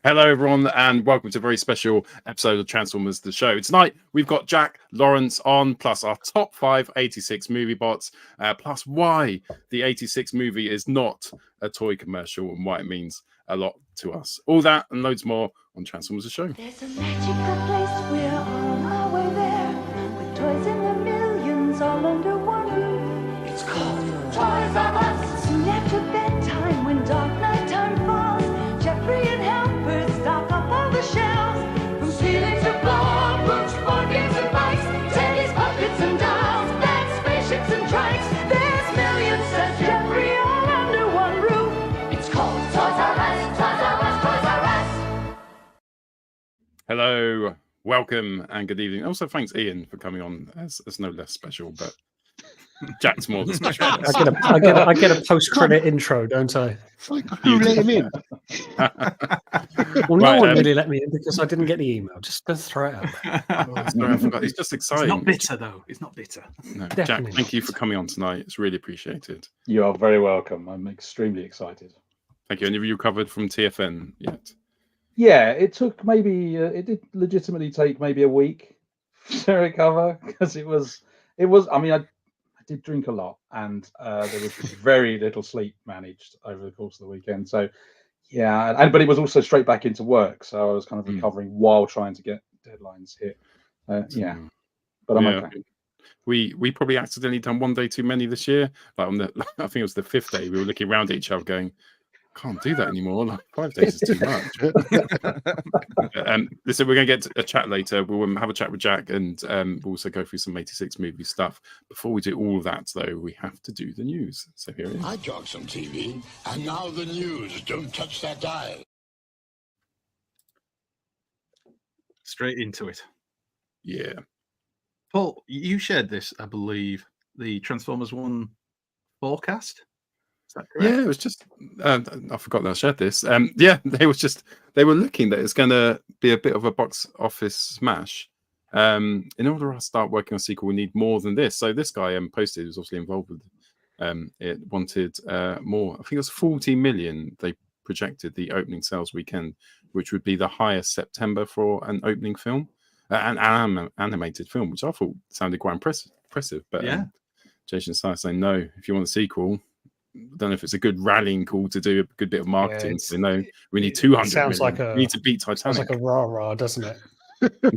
Hello, everyone, and welcome to a very special episode of Transformers the Show. Tonight, we've got Jack Lawrence on, plus our top 5 86 movie bots, plus why the 86 movie is not a toy commercial and why it means a lot to us. All that and loads more on Transformers the Show. There's a magical place, we're on our way there, with toys in the millions all under one roof. It's called Toys R Us. Soon after bedtime, when dark nighttime falls, Jeffrey and Helper stock up all the shelves. From ceilings to floor, books, board games and bikes, tennis, puppets and dolls, beds, spaceships and trikes. There's millions, says Jeffrey, all under one roof. It's called Toys R Us, Toys R Us, Toys R Us. Hello, welcome, and good evening. Also, thanks, Ian, for coming on as no less special, but Jack's more than special. I get a post-credit intro, don't I? Who let him in? Well, no one really let me in because I didn't get the email. Just to throw it out there. Sorry, I forgot. It's just exciting. It's not bitter, though. It's not bitter. No, Jack, Definitely thank not. you for coming on tonight. It's really appreciated. You are very welcome. I'm extremely excited. Thank you. And have you recovered from TFN yet? Yeah, it took maybe it did legitimately take maybe a week to recover because it was. I mean, I did drink a lot, and there was very little sleep managed over the course of the weekend. So, yeah, but it was also straight back into work, so I was kind of recovering while trying to get deadlines hit. Yeah, but I'm okay. We probably accidentally done one day too many this year. Like on the, I think it was the 5th day. We were looking around at each other, going, "Can't do that anymore. Like 5 days is too much." Listen, we're going to get a chat later. We'll have a chat with Jack, and we'll also go through some 86 movie stuff. Before we do all of that, though, we have to do the news. So here it is. I talk some TV, and now the news. Don't touch that dial. Straight into it. Yeah. Paul, you shared this, I believe, the Transformers 1 forecast. Is that correct? Yeah, it was just I forgot that I shared this. They were looking that it's going to be a bit of a box office smash. In order to start working on a sequel, we need more than this. So this guy posted, was obviously involved with it, wanted more. I think it was 40 million. They projected the opening sales weekend, which would be the highest September for an opening film, an animated film, which I thought sounded quite impressive. But Yeah. Jason Steyer saying no. If you want a sequel, I don't know if it's a good rallying call to do a good bit of marketing. So no, we need 200 sounds million. like We need to beat Titanic. Sounds like a rah-rah, doesn't it?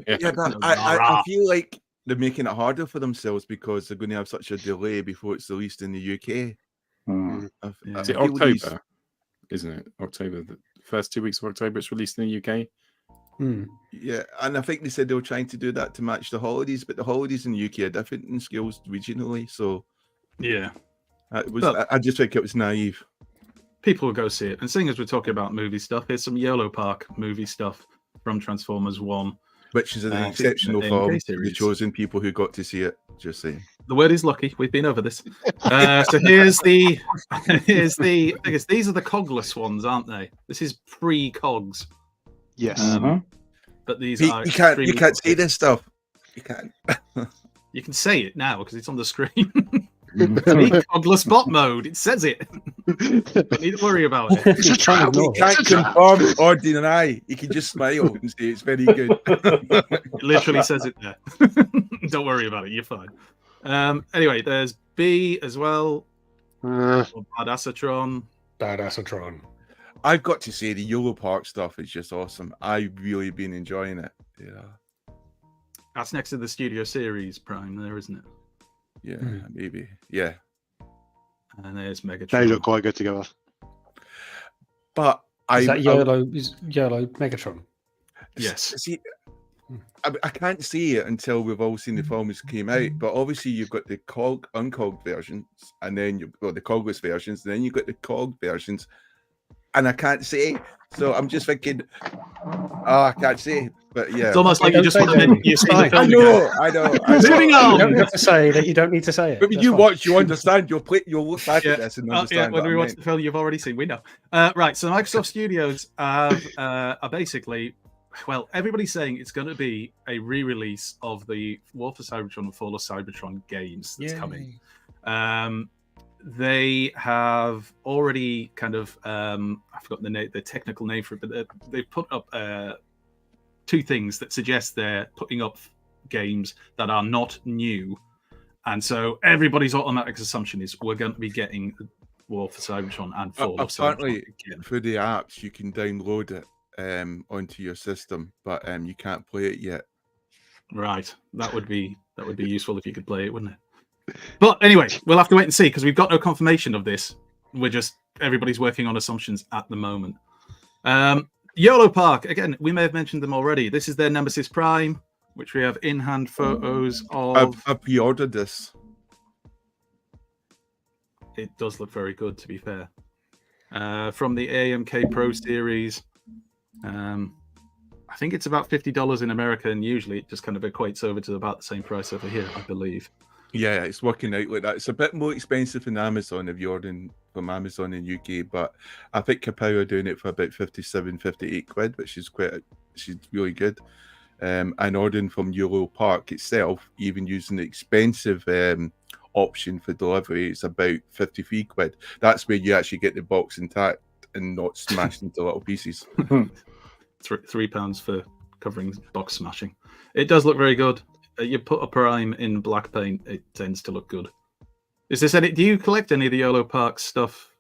Yeah, but I feel like they're making it harder for themselves because they're going to have such a delay before it's released in the UK. Is it October? Isn't it October? The first 2 weeks of October, it's released in the UK. Yeah, and I think they said they were trying to do that to match the holidays, but the holidays in the UK are different in scales regionally. So Yeah. I just think it was naive. People will go see it. And seeing as we're talking about movie stuff, here's some Yolo Park movie stuff from Transformers 1. Which is an exceptional the film. MK The series. chosen people who got to see it. Just saying. The word is lucky. We've been over this. So here's the thing is, these are the cogless ones, aren't they? This is pre-cogs. Yes. But these You are can't extremely say this stuff. You can't. You can say it now because it's on the screen. Cogless bot mode. It says it. Don't need to worry about it. You can't confirm or deny. You can just smile and say it's very good. It literally says it there. Don't worry about it. You're fine. Anyway, there's B as well. Badassatron. I've got to say the Yolo Park stuff is just awesome. I've really been enjoying it. Yeah. That's next to the Studio Series Prime there, isn't it? Yeah, maybe. Yeah. And there's Megatron. They look quite good together. But Is that Yolo Megatron? Yes. See, I can't see it until we've all seen the films came out. But obviously, you've got the uncogged versions, and then you've got the cogless versions, and then you've got the cogged versions. And I can't say, so I'm just thinking, I can't say. But yeah, It's almost like you just want to make you see the film I again. know. Moving on. You don't have to say that. You don't need to say it. But when That's you fine. watch, you understand. You'll look back at this and Yeah, understand. when what we I watch meant. the film you've already seen, we know. Right, so Microsoft Studios are basically, well, everybody's saying it's going to be a re-release of the War for Cybertron and Fall of Cybertron games that's coming. they have already kind of I forgot the technical name for it, but they've put up 2 things that suggest they're putting up games that are not new, and so everybody's automatic assumption is we're going to be getting War for Cybertron and Fall of Apparently, Cybertron again. through the apps, you can download it onto your system, but you can't play it yet. Right, that would be useful if you could play it, wouldn't it? But anyway, we'll have to wait and see because we've got no confirmation of this. Everybody's working on assumptions at the moment. Yolo Park, again, we may have mentioned them already. This is their Nemesis Prime, which we have in-hand photos of. I've pre-ordered this. It does look very good, to be fair. From the AMK Pro Series. I think it's about $50 in America, and usually it just kind of equates over to about the same price over here, I believe. Yeah, it's working out like that. It's a bit more expensive than Amazon if you're ordering from Amazon in UK, but I think Kapow are doing it for about 57, 58 quid, which is really good. And ordering from Yolo Park itself, even using the expensive option for delivery, it's about 53 quid. That's where you actually get the box intact and not smashed into little pieces. £3 for covering box smashing. It does look very good. You put a Prime in black paint, it tends to look good. Is this any? Do you collect any of the Yolo Park stuff,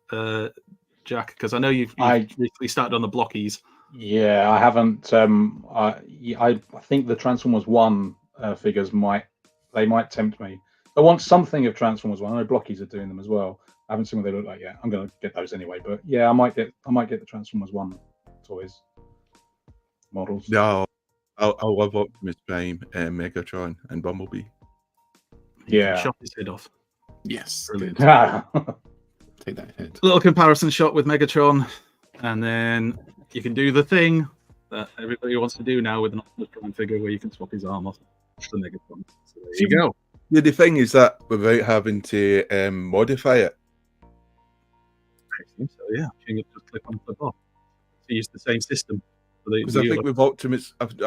Jack? Because I know you've recently started on the blockies. Yeah, I haven't. I think the Transformers 1 figures might tempt me. I want something of Transformers 1. I know blockies are doing them as well. I haven't seen what they look like yet. I'm going to get those anyway. But yeah, I might get the Transformers 1 toys models. No, I love Optimus Prime, Megatron, and Bumblebee. Yeah, Chop his head off. Yes. Brilliant. Take that head. Little comparison shot with Megatron, and then you can do the thing that everybody wants to do now with an Optimus Prime figure, where you can swap his arm off the Megatron. So there you go. Yeah, the thing is that without having to modify it. I think so, yeah. You can just click on flip off. So use the same system. Because I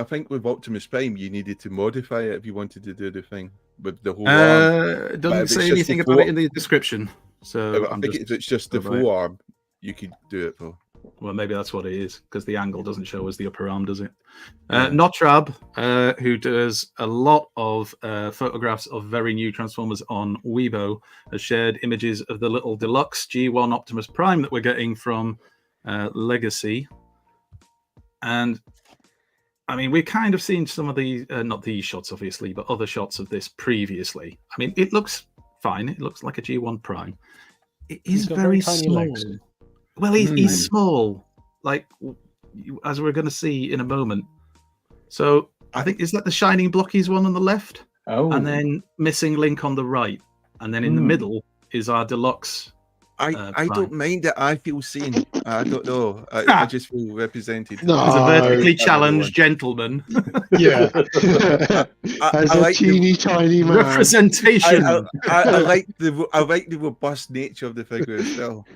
think with Optimus Prime, you needed to modify it if you wanted to do the thing with the whole arm. It doesn't say anything about it in the description. So I think if it's just the full arm, you could do it for. Well, maybe that's what it is, because the angle doesn't show us the upper arm, does it? Notrab, who does a lot of photographs of very new Transformers on Weibo, has shared images of the little deluxe G1 Optimus Prime that we're getting from Legacy. And I mean, we've kind of seen some of the, not these shots, obviously, but other shots of this previously. I mean, it looks fine. It looks like a G1 Prime. It is very small. Legs. Well, he's small, like as we're going to see in a moment. So I think, is that the Shining Blockies one on the left? Oh. And then Missing Link on the right. And then in the middle is our deluxe. I don't mind it. I feel seen. I don't know. I just feel represented. No, as a vertically challenged gentleman. Yeah. As a teeny tiny man. Representation. I like the robust nature of the figure as well.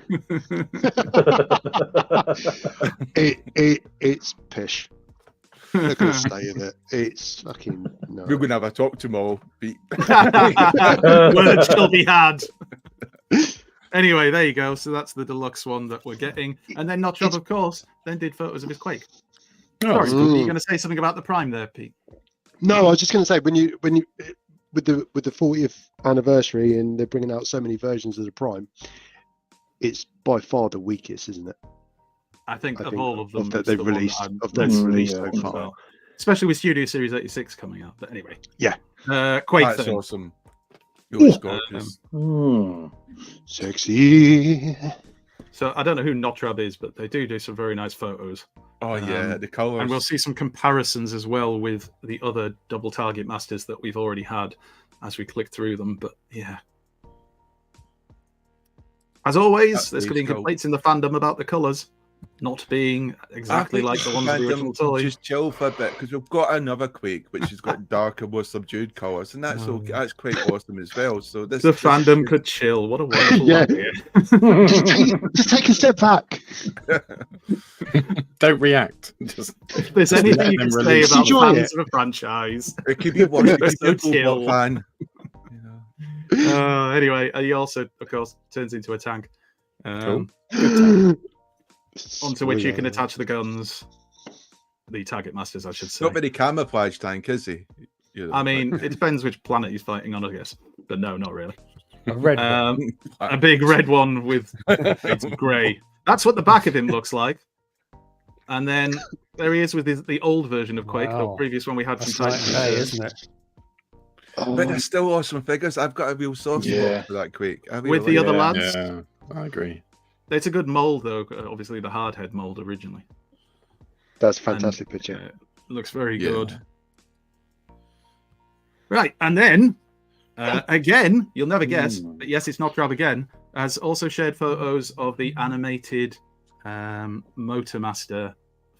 It's pish. I'm gonna stay in it. It's fucking no. We're gonna have a talk tomorrow, Pete. Words shall be had. Anyway, there you go. So that's the deluxe one that we're getting. And then Notrub, of course, then did photos of his Quake. Sorry, were you going to say something about the Prime there, Pete? No, I was just going to say when you with the 40th anniversary and they're bringing out so many versions of the Prime, it's by far the weakest, isn't it? I think of all of them that they've released so far, especially with Studio Series 86 coming out. But anyway, yeah, Quake. That's awesome. It gorgeous. Sexy. So I don't know who Notrab is, but they do some very nice photos. Oh yeah, the colours. And we'll see some comparisons as well with the other double target masters that we've already had as we click through them. But yeah, as always, there's been complaints in the fandom about the colours not being exactly like the ones in the original toy. Just chill for a bit, because we've got another Quake which has got darker, more subdued colours, and that's okay. That's quite awesome as well. So the fandom could chill. What a wonderful idea! just take a step back. Don't react. If there's anything you can say about fans of a franchise, it could be one. It could be a fan. Anyway, he also, of course, turns into a tank. Cool. Onto which you can attach the guns. The target masters, I should say. Not very camouflage tank, is he? I mean, it depends which planet he's fighting on, I guess. But no, not really. A red one. A big red one with shades of grey. That's what the back of him looks like. And then there he is with the old version of Quake, the previous one we had That's from night and day, isn't it? Oh, But they're still awesome figures. I've got a real soft spot for that Quake. With the other lads. Yeah, I agree. It's a good mold, though. Obviously, the hardhead mold originally. that's a fantastic picture. Looks very good. Right, and then again, you'll never guess, but yes, it's not Drab again, has also shared photos of the animated Motormaster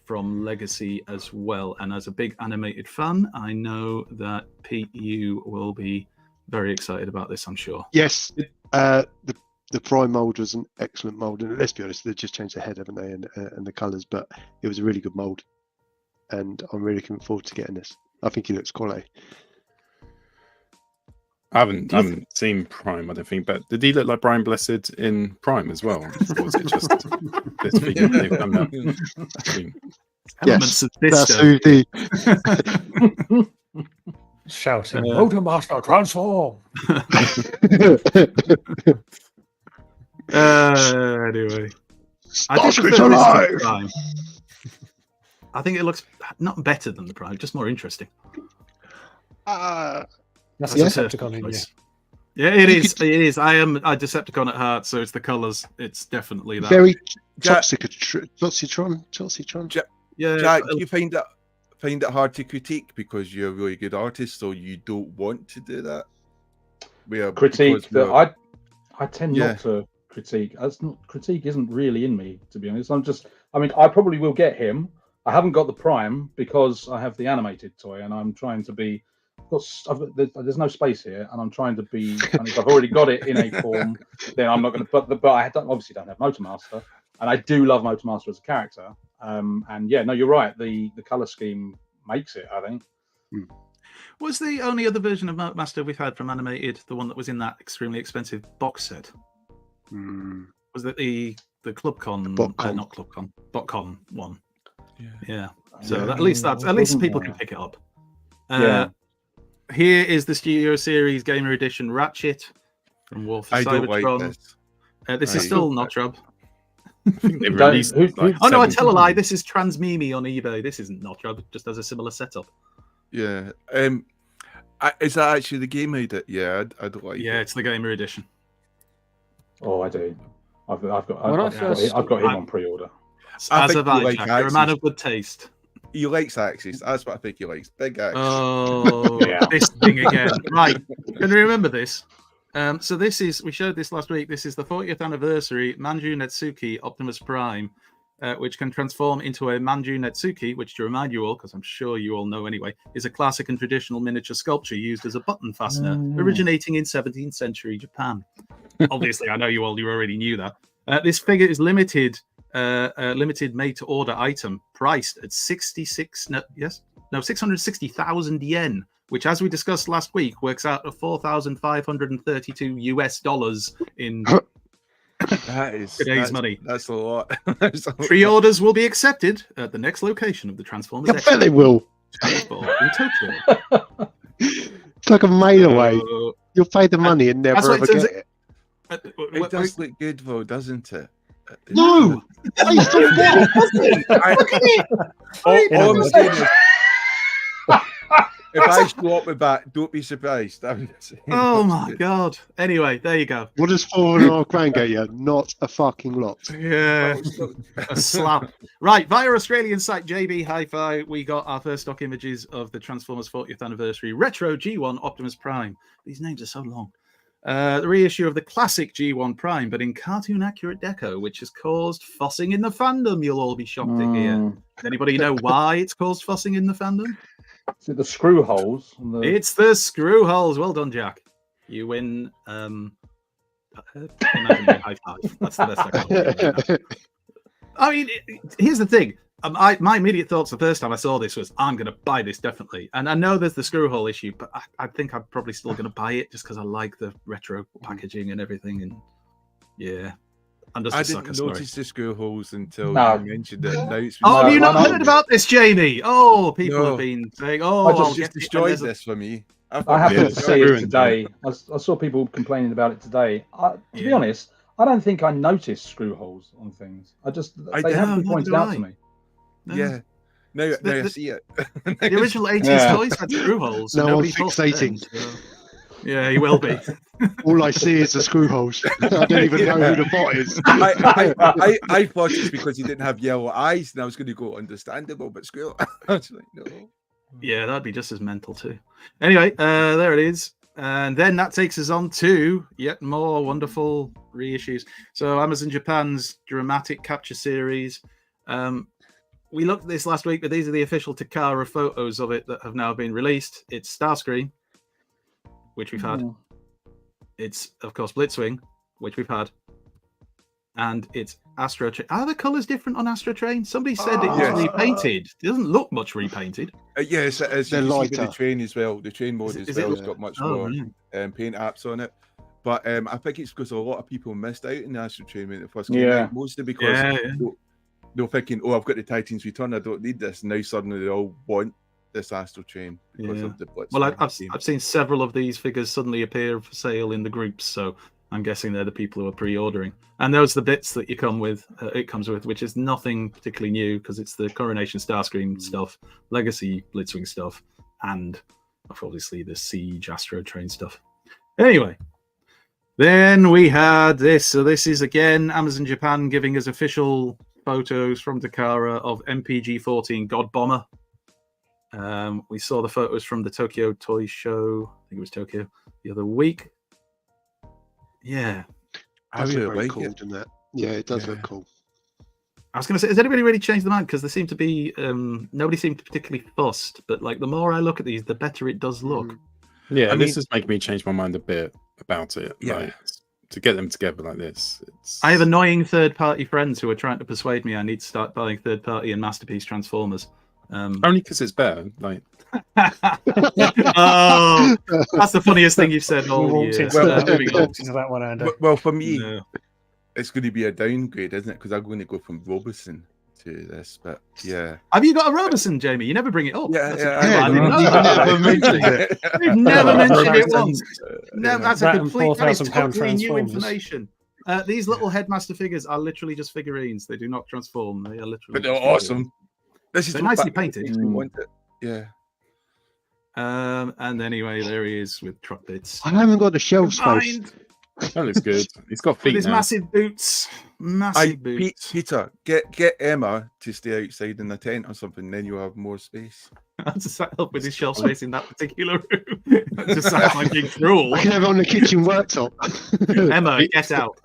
from Legacy as well. And as a big animated fan, I know that Pete, you will be very excited about this, I'm sure. Yes, the Prime mold was an excellent mold, and let's be honest, they've just changed the head, haven't they, and the colours, but it was a really good mold, and I'm really looking forward to getting this. I think he looks quality. I haven't seen Prime, I don't think, but did he look like Brian Blessed in Prime as well? Or was it just this figure they've done that? I mean, Elements of this that's stuff. who the Shouting, Motormaster, transform! Anyway. Starscream's alive! Prime. I think it looks not better than the Prime, just more interesting. That's a Yeah. Decepticon in you. Yeah, it is. It is. I am a Decepticon at heart, so it's the colours. It's definitely that. Very Jack- Toxicron. Yeah, Jack, do you find it hard to critique because you're a really good artist, so you don't want to do that? Critique because that I tend not to critique. Critique isn't really in me, to be honest. I mean, I probably will get him. I haven't got the Prime because I have the animated toy, and I'm trying to be. There's no space here, and I'm trying to be. And if I've already got it in a form, then I'm not going to. But I obviously don't have Motormaster, and I do love Motormaster as a character. And yeah, no, you're right. The color scheme makes it, I think. Was the only other version of Motormaster we've had from animated the one that was in that extremely expensive box set? Was that the ClubCon? Not ClubCon, BotCon one. Yeah. So at least people can pick it up. Here is the Studio Series Gamer Edition Ratchet from War for I don't Cybertron. like this. This is still not Drub. I think they released Oh no, I tell a lie. This is Transmimi on eBay. This isn't not Drub. It just has a similar setup. Yeah. Is that actually the game I did? Yeah, I don't like it. Yeah, it's the Gamer Edition. Oh, I do. I've got him on pre-order. As have I, Jack. You're a man of good taste. He likes Axis. That's what I think he likes. Big Axis. Oh, this thing again. Right. Can you remember this? So we showed this last week. This is the 40th anniversary Manju Netsuki Optimus Prime, which can transform into a Manju Netsuki, which, to remind you all, because I'm sure you all know anyway, is a classic and traditional miniature sculpture used as a button fastener, originating in 17th century Japan. Obviously, I know you already knew that. This figure is limited made to order item, priced at 660,000 yen, which, as we discussed last week, works out at $4,532 in today's money. That's a lot. Pre-orders will be accepted at the next location of the Transformers I bet they will. Expo in Tokyo. It's like a mail away. You'll pay the money and never ever get it. It does look good, though, doesn't it? No! Based on what? All I'm saying is, if I show up with that, don't be surprised. Oh my god. Anyway, there you go. What does $4.5 grand get you? Not a fucking lot. Yeah. A slap. Right, via Australian site JB Hi-Fi, we got our first stock images of the Transformers 40th anniversary Retro G1 Optimus Prime. These names are so long. The reissue of the classic G1 Prime, but in cartoon accurate deco, which has caused fussing in the fandom. You'll all be shocked to hear. Does anybody know why it's caused fussing in the fandom? Is it the screw holes? It's the screw holes. Well done, Jack. You win. Imaginary high five. That's the best I can do. I mean, here's the thing. My immediate thoughts the first time I saw this was, I'm going to buy this definitely. And I know there's the screw hole issue, but I think I'm probably still going to buy it just because I like the retro packaging and everything. And yeah, I'm just I a sucker, didn't sorry. notice the screw holes until No. you mentioned it. Now it's Oh, have you not no. heard about this, Jamie? Oh, people No. have been saying, oh, I just- I'll It's just get it when destroyed there's a- this for me. I Yeah, happened it's to see it ruined, today. I saw people complaining about it today. To be Yeah. honest, I don't think I noticed screw holes on things. They didn't. haven't been No, pointed neither out I. to me. No. Yeah. Now I the- see it. The original 80s Yeah. toys had screw holes. No, I'm nobody thought of fixating. them, so- Yeah, he will be. All I see is the screw holes. I don't even know who the bot is. I thought it's because he didn't have yellow eyes, and I was going to go understandable, but screw. Actually, no. Yeah, that'd be just as mental too. Anyway, there it is. And then that takes us on to yet more wonderful reissues. So Amazon Japan's dramatic capture series. We looked at this last week, but these are the official Takara photos of it that have now been released. It's Starscream, which we've had. It's, of course, Blitzwing, which we've had. And it's Astro Train. Are the colours different on Astro Train? Somebody said it was Yes. repainted. It doesn't look much repainted. Yes, it is. They're You can see with lighter. the train as well. The train mode Is as it- well has got much Oh, more right. paint apps on it. But I think it's because a lot of people missed out in the Astro Train when it first came Yeah. out. Mostly because Yeah. they were thinking, oh, I've got the Titans Return, I don't need this. Now suddenly they all want this Astro Train because Yeah. of the Blitz. Well, I've seen several of these figures suddenly appear for sale in the groups, so I'm guessing they're the people who are pre-ordering. And those are the bits that you come with. It comes with, which is nothing particularly new because it's the Coronation Starscream stuff, Legacy Blitzwing stuff, and obviously the Siege Astro Train stuff. Anyway, then we had this. So this is again Amazon Japan giving us official photos from Takara of MPG-14 Godbomber. We saw the photos from the Tokyo Toy Show. I think it was Tokyo the other week. Yeah, I Does really look very like cool, it. doesn't it? Yeah, it does Yeah. look cool. I was going to say, has anybody really changed their mind? Because there seemed to be nobody seemed particularly fussed. But like the more I look at these, the better it does look. Yeah, I this mean- is making me change my mind a bit about it. Yeah. Like, to get them together like this. It's... I have annoying third-party friends who are trying to persuade me I need to start buying third-party and Masterpiece Transformers. Only because it's better. Like, Oh, that's the funniest thing you've said We all walked year. into, Moving on. walked into that one, Andy. Well, for me, No. it's going to be a downgrade, isn't it? Because I'm going to go from Robeson to this. But yeah. Have you got a Robertson, Jamie? You never bring it up. Yeah, That's yeah, a- yeah. I didn't know that. Never mentioned it. You've never mentioned it once. Yeah. No, that's That a and complete that is £4,000 totally new Transformers. information. These little headmaster figures are literally just figurines. They do not transform. They are literally. But they're just awesome. figurines. This is They're what nicely that painted. makes me want it. Yeah. And anyway, there he is with truck bits. I haven't got the shelf space. Combined that looks good. He's got with feet his now. massive boots. Massive boots. Peter, get Emma to stay outside in the tent or something, then you'll have more space. to set up with his shelf space in that particular room. It just sounds like being cruel. I can have it on the kitchen worktop. Emma, get out.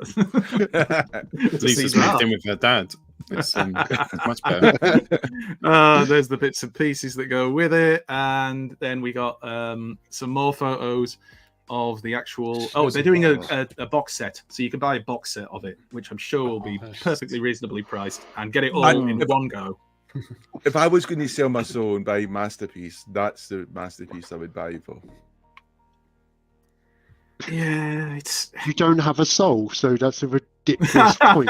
Lisa's see moved that. in with her dad. It's much better. There's the bits and pieces that go with it, and then we got some more photos of the actual. Oh, they're doing a box set, so you can buy a box set of it, which I'm sure will be perfectly reasonably priced, and get it all in one go. If I was going to sell my soul and buy Masterpiece, that's the Masterpiece I would buy for. Yeah, it's. You don't have a soul, so that's a ridiculous point.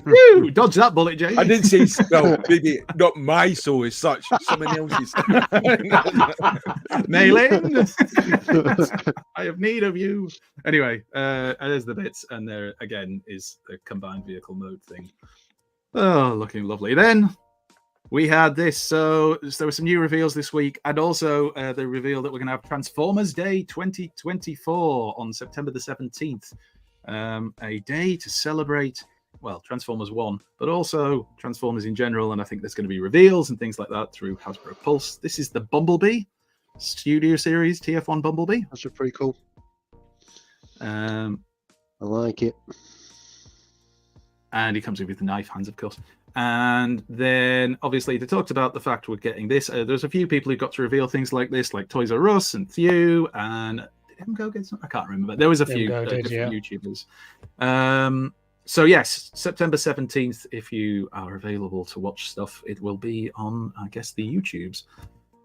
Woo, dodge that bullet, James. I didn't say, well, maybe not my soul as such, someone else's. Nail in. I have need of you. Anyway, there's the bits, and there again is the combined vehicle mode thing. Oh, looking lovely. Then we had this. So there were some new reveals this week, and also the reveal that we're going to have Transformers Day 2024 on September the 17th. A day to celebrate, well, Transformers 1, but also Transformers in general. And I think there's going to be reveals and things like that through Hasbro Pulse. This is the Bumblebee Studio Series TF1 Bumblebee. That's pretty cool. I like it. And he comes with the knife hands, of course. And then, obviously, they talked about the fact we're getting this. There's a few people who got to reveal things like this, like Toys R Us and Thew, and did him go get some? I can't remember. But there was a few Go did, different yeah. YouTubers. So yes, September 17th, if you are available to watch stuff, it will be on, I guess, the YouTubes.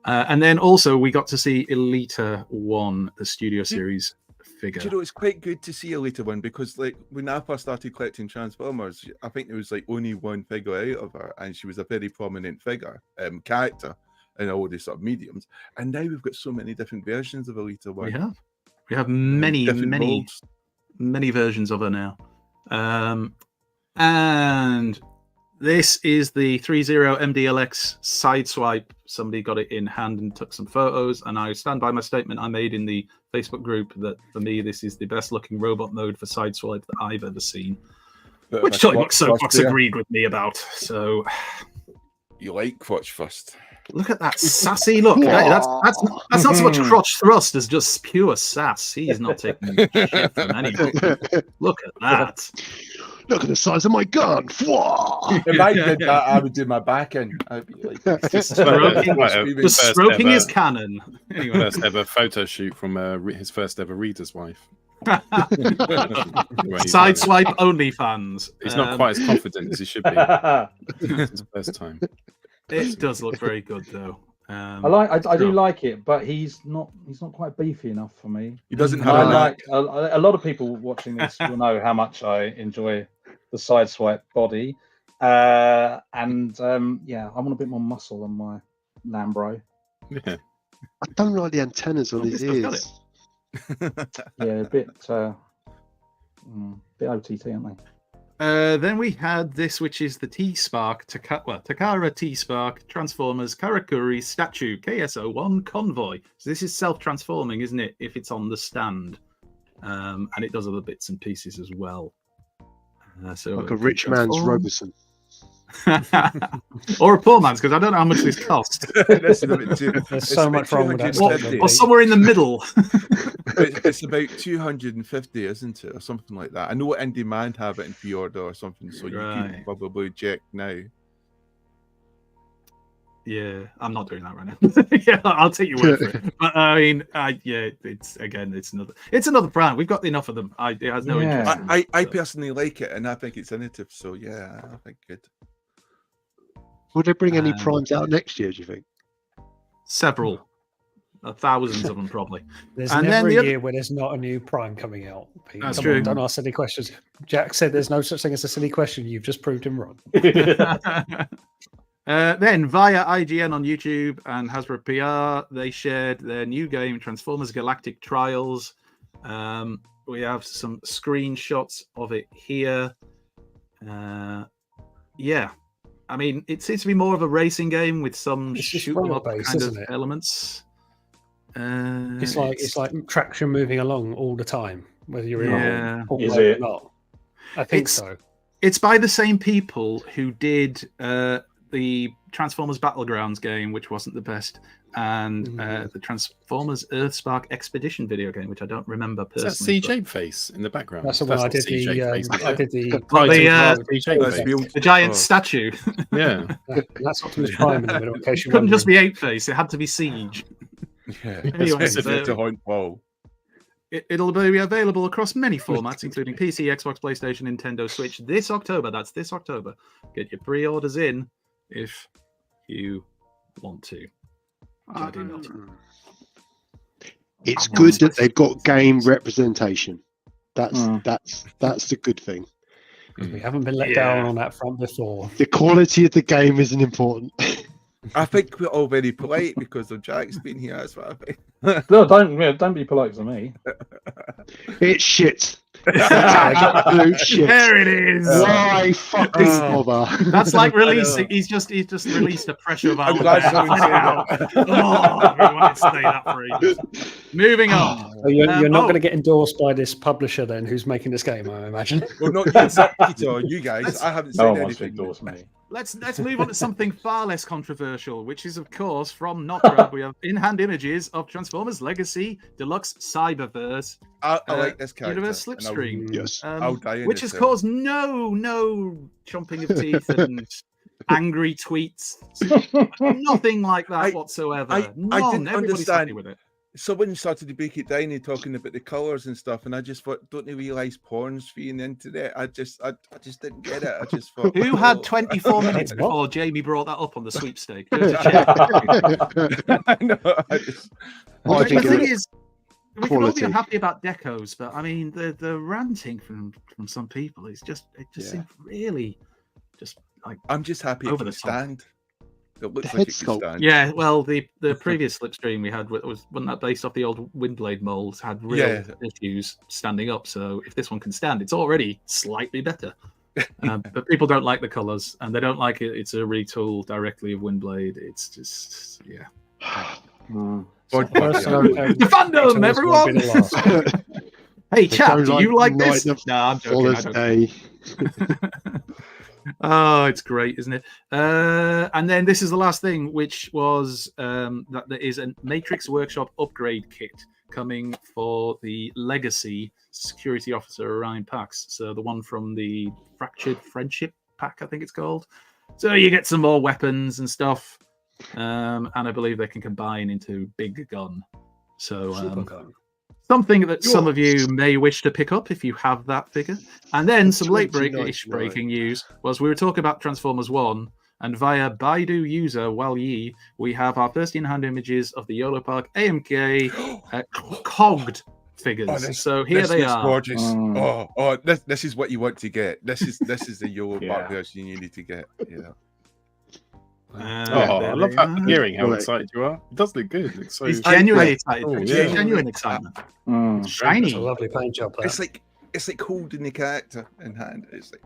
And then also we got to see Elita 1, the Studio Series figure. Do you know, it's quite good to see a later one, because like when I first started collecting Transformers, I think there was like only one figure out of her, and she was a very prominent figure, character in all these sort of mediums. And now we've got so many different versions of Elita 1. We have many different molds. many versions of her now. And this is the 30 MDLX Sideswipe. Somebody got it in hand and took some photos, and I stand by my statement I made in the Facebook group that for me this is the best looking robot mode for Sideswipe that I've ever seen, which Soapbox agreed with me about. So you like watch first. Look at that sassy look. That's not so much crotch thrust as just pure sass. He is not taking shit from anyone. Look at that. Look at the size of my gun. If I did that, I would do my back in. I'd be like, just stroking his cannon. Anyway. First ever photo shoot from his first ever reader's wife. Sideswipe OnlyFans. He's not quite as confident as he should be. It's his first time. It does look very good though. I do like it, but he's not quite beefy enough for me. He doesn't have a lot of people watching this will know how much I enjoy the Sideswipe body, yeah, I want a bit more muscle on my Lambro. Yeah. I don't like the antennas on his ears. Yeah, a bit OTT, aren't they? Then we had this, which is the T-Spark, Takara T-Spark, Transformers, Karakuri, Statue, KSO1, Convoy. So this is self-transforming, isn't it, if it's on the stand? And it does other bits and pieces as well. So like a rich man's Robertson. Or a poor man's, because I don't know how much this cost. There's so much wrong with that. Or somewhere in the middle. It's about 250, isn't it, or something like that? I know In Demand have it in pre-order or something, so you can probably check now. Yeah, I'm not doing that right now. Yeah, I'll take your word for it. But I mean, yeah, it's another brand. We've got enough of them. It has no interest. I personally like it, and I think it's innovative. So yeah, I think good. Would they bring any primes out next year, do you think? Several. Thousands of them, probably. There's never a year where there's not a new prime coming out. Pete. That's true. Don't ask silly questions. Jack said there's no such thing as a silly question. You've just proved him wrong. Then, via IGN on YouTube and Hasbro PR, they shared their new game, Transformers Galactic Trials. We have some screenshots of it here. Yeah. I mean, it seems to be more of a racing game with some shoot 'em up kind of elements. It's like traction moving along all the time, whether you're in is it or not. I think so. It's by the same people who did the Transformers Battlegrounds game, which wasn't the best, and the Transformers Earthspark Expedition video game, which I don't remember personally. Is that CJ face in the background? That's the one I did. The giant statue. Yeah, that's Optimus Prime in the middle. In case you couldn't just be Ape Face; it had to be Siege. Yeah, anyway, to hunt Paul. It'll be available across many formats, including PC, Xbox, PlayStation, Nintendo Switch this October. That's this October. Get your pre-orders in if you want to. I do not. It's good that they've got game representation. That's the good thing. We haven't been let down on that front before. The quality of the game isn't important. I think we're all very polite because of Jack's been here. That's what I think. No, don't be polite to me. It's shit. Absolute shit. There it is. Why fucking bother? That's like releasing. He's just released a pressure valve. I'm glad someone said that. I've been wanting to say that for ages. Moving on. So you're not going to get endorsed by this publisher then, who's making this game, I imagine. Well, not you, Peter, you guys. I haven't said anything. Endorse me. Let's move on to something far less controversial, which is, of course, from Notrab. We have in-hand images of Transformers Legacy Deluxe Cyberverse. I like this character. Universe Slipstream. Yes. Which has caused no chomping of teeth and angry tweets. Nothing like that whatsoever. I didn't Everybody's understand. happy with it. someone started to break it down and talking about the colours and stuff, and I just thought, don't they realise porn's free on the internet? I just didn't get it. I just thought, Who had oh. 24 minutes before Jamie brought that up on the sweepstake? I know. I think the thing it is, we can all be quality. unhappy about decos, but I mean, the ranting from some people is just seems really just like I'm just happy it over can the top. stand. It looks The like head it can sculpt. stand. Yeah, well, the previous slipstream we had wasn't that based off the old Windblade molds, had real issues standing up. So if this one can stand, it's already slightly better. But people don't like the colours, and they don't like it. It's a retool directly of Windblade. It's just Personally, the fandom, everyone. Hey, chap, do you like this? No, I'm joking. I don't. Oh, it's great, isn't it? And then this is the last thing, which was that there is a Matrix Workshop upgrade kit coming for the Legacy Security Officer Orion packs. So the one from the Fractured Friendship pack, I think it's called. So you get some more weapons and stuff, and I believe they can combine into Big Gun. So something that some of you may wish to pick up if you have that figure. And then some late breaking news was we were talking about Transformers 1, and via Baidu user Wal Yi, we have our first in-hand images of the Yolo Park AMK cogged figures. So here they are. Gorgeous. This is what you want to get. This is the Yolo Park version you need to get. Yeah. I love hearing how excited you are. It does look good. It looks so He's genuinely excited. Oh, Genuine excitement. Shiny. It's a lovely paint job. That. It's like holding the character in hand. It's like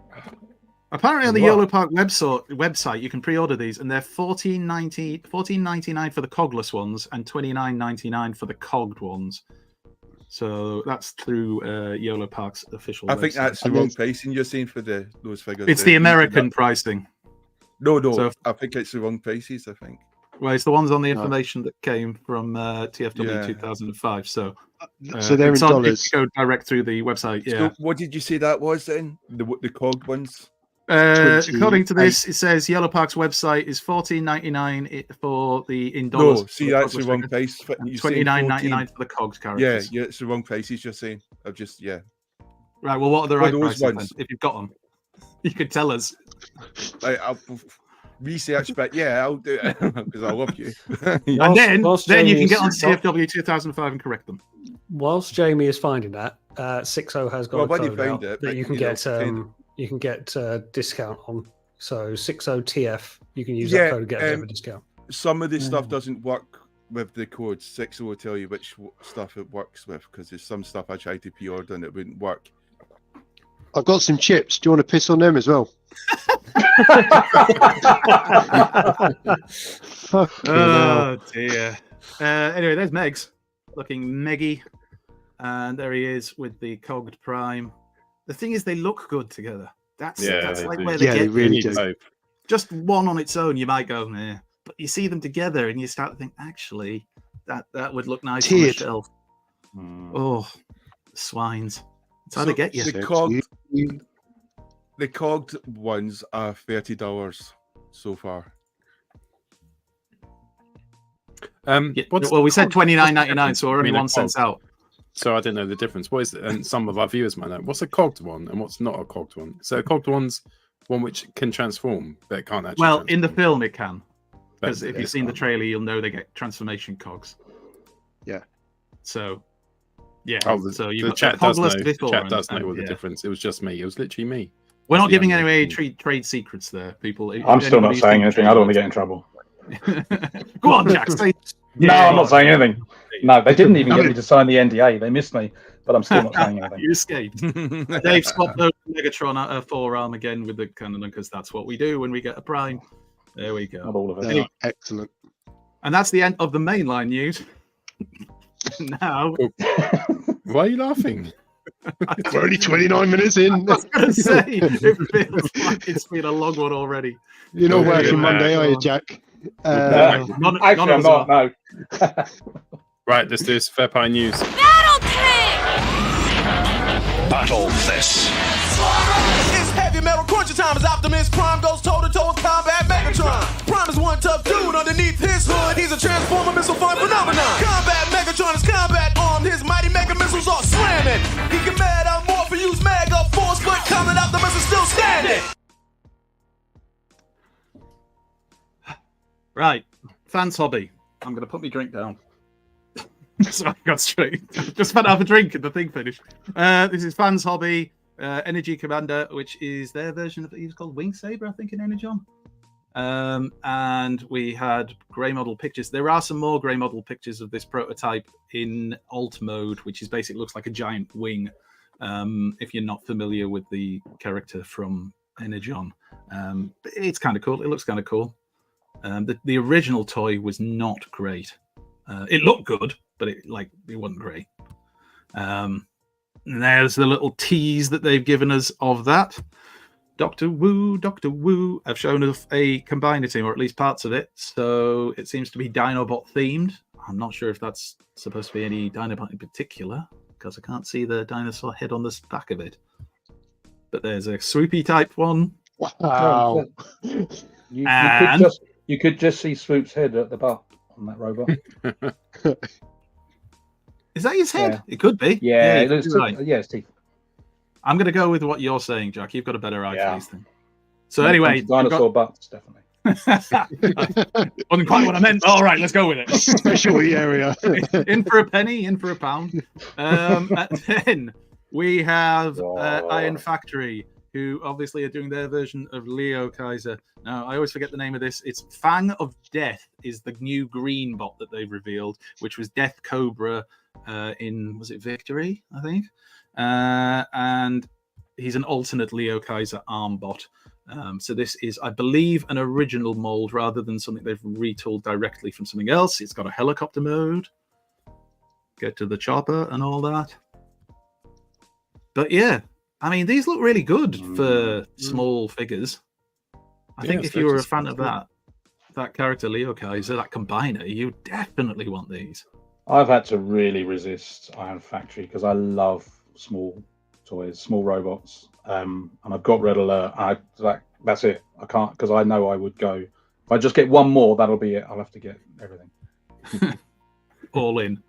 Apparently on the Yolo Park website you can pre-order these, and they're $14.99 for the cogless ones and $29.99 for the cogged ones. So that's through Yolo Park's official. I think that's the wrong pricing you're saying for those figures. It's the American pricing. No. So, I think it's the wrong prices. I think. Well, it's the ones on the information that came from TFW 2005. So they're in dollars. Go direct through the website. Yeah. So what did you say that was then? The cogged ones. According to this, it says Yellow Park's website is $14.99 for the in dollars. No, see, that's the wrong price. $29.99 for the cogged characters. Yeah, it's the wrong prices you're saying. Right. Well, what are the right those prices ones? then? If you've got them, you could tell us. I'll research, but I'll do it because I love you. And then you can get on TFW 2005 and correct them. Whilst Jamie is finding that, 60 has got a code out that you can get. You can get a discount on. So 60TF, you can use that code to get a bit of a discount. Some of this stuff doesn't work with the codes. 60 will tell you which stuff it works with, because there's some stuff I tried to pre-order and it wouldn't work. I've got some chips. Do you want to piss on them as well? Oh dear. Anyway, there's Megs, looking Meggy, and there he is with the cogged Prime. The thing is, they look good together. That's like where they get. They really do. Just one on its own, you might go, but you see them together, and you start to think, actually, that would look nice on the shelf. Oh, swines! It's how they get you. The cogged ones are $30 so far. Well, we said $29.99, so we're only 1 cent out. So I don't know the difference. What is it? And some of our viewers might know. What's a cogged one and what's not a cogged one? So a cogged one's one which can transform, but it can't actually. Well, transform. in the film it can, because if you've seen the trailer, you'll know they get transformation cogs. Yeah. So, yeah. So the chat does know. Chat does know what the difference. It was just me. It was literally me. We're not giving away trade secrets there, people. I'm still not saying anything. I don't want to get in trouble. Go on, Jack. Say... No, I'm not saying anything. No, they didn't even get me to sign the NDA. They missed me, but I'm still not saying anything. You escaped. Dave swapped over Megatron forearm again with the cannon, because that's what we do when we get a Prime. There we go. Not all of it. Anyway, excellent. And that's the end of the mainline news. Now, why are you laughing? We're only 29 minutes in. I was going to say, it feels like it's been a long one already. You're not working Monday, are you, Jack? Actually, I'm not. No. Right, let's do this. Fair Pie News. Battle this. It's heavy metal cruncher time as Optimus Prime goes toe-to-toe with Combat Megatron. Prime is one tough dude underneath his hood. He's a transformer missile fun phenomenon. Combat Megatron is Right, fans hobby. I'm going to put my drink down. So I got straight. Just about to have a drink and the thing finished. This is fans hobby. Energy Commander, which is their version of it. He was called Wing Saber, I think, in Energon. And we had grey model pictures. There are some more grey model pictures of this prototype in alt mode, which is basically looks like a giant wing. If you're not familiar with the character from Energon, it's kind of cool. It looks kind of cool. The original toy was not great. It looked good, but it wasn't great. There's the little tease that they've given us of that. Doctor Wu have shown us a combiner team, or at least parts of it. So it seems to be Dinobot themed. I'm not sure if that's supposed to be any Dinobot in particular, because I can't see the dinosaur head on the back of it. But there's a swoopy type one. Wow. You could just see Swoop's head at the bar on that robot. Is that his head? Yeah. It could be. Yeah, it's teeth. I'm going to go with what you're saying, Jack. You've got a better eye for these things. So anyway, dinosaur butts, definitely. Wasn't quite what I meant. All right, let's go with it. Specialty area. In for a penny, in for a pound. And then we have Iron Factory, who obviously are doing their version of Leo Kaiser. Now, I always forget the name of this. It's Fang of Death is the new green bot that they've revealed, which was Death Cobra was it Victory, I think? And he's an alternate Leo Kaiser arm bot. So this is, I believe, an original mold rather than something they've retooled directly from something else. It's got a helicopter mode, get to the chopper and all that. But yeah, I mean, these look really good for small figures. I think if you were a fan of that character, Leo Kaiser, that combiner, you definitely want these. I've had to really resist Iron Factory because I love small toys, small robots. And I've got Red Alert. That's it. I can't, because I know I would go. If I just get one more, that'll be it. I'll have to get everything. All in.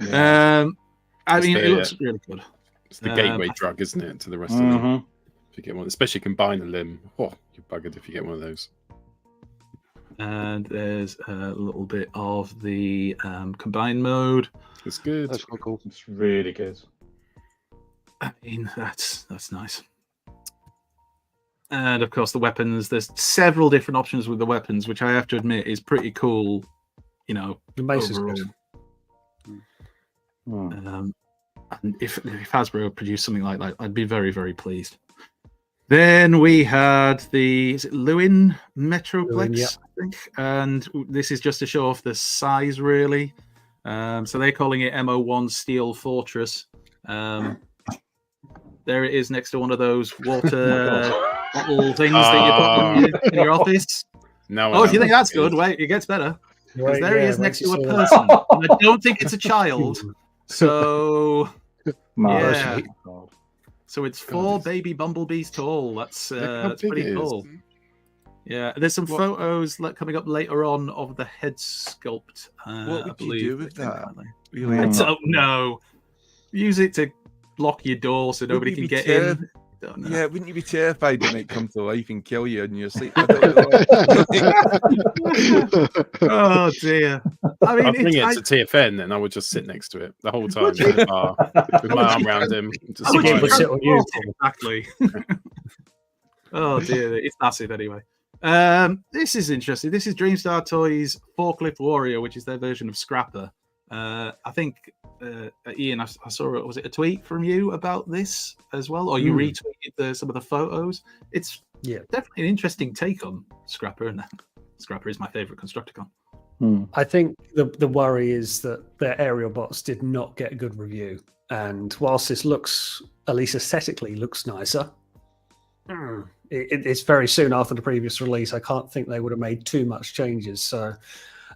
Yeah. I mean, it looks really good. It's the gateway drug, isn't it, to the rest of them? If you get one, especially combine a limb, you're buggered if you get one of those. And there's a little bit of the combine mode. It's good. That's quite cool. It's really good. I mean, that's nice. And of course, the weapons. There's several different options with the weapons, which I have to admit is pretty cool. You know, the base is good. And if Hasbro produced something like that, I'd be very, very pleased. Then we had is it Lewin Metroplex, yeah. I think, and this is just to show off the size, really. So they're calling it MO1 Steel Fortress. There it is next to one of those water bottle things that you put in your office. No. If you think that's good, wait, it gets better. Because there he is next to a person. And I don't think it's a child. So, yeah. So it's 4 baby bumblebees tall. That's pretty cool. Yeah, there's some photos coming up later on of the head sculpt. What would you do with that? I don't know. Use it to block your door so nobody can get in. Yeah, wouldn't you be terrified when it comes to life and kill you in your sleep? Oh dear! I mean, I'd bring it to TFN and I would just sit next to it the whole time in the bar with my arm around him. Just sit on you. Exactly. Oh dear, it's massive anyway. This is interesting. This is Dreamstar Toys Forklift Warrior, which is their version of Scrapper. I think Ian, I saw was it a tweet from you about this as well, or you retweeted some of the photos? It's definitely an interesting take on Scrapper, and Scrapper is my favorite Constructicon. I think the worry is that their aerial bots did not get a good review, and whilst this looks, at least aesthetically, looks nicer, it's very soon after the previous release. I can't think they would have made too much changes. So,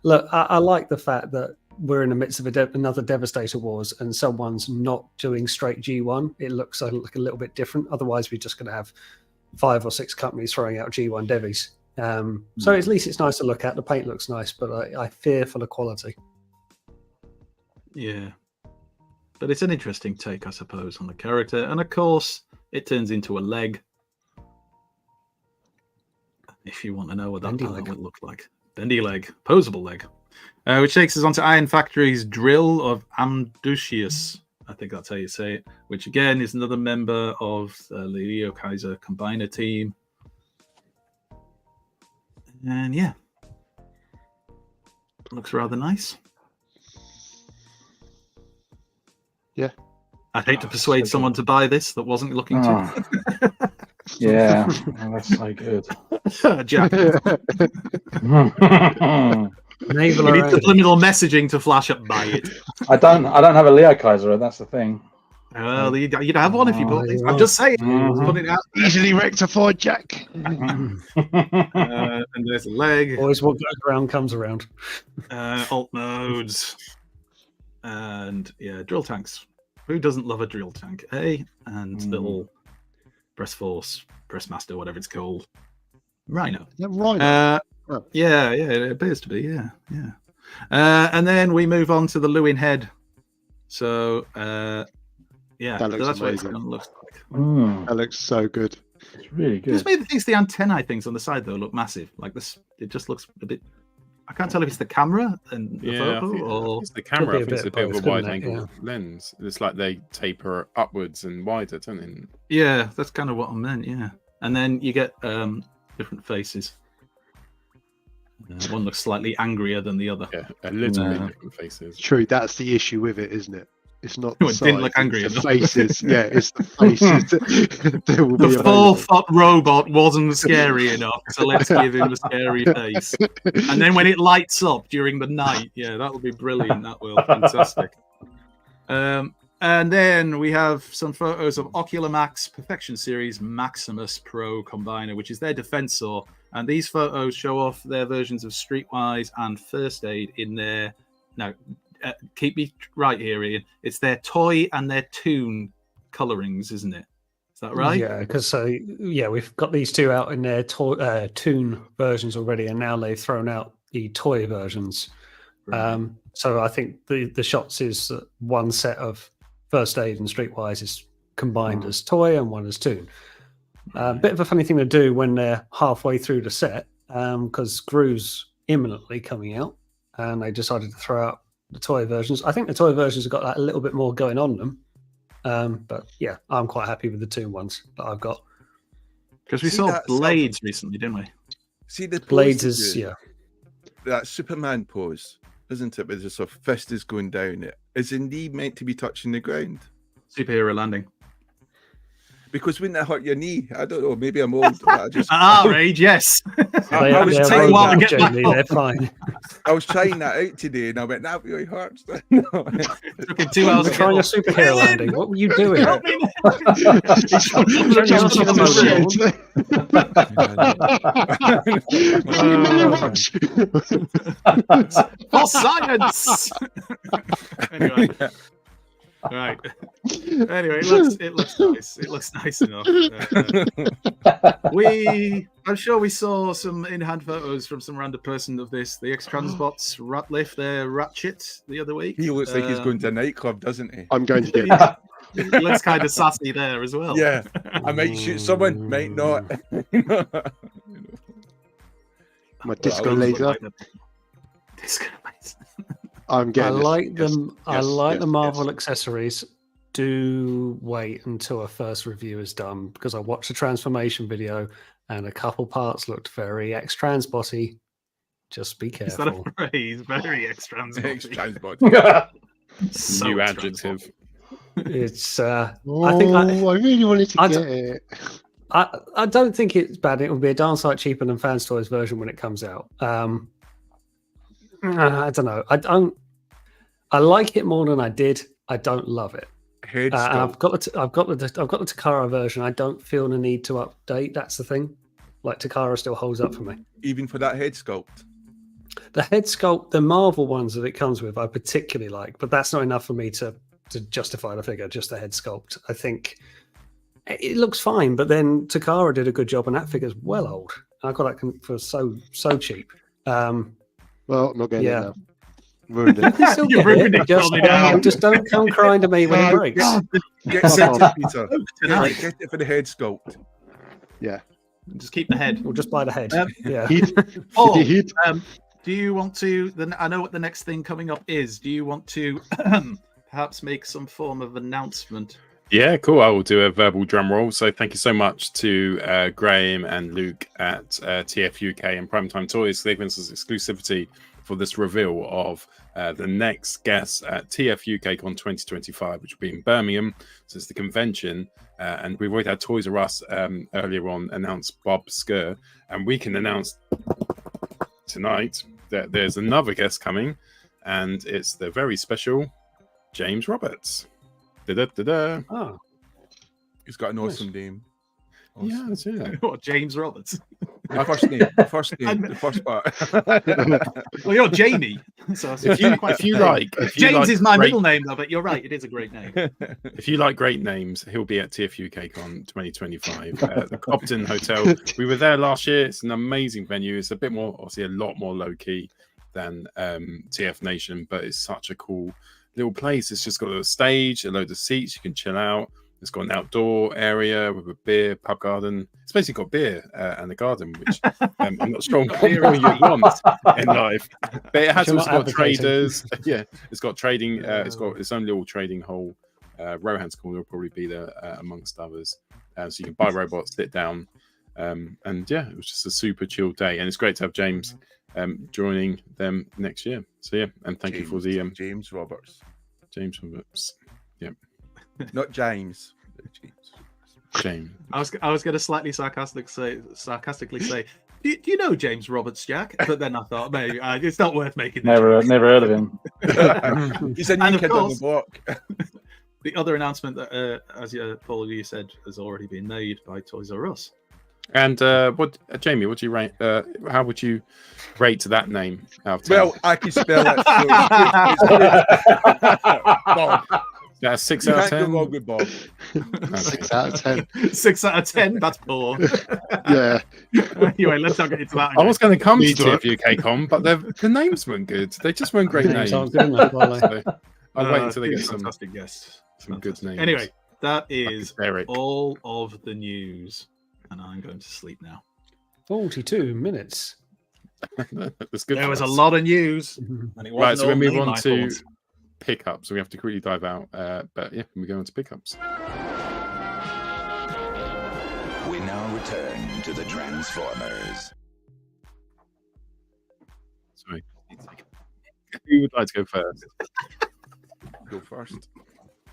look, I like the fact that we're in the midst of another Devastator Wars and someone's not doing straight G1. It looks like a little bit different. Otherwise, we're just going to have 5 or 6 companies throwing out G1 Devies. So at least it's nice to look at. The paint looks nice, but I fear for the quality. Yeah. But it's an interesting take, I suppose, on the character. And of course, it turns into a leg. If you want to know what that would look like. bendy leg, posable leg, which takes us on to Iron Factory's Drill of Amdusius. I think that's how you say it. Which again is another member of the Leo Kaiser Combiner team. And yeah, looks rather nice. Yeah. I'd hate to persuade someone to buy this that wasn't looking to. Yeah, that's so good. Jack. Naval You need around. subliminal messaging to flash up, buy it. I don't have a Leo Kaiser. That's the thing. Well, you'd have one if you bought this. you I'm are. just saying. Put it out. Easily rectified, Jack. And there's a leg. Always what goes around comes around. Alt modes. And yeah, drill tanks. Who doesn't love a drill tank? And little press force, press master, whatever it's called. Rhino. Is that Rhino? Yeah, it appears to be. Yeah. And then we move on to the Lewin head. So yeah, That looks so that's what it's amazing. going to look like. That looks so good. It's really good. Just maybe thinks the antennae things on the side though look massive. Like this, it just looks a bit. I can't tell if it's the camera and the Yeah, I photo think or it's the camera. I Could think be it's a a bit bit of of a both, wide couldn't it? angle lens. It's like they taper upwards and wider, don't they? yeah, that's kind of what I meant. Yeah, and then you get different faces. One looks slightly angrier than the other. Yeah, a little bit different faces. True, that's the issue with it, isn't it? It's not It the didn't size, look angry it's the enough. faces. Yeah, it's the faces that will be The available. 4-foot robot wasn't scary enough, so let's give him a scary face. And then when it lights up during the night, yeah, that'll be brilliant. That will fantastic. And then we have some photos of Ocular Max Perfection Series Maximus Pro Combiner, which is their defense saw. And these photos show off their versions of Streetwise and First Aid in their. Now, keep me right here, Ian. It's their toy and their toon colorings, isn't it? Is that right? Yeah, because we've got these two out in their toon versions already, and now they've thrown out the toy versions. Right. So I think the shots is one set of First Aid and Streetwise is combined as toy and one as toon. Bit of a funny thing to do when they're halfway through the set, because Gru's imminently coming out, and they decided to throw out the toy versions. I think the toy versions have got like a little bit more going on them. But yeah, I'm quite happy with the toon ones that I've got. Because we See saw that Blades recently, didn't we? See the pose Blades they is do? That Superman pose, isn't it? With the sort of fist is going down it. Is the knee meant to be touching the ground? Superhero landing. Because wouldn't that hurt your knee? I don't know. Maybe I'm old. But I just At our age, yes. I was they're trying while to robot, get that Jamie, off. they're fine. I was trying that out today, and I went, "That really hurts." No. Took him 2 hours We're to trying a get superhero landing. What were you doing? Help me. For science. Anyway. Right. Anyway, it looks nice. It looks nice enough. I'm sure we saw some in-hand photos from some random person of this. The ex-Transbots rat lift their ratchet the other week. He looks like he's going to a nightclub, doesn't he? I'm going to get He looks kind of sassy there as well. Yeah, I might shoot someone, might not. my disco Well, laser. like disco laser. I'm I getting this. like Yes, them. I yes, like yes, the Marvel yes. accessories. Do wait until a first review is done, because I watched the transformation video and a couple parts looked very ex-Transbotty. Just be Is that careful. a phrase? Very ex-Transbot. Ex-Transbot. So New ex-Transbot. adjective. It's. I really wanted to I get d- it. I don't think it's bad. It will be a darn sight cheaper than Fans Toys version when it comes out. I don't know. I like it more than I did. I don't love it. Head And I've sculpt. got the Takara version. I don't feel the need to update. That's the thing. Like Takara still holds up for me. Even for that head sculpt. The head sculpt, the Marvel ones that it comes with, I particularly like, but that's not enough for me to justify the figure. Just the head sculpt. I think it looks fine, but then Takara did a good job, and that figure's well old. I got that for so cheap. Well, I'm not getting Yeah. it now. Ruined You it. can still You get ruined it. it, Just, calm it down. just don't come crying to me when it breaks. Get sent to Peter. Tonight. Get it for the head sculpt. Yeah. Just keep the head. We'll just buy the head. Yeah. Paul, do you want to? Then I know what the next thing coming up is. Do you want to perhaps make some form of announcement? Yeah, cool. I will do a verbal drum roll. So thank you so much to Graham and Luke at TF UK and Primetime Toys. They've given us exclusivity for this reveal of the next guest at TF UK Con 2025, which will be in Birmingham. So it's the convention. And we've already had Toys R Us earlier on announce Bob Skur. And we can announce tonight that there's another guest coming. And it's the very special James Roberts. Da-da-da-da. Oh, He's got an awesome name. Awesome. Yeah, that's it. What, James Roberts? The first name, the first part. Well, you're Jamie. So If you like, James is my great- middle name, though. But you're right; it is a great name. If you like great names, he'll be at TF UK Con 2025 at the Cobden Hotel. We were there last year. It's an amazing venue. It's a bit more, obviously, a lot more low key than TF Nation, but it's such a cool little place. It's just got a stage, a load of seats. You can chill out. It's got an outdoor area with a beer pub garden. It's basically got beer and a garden, which I'm not sure what more you want in life. But it has You're also not got advocating. traders. Yeah, it's got trading. It's got its own little trading hall. Rohan's Corner will probably be there amongst others. So you can buy robots, sit down, and yeah, it was just a super chill day. And it's great to have James joining them next year. So yeah, and thank you for the James Roberts. James Roberts. Yeah, Not James. James. I was going to slightly sarcastically say, do you know James Roberts, Jack? But then I thought maybe it's not worth making. Never heard of him. He's a new And of kid on the course- block. The other announcement that, as Paul, you said, has already been made by Toys R Us. And what, Jamie? What do you rate? How would you rate that name out of 10? Well, I can spell it. Bob. That's 6 You out of can't 10. go wrong with Bob. 6 out of 10. 6 out of 10. That's poor. Yeah. Anyway, let's not get into that. I was going to come to Needs work. TF UK Con, but the names weren't good. They just weren't great names. Names aren't good enough, are they? So I'll wait until they get some fantastic guests. good names. Anyway, that Like is Eric. all of the news, and I'm going to sleep now. 42 minutes. That's good. There for was a us. lot of news, and it wasn't Right, so we all move me, on my to fault. pickups. So we have to quickly dive out. But yeah, we go on to pickups. We now return to the Transformers. Sorry. Who would like to go first? Go first.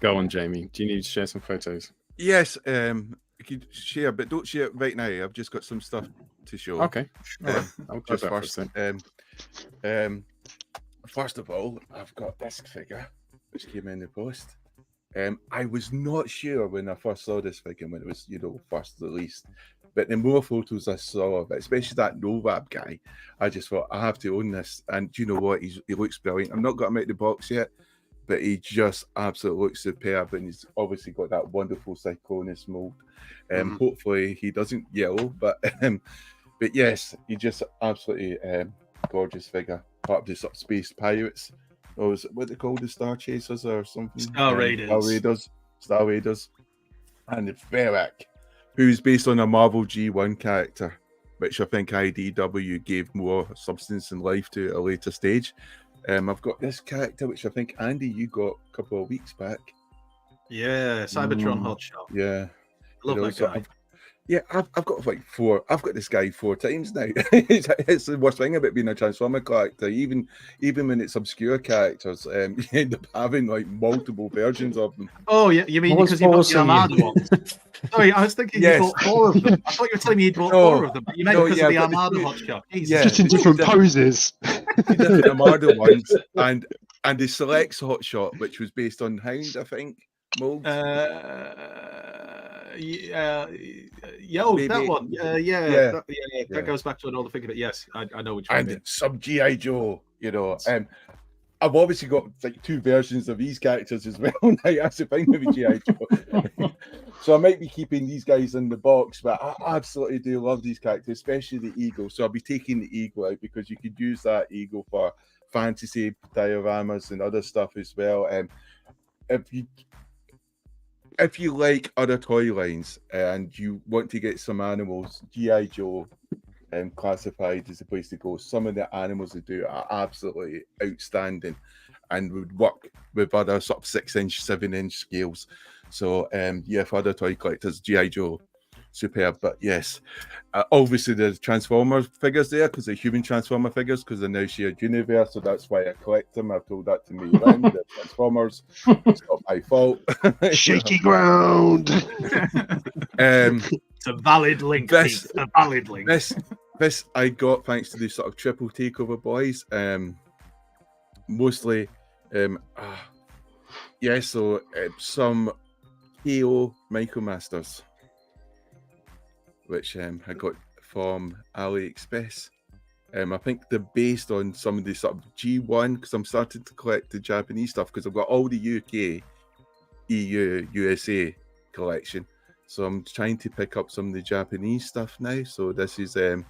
Go on, Jamie. Do you need to share some photos? Yes, you could share, but don't share it right now. I've just got some stuff to show. Okay. All right. I'll do Just that first. first. First of all, I've got this figure which came in the post. I was not sure when I first saw this figure when it was, first released. But the more photos I saw of it, especially that Novab guy, I just thought I have to own this. And do you know what? He looks brilliant. I'm not got him out the box yet, but he just absolutely looks superb. And he's obviously got that wonderful Cyclonus mold. Hopefully he doesn't yellow, but yes, he just absolutely gorgeous figure. Part of the sort of space pirates. Or is it what they call the Star Chasers or something? Star Raiders. Star Raiders. And the Ferrac, who's based on a Marvel G1 character, which I think IDW gave more substance and life to at a later stage. I've got this character, which I think, Andy, you got a couple of weeks back. Yeah, Cybertron Hotshot. Yeah. I love that so guy. I've got like 4. I've got this guy 4 times now. It's the worst thing about being a Transformer character. Even when it's obscure characters, you end up having like multiple versions of them. Oh, yeah, you mean because you bought the Armada ones? Sorry, I was thinking Yes. you bought 4 of them. I thought you were telling me you bought 4 of them, but you meant because of the Armada Hotshot. Yeah. Just in different poses. Different Armada ones, and the Selects Hotshot, which was based on Hound, I think. Mold. That one. That goes back to an older figure, but yes, I know which one. And some G.I. Joe, I've obviously got like 2 versions of these characters as well. Now that's the thing with G.I. Joe. So I might be keeping these guys in the box, but I absolutely do love these characters, especially the Eagle. So I'll be taking the Eagle out because you could use that Eagle for fantasy dioramas and other stuff as well. If you if you like other toy lines and you want to get some animals, G.I. Joe classified as a place to go. Some of the animals they do are absolutely outstanding and would work with other sort of 6-inch, 7-inch scales. So yeah, for other toy collectors, G.I. Joe, superb. But yes, obviously the Transformer figures there because they're human Transformer figures because they're now shared universe, so that's why I collect them. I've told that to me around the Transformers. It's not my fault. Shaky ground. It's a valid link. This- Pete, a valid link. This I got thanks to the sort of triple takeover boys. Mostly, so some KO Micromasters, which I got from AliExpress. I think they're based on some of the sort of G1 because I'm starting to collect the Japanese stuff because I've got all the UK, EU, USA collection. So I'm trying to pick up some of the Japanese stuff now. So this is the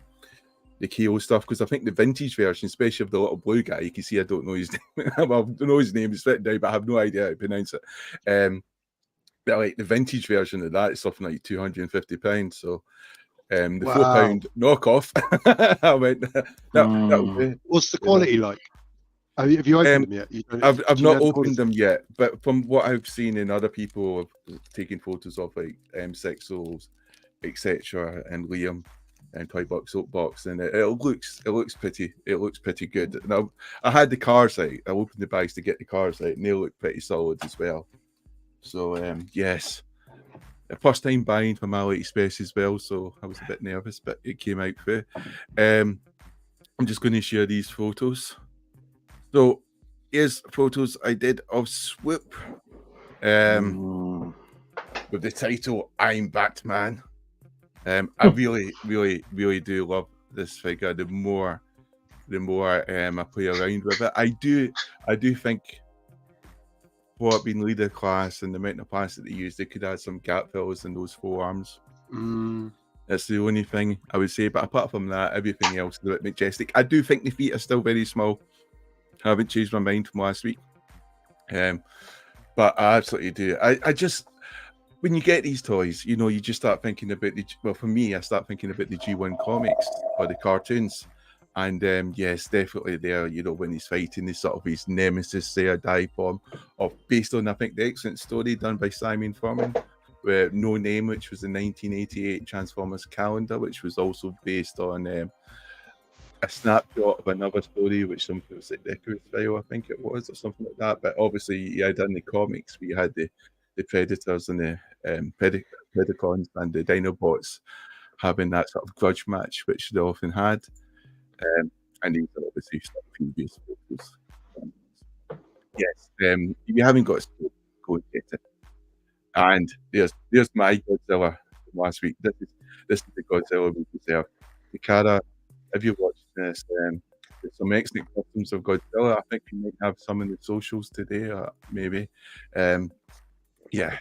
KO stuff because I think the vintage version, especially of the little blue guy, you can see I don't know his name. Well, I don't know his name, it's written down, but I have no idea how to pronounce it. But like the vintage version of that is something like £250. So the £4 knockoff, I went. That'll do. What's the quality like? Have you opened them yet? I've not opened them yet, but from what I've seen in other people taking photos of like Six Souls, etc., and Liam and Toy Box Soapbox, and it looks pretty good. Now I had the cars out. I opened the bags to get the cars out, and they look pretty solid as well. So yes, first time buying from AliExpress as well, so I was a bit nervous, but it came out through. I'm just going to share these photos. So here's photos I did of Swoop with the title "I'm Batman." I really do love this figure. The more I play around with it, I do think for it being leader class and the amount of plastic they use, they could add some gap fills in those forearms. That's the only thing I would say. But apart from that, everything else is a bit majestic. I do think the feet are still very small. I haven't changed my mind from last week. But I absolutely do. I just, when you get these toys, you know, you just start thinking about for me, I start thinking about the G1 comics or the cartoons. And yes, definitely there, you know, when he's fighting this sort of his nemesis there, dive bomb, or based on, I think, the excellent story done by Simon Furman, where No Name, which was the 1988 Transformers calendar, which was also based on a snapshot of another story, which some people say Deckers file, I think it was, or something like that. But obviously, you had in the comics, we had the Predators and the Predacons and the Dinobots having that sort of grudge match, which they often had. And these are obviously some previous photos. Yes, if you haven't got a scope, go and get it. And there's my Godzilla from last week. This is the Godzilla we deserve. Takara, have you watched this? There's some excellent customs of Godzilla. I think you might have some in the socials today, or maybe. Yeah.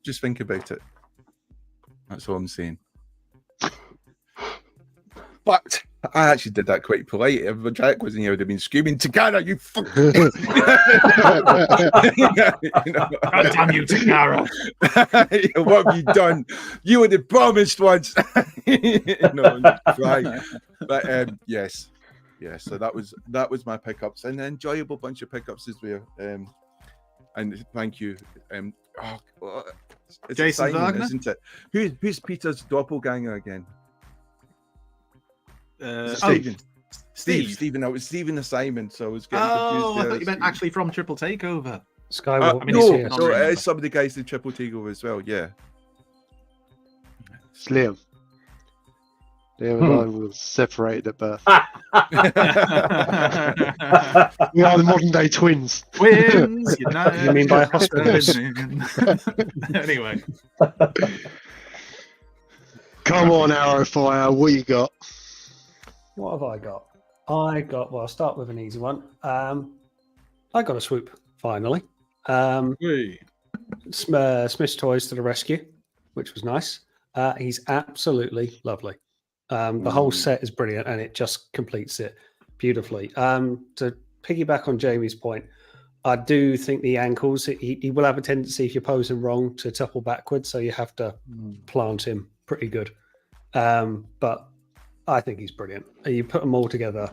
Just think about it. That's all I'm saying. But I actually did that quite polite. If Jack wasn't here, I would have been screaming, Takara, you fuck! God damn you, Takara! What have you done? You were the promised ones. Right. But yes. So that was my pickups, and an enjoyable bunch of pickups as well. And thank you. It's Jason Simon, Wagner? isn't it? Who's Peter's doppelganger again? Stephen. I was Stephen the Simon, so I was getting confused. I thought you meant actually from Triple Takeover. Skywalker. So it's some of the guys in Triple Takeover as well. Yeah. It's Liam. Liam and I were separated at birth. We are the modern day twins. Twins, You mean by hospitals? Anyway. Come on, Arrowfire, what you got? What have I got? Well, I'll start with an easy one. I got a Swoop, finally. Smith's Toys to the rescue, which was nice. He's absolutely lovely. The whole set is brilliant, and it just completes it beautifully. To piggyback on Jamie's point, I do think the ankles, he will have a tendency, if you're posing wrong, to topple backwards. So you have to plant him pretty good. But I think he's brilliant. You put them all together,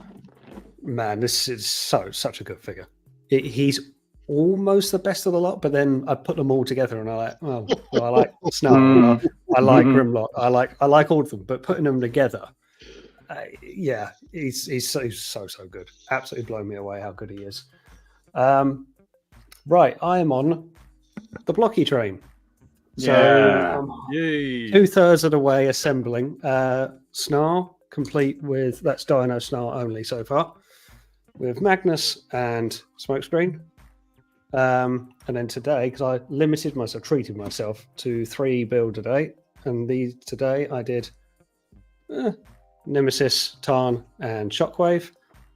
man, this is such a good figure. He's almost the best of the lot, but then I put them all together and I like, oh, well, I like Snarl, I like Grimlock, I like all of them, but putting them together, yeah, he's so good. Absolutely blown me away how good he is. Right, I am on the blocky train. So 2/3 of the way assembling. Snarl complete with, that's Dino Snarl only so far, with Magnus and Smokescreen. And then today, because I treated myself to 3 build today, and today I did Nemesis, Tarn, and Shockwave,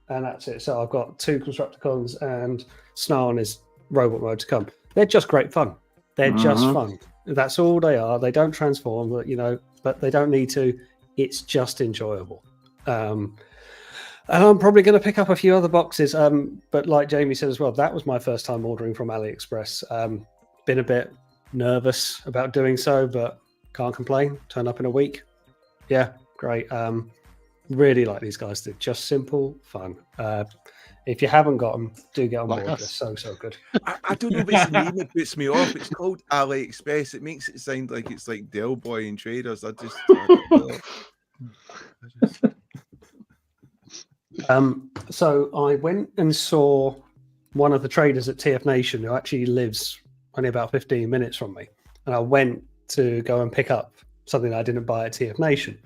and that's it. So I've got 2 Constructicons and Snarl in his robot mode to come. They're just great fun. They're just fun. That's all they are. They don't transform, but they don't need to. It's just enjoyable. And I'm probably going to pick up a few other boxes. But like Jamie said as well, that was my first time ordering from AliExpress. Been a bit nervous about doing so, but can't complain. Turn up in a week. Yeah, great. Really like these guys. They're just simple fun. If you haven't got them, do get on board. They're so good. I don't know if it's the name that puts me off. It's called AliExpress. It makes it sound like it's like Del Boy and Traders. I So I went and saw one of the traders at TF Nation who actually lives only about 15 minutes from me. And I went to go and pick up something I didn't buy at TF Nation.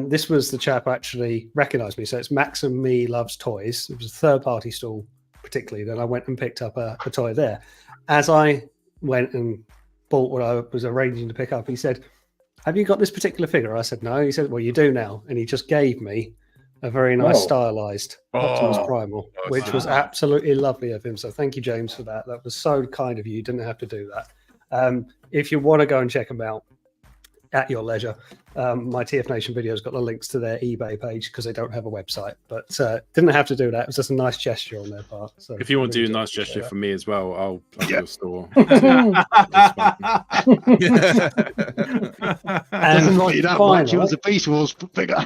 This was the chap who actually recognised me. So it's Max and Me Loves Toys. It was a third-party stall, particularly. Then I went and picked up a toy there. As I went and bought what I was arranging to pick up, he said, "Have you got this particular figure?" I said, "No." He said, "Well, you do now." And he just gave me a very nice stylised Optimus Primal, which was absolutely lovely of him. So thank you, James, for that. That was so kind of you. You didn't have to do that. If you want to go and check them out at your leisure, my TF Nation video's got the links to their eBay page because they don't have a website, but didn't have to do that. It was just a nice gesture on their part. So if you want to do a nice gesture for me as well, I'll plug your store. And like you don't like you as a Beast Wars figure.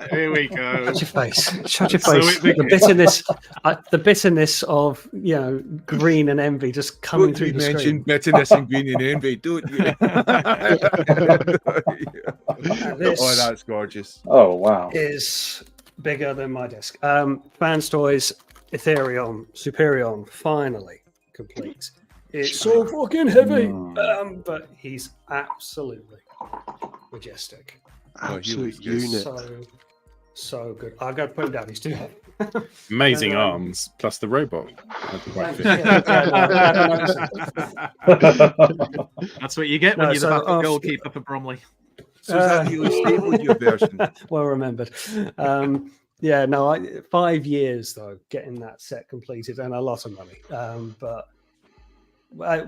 Here we go. Shut your face. Shut your face. The bitterness of green and envy just coming through the screen. Bitterness and green and envy, don't you? That's gorgeous. Oh wow, is bigger than my desk. Fans Toys Ethereon Superion finally complete. It's so fucking heavy, but he's absolutely majestic. Absolute unit. So good. I'll go put him down. He's too heavy. Amazing arms plus the robot. That's what you get when you're the battle goalkeeper for Bromley. So is that really stable in your version? Well remembered. 5 years though, getting that set completed and a lot of money. But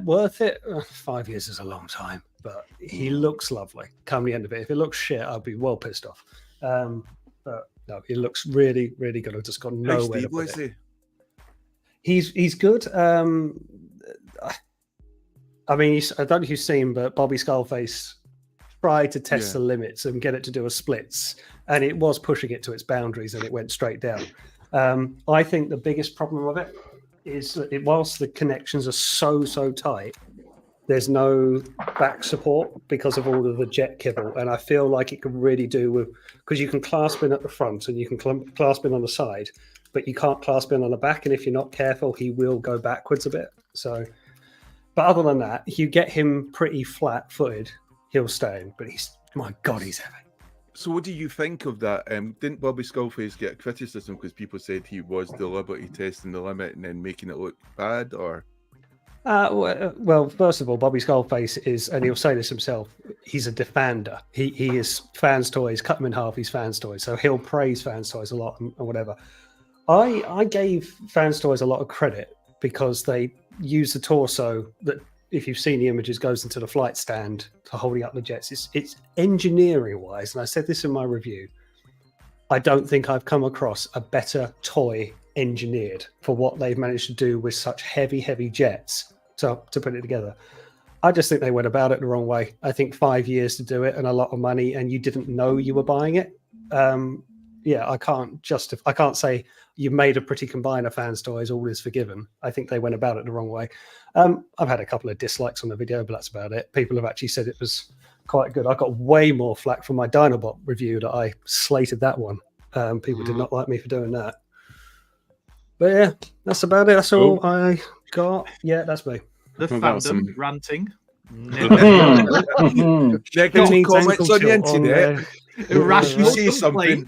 worth it? 5 years is a long time, but he looks lovely. Come the end of it, if it looks shit, I'd be well pissed off. But no, he looks really, really good. I've just got nowhere to put it. He's good. I mean, I don't know if you've seen, but Bobby Skullface tried to test the limits and get it to do a splits, and it was pushing it to its boundaries, and it went straight down. I think the biggest problem of it is that whilst the connections are so tight, there's no back support because of all of the jet kibble, and I feel like it could really do with, because you can clasp in at the front and you can clasp in on the side, but you can't clasp in on the back, and if you're not careful, he will go backwards a bit. So, but other than that, if you get him pretty flat-footed, he'll stay in. But my God, he's heavy. So what do you think of that? Didn't Bobby Skullface get criticism because people said he was deliberately testing the limit and then making it look bad, or? Well, first of all, Bobby Skullface is, and he'll say this himself, he's a defander. He is Fans Toys, cut him in half, he's Fans Toys. So he'll praise Fans Toys a lot and whatever. I gave Fans Toys a lot of credit because they use the torso that, if you've seen the images, goes into the flight stand to holding up the jets. It's engineering-wise, and I said this in my review, I don't think I've come across a better toy engineered for what they've managed to do with such heavy jets to put it together. I just think they went about it the wrong way. I think 5 years to do it and a lot of money, and you didn't know you were buying it. I can't say you made a pretty combiner fans toys, all is forgiven. I think they went about it the wrong way. I've had a couple of dislikes on the video, but that's about it. People have actually said it was quite good. I got way more flack from my Dinobot review that I slated that one. People did not like me for doing that. But yeah, that's about it. That's all I got. Yeah, that's me. The fandom ranting. Negative comments on the internet. Irrational You see something.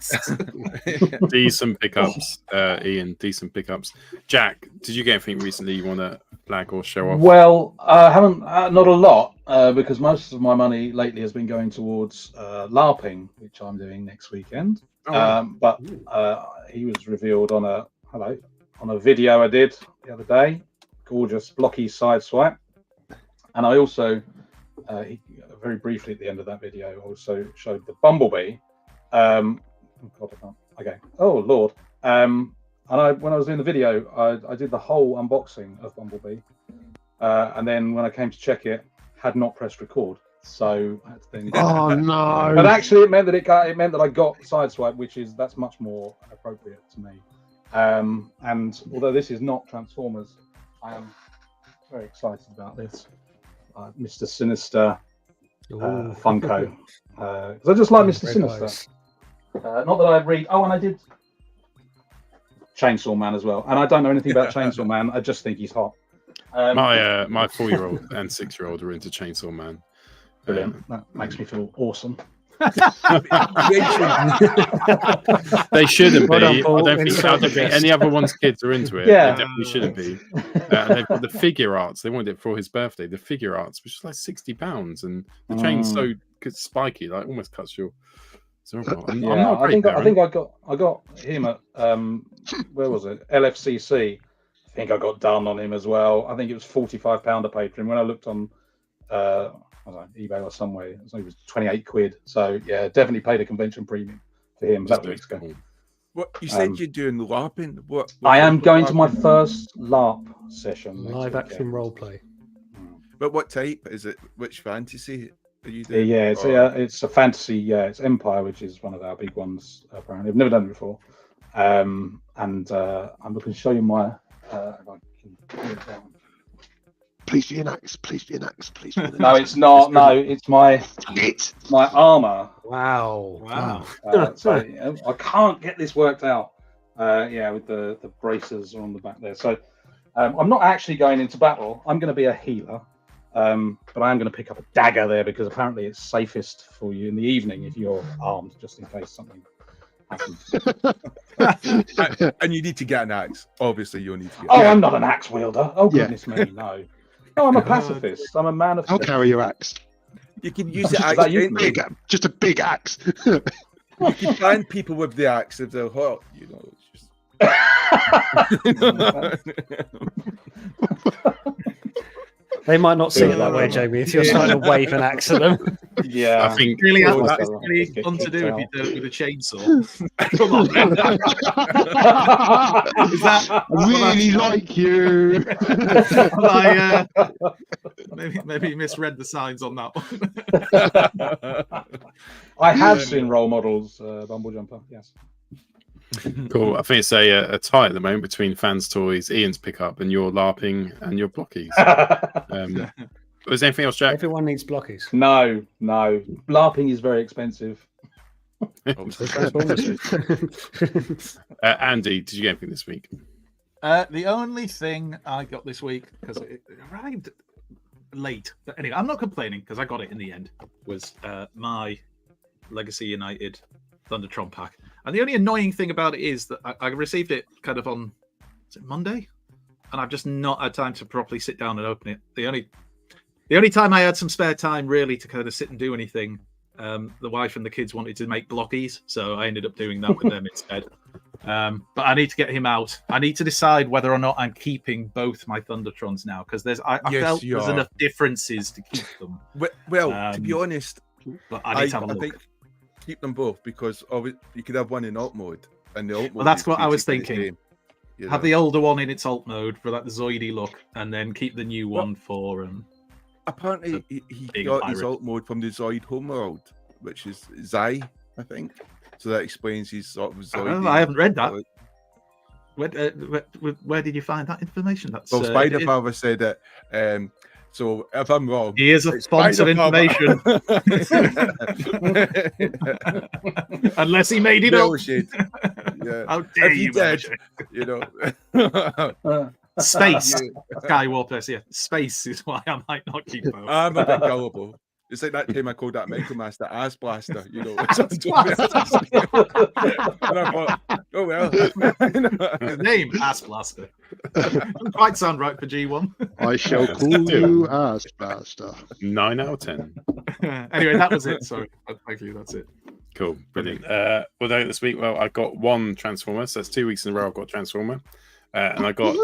Decent pickups, Ian. Decent pickups. Jack, did you get anything recently you want to flag or show off? Well, I haven't, not a lot, because most of my money lately has been going towards LARPing, which I'm doing next weekend. But he was revealed on a video I did the other day. Gorgeous blocky sideswipe. And I also, very briefly at the end of that video, also showed the Bumblebee. Oh Lord. And when I was doing the video, I did the whole unboxing of Bumblebee. And then when I came to check it, had not pressed record. So I had to then... Oh no! But actually, it meant that I got sideswipe, that's much more appropriate to me. And although this is not Transformers, I am very excited about this. Mr. Sinister Funko. Because I just like Mr. Sinister. Nice. Not that I read. Oh, and I did Chainsaw Man as well. And I don't know anything about Chainsaw Man. I just think he's hot. My 4-year-old and 6-year-old are into Chainsaw Man. Brilliant. That makes me feel awesome. They shouldn't be. Well done, I don't think any other one's kids are into it. Yeah. They definitely shouldn't be. And they've got the figure arts. They wanted it for his birthday. The figure arts, which is like £60, and the chain's so spiky, like almost cuts your. I'm not I think I got him at where was it? LFCC. I think I got done on him as well. I think it was £45 a pay for him. When I looked on I don't know, eBay or somewhere, it was 28 quid. So yeah, definitely paid a convention premium for him. That week's ago. What you said you're doing LARPing? What I am going to my first LARP session. Live action role play. But what type is it? Which fantasy are you doing? Yeah, it's a fantasy. Yeah, it's Empire, which is one of our big ones. Apparently, I've never done it before. And I'm looking to show you my. If I can put it down. Please be an axe. Please be an axe. Please be an axe. No, it's not. No, it's my armor. Wow. So I can't get this worked out. With the braces on the back there. So I'm not actually going into battle. I'm going to be a healer. But I am going to pick up a dagger there because apparently it's safest for you in the evening if you're armed, just in case something happens. And you need to get an axe. Obviously, you'll need to get I'm not an axe wielder. Oh, goodness me, no. No, I'm a pacifist. I'm a man of... I'll carry your axe. You can use it Just a big axe. You can find people with the axe if they're hot, you know. They might not see it that way, Jamie, if you're starting to wave an axe at them. Yeah. I think Really, that's really fun to do if you do it with a chainsaw. Come on. I really like you. I maybe misread the signs on that one. I have seen role models, Bumble Jumper, yes. Cool. I think it's a tie at the moment between Fans Toys, Ian's pickup, and your LARPing and your blockies. Was there anything else, Jack? Everyone needs blockies. No. LARPing is very expensive. Andy, did you get anything this week? The only thing I got this week, because it arrived late, but anyway, I'm not complaining because I got it in the end, was my Legacy United Thundertron pack. And the only annoying thing about it is that I received it kind of on Monday, and I've just not had time to properly sit down and open it. The only time I had some spare time really to kind of sit and do anything, the wife and the kids wanted to make blockies, so I ended up doing that with them instead. But I need to get him out. I need to decide whether or not I'm keeping both my Thundertrons now, because I felt there's enough differences to keep them. Well, to be honest, but I need to have a look. I think keep them both because you could have one in alt mode, and the alt mode. Well, that's what I was thinking. You Have know? the older one in its alt mode for like the Zoidy look, and then keep the new one for. Apparently, he big got his pirate. alt mode from the Zoid homeworld, which is Zai, I think. So that explains his sort of Zoid. I haven't read that. Where did you find that information? That's Well, Spider Father said that. So if I'm wrong, he is a it's sponsored information. Unless he made it up. Yeah. How dare if he you, did, you know. Space. Yeah. Skywalker. Yeah, space is why I might not keep both. I'm a bit gullible. It's like that time I called that Micro Master Ass Blaster, you know. Ass And I thought, oh well. His name, Ass Blaster. Doesn't quite sound right for G1. I shall call you Ass Blaster. 9 out of 10. Anyway, that was it. Sorry. Thank you. That's it. Cool, brilliant. Although this week, well, I got one Transformer, so that's 2 weeks in a row I've got Transformer. And I got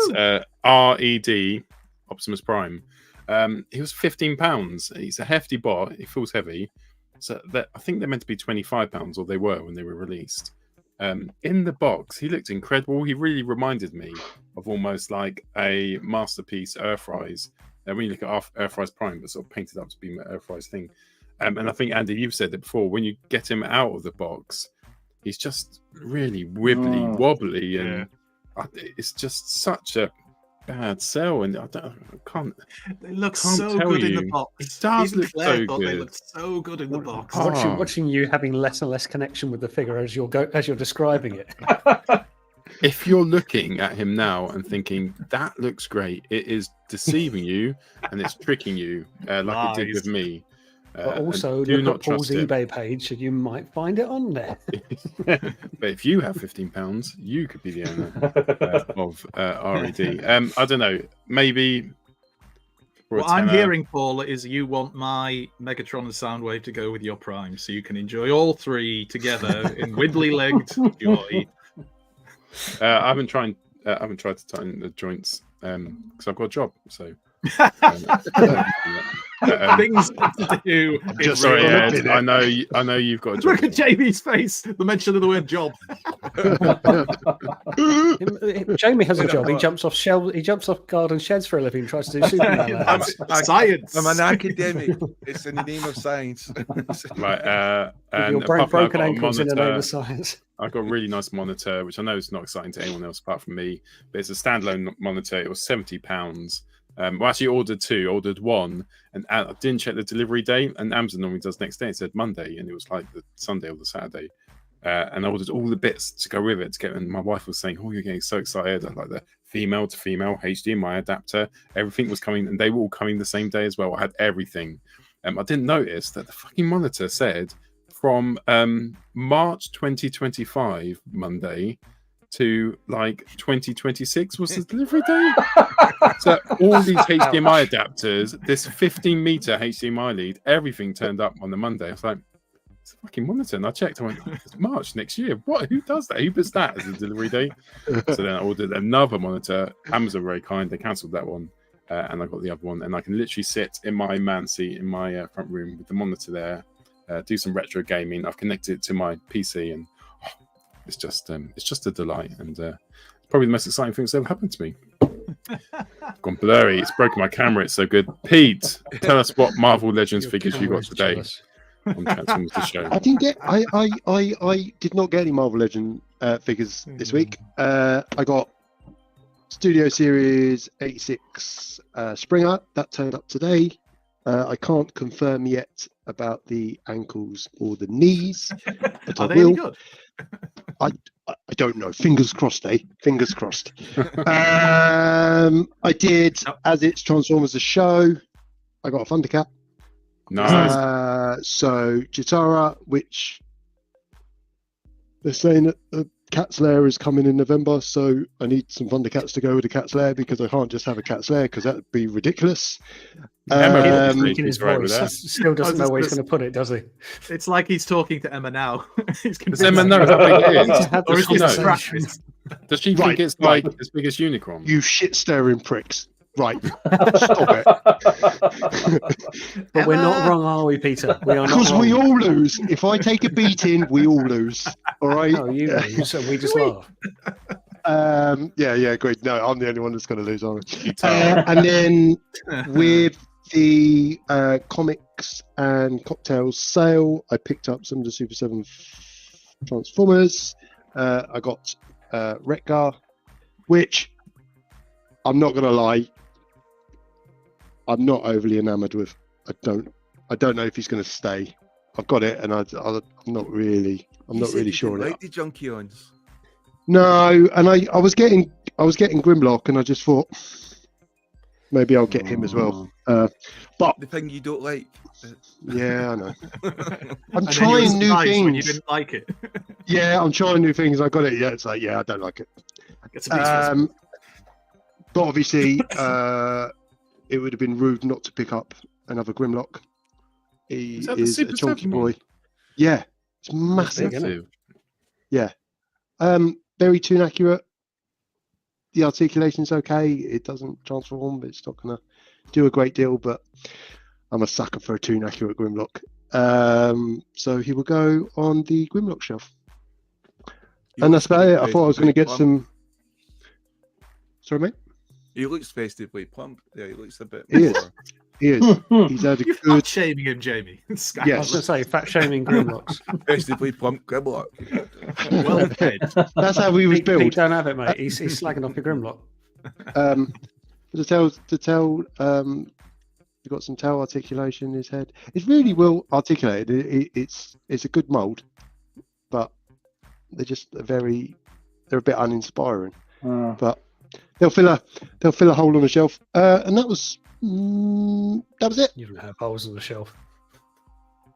RED, Optimus Prime. He was £15. He's a hefty bot. He feels heavy. So I think they're meant to be £25, or they were when they were released. In the box, he looked incredible. He really reminded me of almost like a Masterpiece Earthrise. When you look at Earthrise Prime, but sort of painted up to be an Earthrise thing. And I think, Andy, you've said it before, when you get him out of the box, he's just really wibbly, wobbly, and it's just such a bad sell, and I can't. They look so good in the box. It does look so good. They look so good in the box. Watching you having less and less connection with the figure as you're describing it. If you're looking at him now and thinking that looks great, it is deceiving you and it's tricking you, like it did with me. But also, do look not at Paul's trust him. eBay page, and you might find it on there. But if you have £15, you could be the owner of RED. I don't know. Maybe. What I'm hearing, Paul, is you want my Megatron and Soundwave to go with your Prime, so you can enjoy all three together in wibbly-legged joy. I haven't tried to tighten the joints because I've got a job. So. Things to do. Just sorry, Ed, I know you've got a job. Look at JB's face. The mention of the word job. Jamie has a job. He jumps off garden sheds for a living. Tries to do Superman. Science. I'm an academic. It's in the name of science. Right. Your broken ankles in the name of science. I've got a really nice monitor, which I know is not exciting to anyone else apart from me, but it's a standalone monitor. It was £70. Well, actually, ordered two. Ordered one, and I didn't check the delivery date. And Amazon normally does next day. It said Monday, and it was like the Sunday or the Saturday. And I ordered all the bits to go with it. And my wife was saying, "Oh, you're getting so excited!" I like the female to female HDMI adapter. Everything was coming, and they were all coming the same day as well. I had everything. I didn't notice that the fucking monitor said from March 2025 Monday to like 2026 was the delivery day. So all these HDMI adapters, this 15-meter HDMI lead, everything turned up on the Monday. I was like, it's a fucking monitor. And I checked, I went, oh, it's March next year. What? Who does that? Who puts that as a delivery date? So then I ordered another monitor. Amazon were very kind. They cancelled that one. And I got the other one. And I can literally sit in my man seat in my front room with the monitor there, do some retro gaming. I've connected it to my PC, and it's just a delight, and probably the most exciting thing that's ever happened to me. Gone blurry. It's broken my camera. It's so good. Pete, tell us what Marvel Legends figures you got today on Transformers the show. I didn't get. I did not get any Marvel Legend figures this week. I got Studio Series 86 Springer that turned up today. I can't confirm yet about the ankles or the knees, but Are they any good? I don't know. Fingers crossed, eh? Fingers crossed. I did, as it's Transformers the show, I got a Thundercat. Nice. So Chitara, which they're saying that the Cat's Lair is coming in November, so I need some Thundercats to go with the Cat's Lair because I can't just have a Cat's Lair because that would be ridiculous. His voice still doesn't know where he's going to put it, does he? It's like he's talking to Emma now. Does Emma know how big it is? Or is he distracted? Does she think it's like as big as Unicron? You shit-stirring pricks. Right. Stop it. But we're not wrong, are we, Peter? We are not Because wrong. we all lose. If I take a beating, we all lose. All right? No, you lose, so we just laugh. Yeah, agreed. No, I'm the only one that's going to lose, aren't I? And then with the comics and cocktails sale, I picked up some of the Super 7 Transformers. I got Retgar, which I'm not going to lie, I'm not overly enamoured with. I don't know if he's going to stay. I've got it, and I'm not really. I'm not really sure. Like the Junkions. No, and I was getting Grimlock, and I just thought maybe I'll get him as well. But the thing you don't like. Yeah, I know. I'm And trying new things. When you didn't like it. Yeah, I'm trying new things. I got it. Yeah, it's like I don't like it. It's a piece but obviously, it would have been rude not to pick up another Grimlock. He is a chunky boy. Yeah, it's massive. Yeah. Very tune accurate. The articulation's okay. It doesn't transform, but it's not gonna do a great deal. But I'm a sucker for a tune accurate Grimlock. So he will go on the Grimlock shelf. And that's about it. I thought I was going to get some. Sorry, mate. He looks festively plump. Yeah, he looks a bit. He is. He is. He's had a You're good. fat shaming him, Jamie. Yes. I was going to say fat shaming Grimlocks. Festively plump Grimlock. Well played. That's how we was built. Pete, don't have it, mate. He's slagging off your Grimlock. To tell, you've got some tail articulation in his head. It's really well articulated. It's a good mold, but they're just they're a bit uninspiring. But they'll fill a hole on the shelf, and that was it. You don't have holes on the shelf.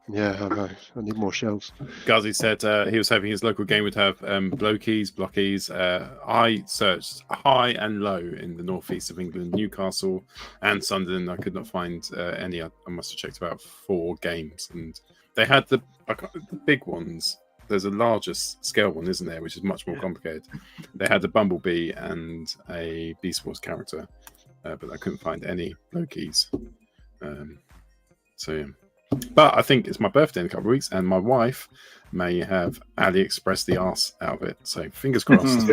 Yeah, I know. I need more shelves. Gazi said he was hoping his local game would have blokies, blockies. I searched high and low in the northeast of England, Newcastle and Sunderland. I could not find any. I must have checked about 4 games, and they had the big ones. There's a larger scale one, isn't there, which is much more complicated. They had a Bumblebee and a Beast Wars character, but I couldn't find any blokies. So yeah. But I think it's my birthday in a couple of weeks, and my wife may have AliExpress the arse out of it. So fingers crossed.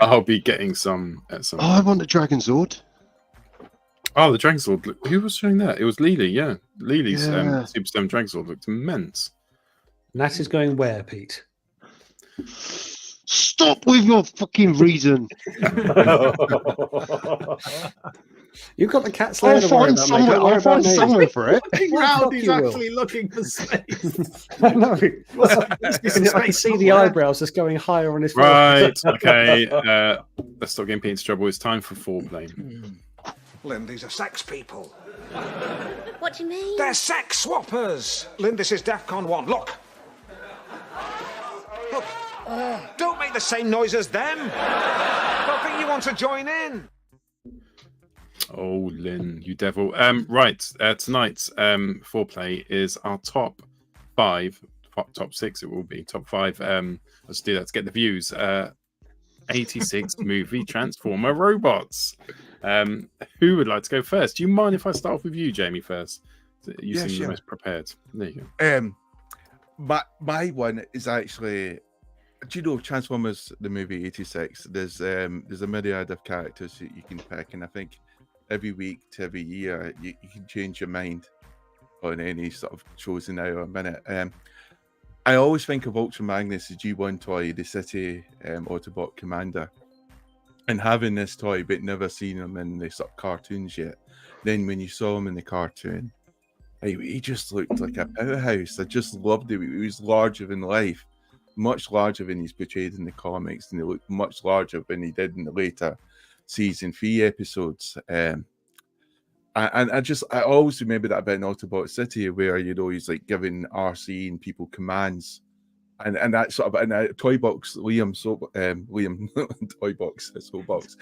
I'll be getting some at some. Oh, I want the Dragon Sword. Oh, the Dragon Sword. Who was showing that? It was Lily. Yeah, Lily's Super 7 Dragon Sword looked immense. And that is going where, Pete? Stop with your fucking reason. You've got the cat's lair to worry about, mate. I'll find somewhere for it. Rowdy's actually looking for space. I know. I can see the eyebrows just going higher on his face. Right. Okay. Let's stop getting Pete into trouble. It's time for foreplay. Lynn, these are sex people. What do you mean? They're sex swappers. Lynn, this is DEFCON 1. Look. Look. Don't make the same noise as them. Don't think you want to join in. Oh, Lynn, you devil. Right. Tonight's foreplay is our top 5, top 6 it will be, top 5. Let's do that to get the views. 86 movie Transformer robots. Who would like to go first? Do you mind if I start off with you, Jamie, first? You seem the most prepared. There you go. My one is actually, do you know Transformers the movie 86? There's a myriad of characters that you can pick, and I think every week to every year you can change your mind on any sort of chosen hour or minute. I always think of Ultra Magnus, the G1 toy, the City Autobot Commander, and having this toy but never seen him in the sort of cartoons yet. Then when you saw him in the cartoon, he just looked like a powerhouse. I just loved him. He was larger than life, much larger than he's portrayed in the comics, and he looked much larger than he did in the later season 3 episodes. And I always remember that about in Autobot City, where he's like giving RC and people commands, and that sort of in a toy box. Liam toy box, Soapbox.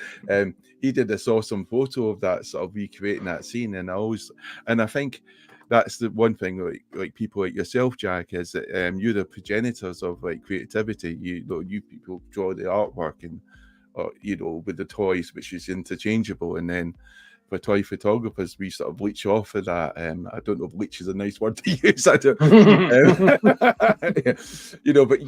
He did this awesome photo of that, sort of recreating that scene, and I think that's the one thing, like people like yourself, Jack, is that you're the progenitors of like creativity. You people draw the artwork and with the toys, which is interchangeable, and then for toy photographers, we sort of leech off of that. I don't know if leech is a nice word to use. I don't, but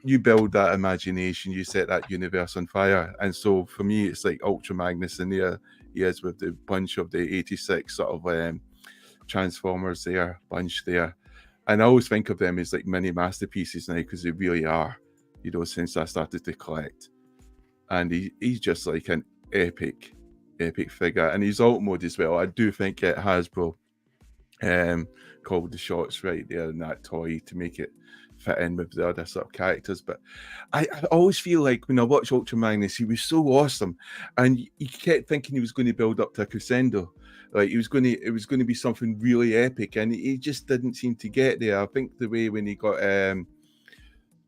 you build that imagination, you set that universe on fire. And so for me, it's like Ultra Magnus, and there he is with the bunch of the 86 sort of Transformers there, bunch there. And I always think of them as like mini masterpieces now, because they really are, you know, since I started to collect. And he's just like an epic figure. And his alt mode as well, I do think it Hasbro called the shots right there in that toy to make it fit in with the other sort of characters. But I always feel like when I watch Ultra Magnus, he was so awesome, and you kept thinking he was going to build up to a crescendo, like it was going to be something really epic, and he just didn't seem to get there. I think the way when he got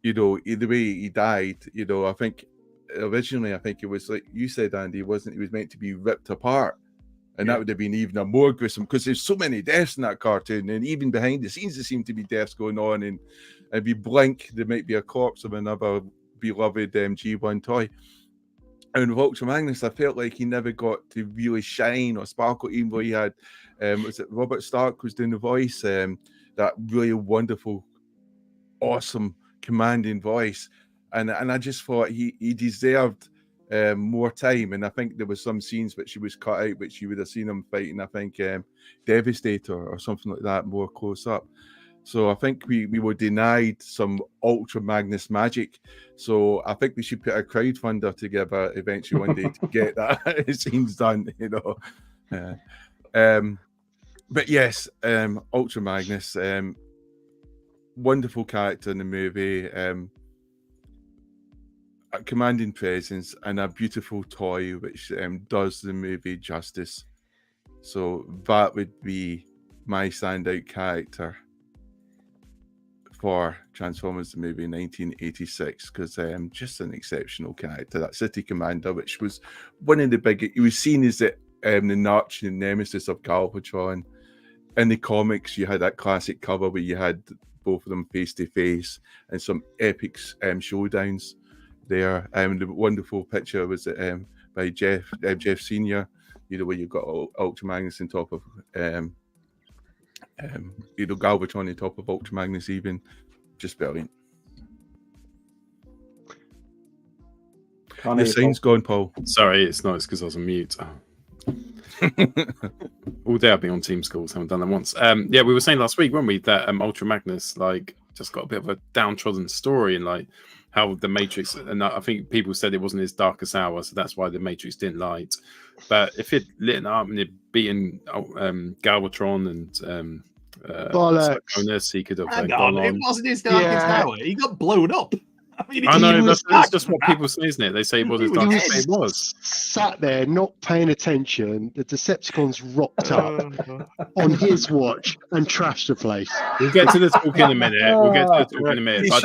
you know, the way he died, you know, I think originally, I think it was like you said, Andy, he was meant to be ripped apart. And that would have been even a more gruesome, because there's so many deaths in that cartoon, and even behind the scenes there seem to be deaths going on, and if you blink there might be a corpse of another beloved G1 toy. And with Ultra Magnus, I felt like he never got to really shine or sparkle, even though he had was it Robert Stark was doing the voice, that really wonderful, awesome, commanding voice. And I just thought he deserved more time, and I think there was some scenes which he was cut out, which you would have seen him fighting, I think Devastator or something like that, more close up. So I think we were denied some Ultra Magnus magic. So I think we should put a crowdfunder together eventually one day to get that scenes done, you know. But yes, Ultra Magnus, wonderful character in the movie. A commanding presence and a beautiful toy which does the movie justice. So that would be my standout character for Transformers the movie 1986, because just an exceptional character, that City Commander, which was one of the big, he was seen as the arch and nemesis of Galvatron. In the comics you had that classic cover where you had both of them face to face and some epic showdowns there. The wonderful picture was by Jeff Senior, you know, where you've got Ultra Magnus on top of you know, Galvatron on top of Ultra Magnus, even just brilliant. The sound's gone, Paul. Sorry, it's not. It's because I was on mute. All day I've been on Teams calls, haven't done that once. Yeah, we were saying last week, weren't we, that Ultra Magnus like just got a bit of a downtrodden story, and like how the Matrix, and I think people said it wasn't his darkest hour, so that's why the Matrix didn't light. But if it lit up and it beaten Galvatron and Cyclonus, he could have gone on. It wasn't his darkest hour. He got blown up. I mean, I know, that's just what people say, isn't it? They say it was his darkest hour. It was. Sat there not paying attention. The Decepticons rocked up on his watch and trashed the place. We'll get to the talk in a minute. I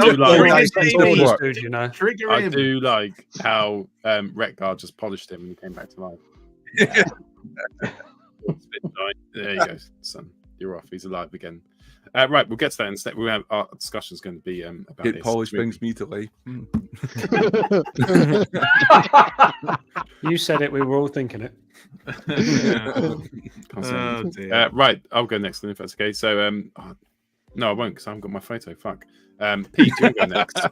do like how Retgar just polished him and he came back to life. Yeah. There you go, son. You're off. He's alive again. Right, we'll get to that instead. We have our discussion's going to be about Get polish brings me to life. You said it. We were all thinking it. Right, I'll go next then if that's okay. So, no, I won't because I haven't got my photo. Fuck. Pete, you go next.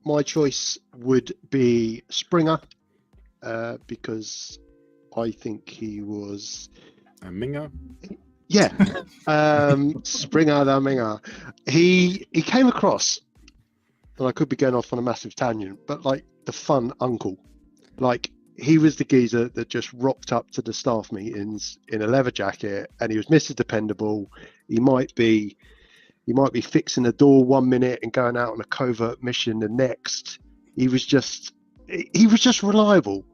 My choice would be Springer, because I think he was a Minger. Yeah, Springer the Minger. He came across, and I could be going off on a massive tangent, but like the fun uncle. Like he was the geezer that just rocked up to the staff meetings in a leather jacket, and he was Mr. Dependable. He might be fixing a door one minute and going out on a covert mission the next. He was just reliable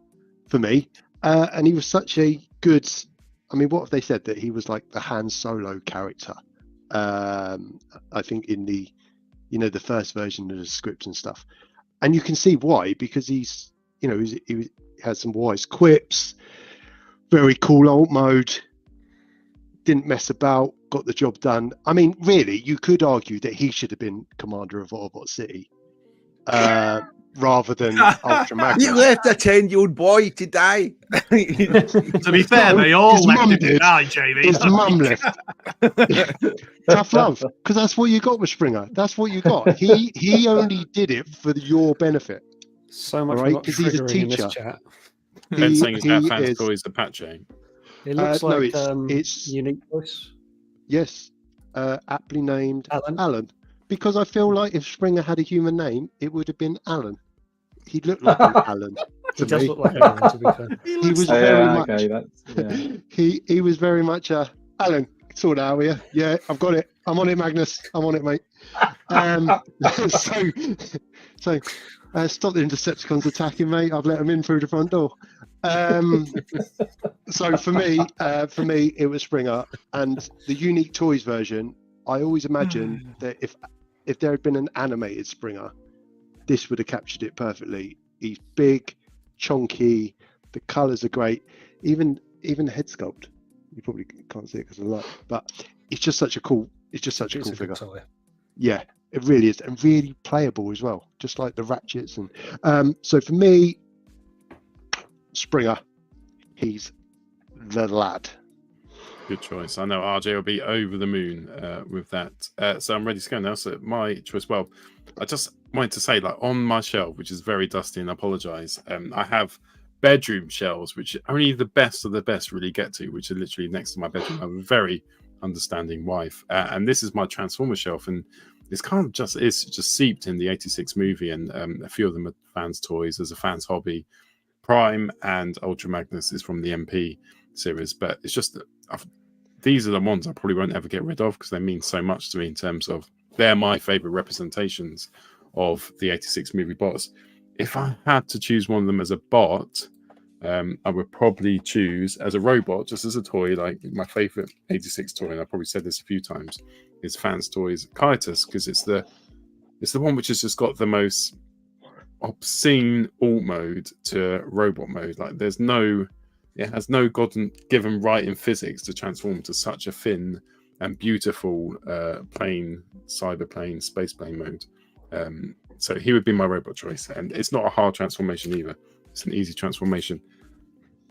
for me, and he was such a good. I mean, what have they said, that he was like the Han Solo character? I think in the, the first version of the script and stuff, and you can see why, because he's, he has some wise quips, very cool alt mode, didn't mess about, got the job done. I mean, really, you could argue that he should have been commander of Autobot City. rather than Ultra Magnus. You left a 10-year-old boy to die. To be fair, they all His left mum him to did. die, Jamie. His mum left. Tough love, because that's what you got with Springer. That's what you got. He only did it for your benefit. So much Right, for not 'cause he's a triggering in this teacher. chat. Ben saying it's about he fans is- toys Apache. It looks no, like it's unique voice. yes, aptly named Alan. Alan. Because I feel like if Springer had a human name, it would have been Alan. He looked like an Alan. He To does me. look like Alan, to be fair. He was very much. Okay, that's, yeah. He was very much Alan. Sort out here. Yeah, I've got it. I'm on it, Magnus. I'm on it, mate. So stop the Decepticons attacking, mate. I've let them in through the front door. So for me, it was Springer, and the Unique Toys version. I always imagine that if there had been an animated Springer, this would have captured it perfectly. He's big, chunky. The colours are great. Even the head sculpt. You probably can't see it because of the light, but it's just such a cool. It's just such a cool figure. Toy. Yeah, it really is, and really playable as well. Just like the ratchets and so for me, Springer, he's the lad. Good choice. I know RJ will be over the moon with that. So I'm ready to go now. So my choice. Well, I just wanted to say, like, on my shelf, which is very dusty, and I apologise. I have bedroom shelves, which only the best of the best really get to, which are literally next to my bedroom. I have a very understanding wife, and this is my Transformer shelf, and it's kind of just seeped in the '86 movie, and a few of them are fans' toys. There's a fans' hobby. Prime and Ultra Magnus is from the MP series, but it's just these are the ones I probably won't ever get rid of because they mean so much to me in terms of they're my favorite representations of the '86 movie bots. If I had to choose one of them as a bot, I would probably choose as a robot, just as a toy. Like my favorite '86 toy, and I probably said this a few times, is Fans Toys Kaitus, because it's the one which has just got the most obscene alt mode to robot mode. Like it has no given right in physics to transform to such a thin and beautiful plane, cyber plane, space plane mode. So he would be my robot choice, and it's not a hard transformation either. It's an easy transformation.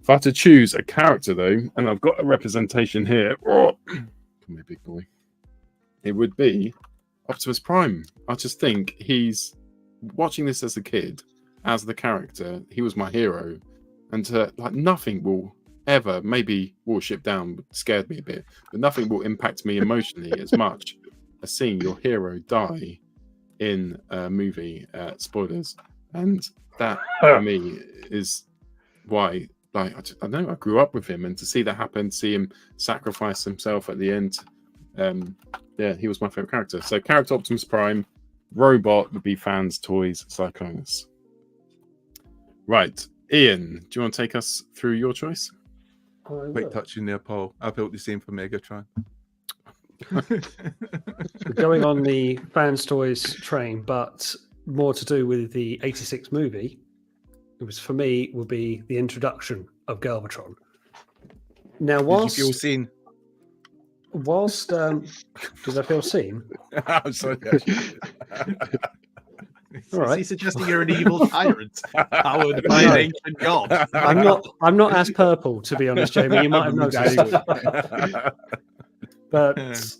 If I had to choose a character though, and I've got a representation here, come here, big boy. It would be Optimus Prime. I just think he's watching this as a kid, as the character. He was my hero, and like nothing will ever, maybe Warship Down scared me a bit, but nothing will impact me emotionally as much as seeing your hero die in a movie. Spoilers, and that for me is why, like, I know I grew up with him, and to see that happen, see him sacrifice himself at the end, he was my favorite character. So character Optimus Prime, robot would be Fans Toys Cyclonus. Right, Ian, do you want to take us through your choice? Quite touching there, Paul. I felt the same for Megatron. Going on the Fans Toys train, but more to do with the '86 movie. It was, for me, would be the introduction of Galvatron. Now, whilst Did you feel seen? Did I feel seen? I'm sorry. All right. Is he suggesting you're an evil tyrant powered by an ancient god? I'm not as purple, to be honest, Jamie. You might have noticed. But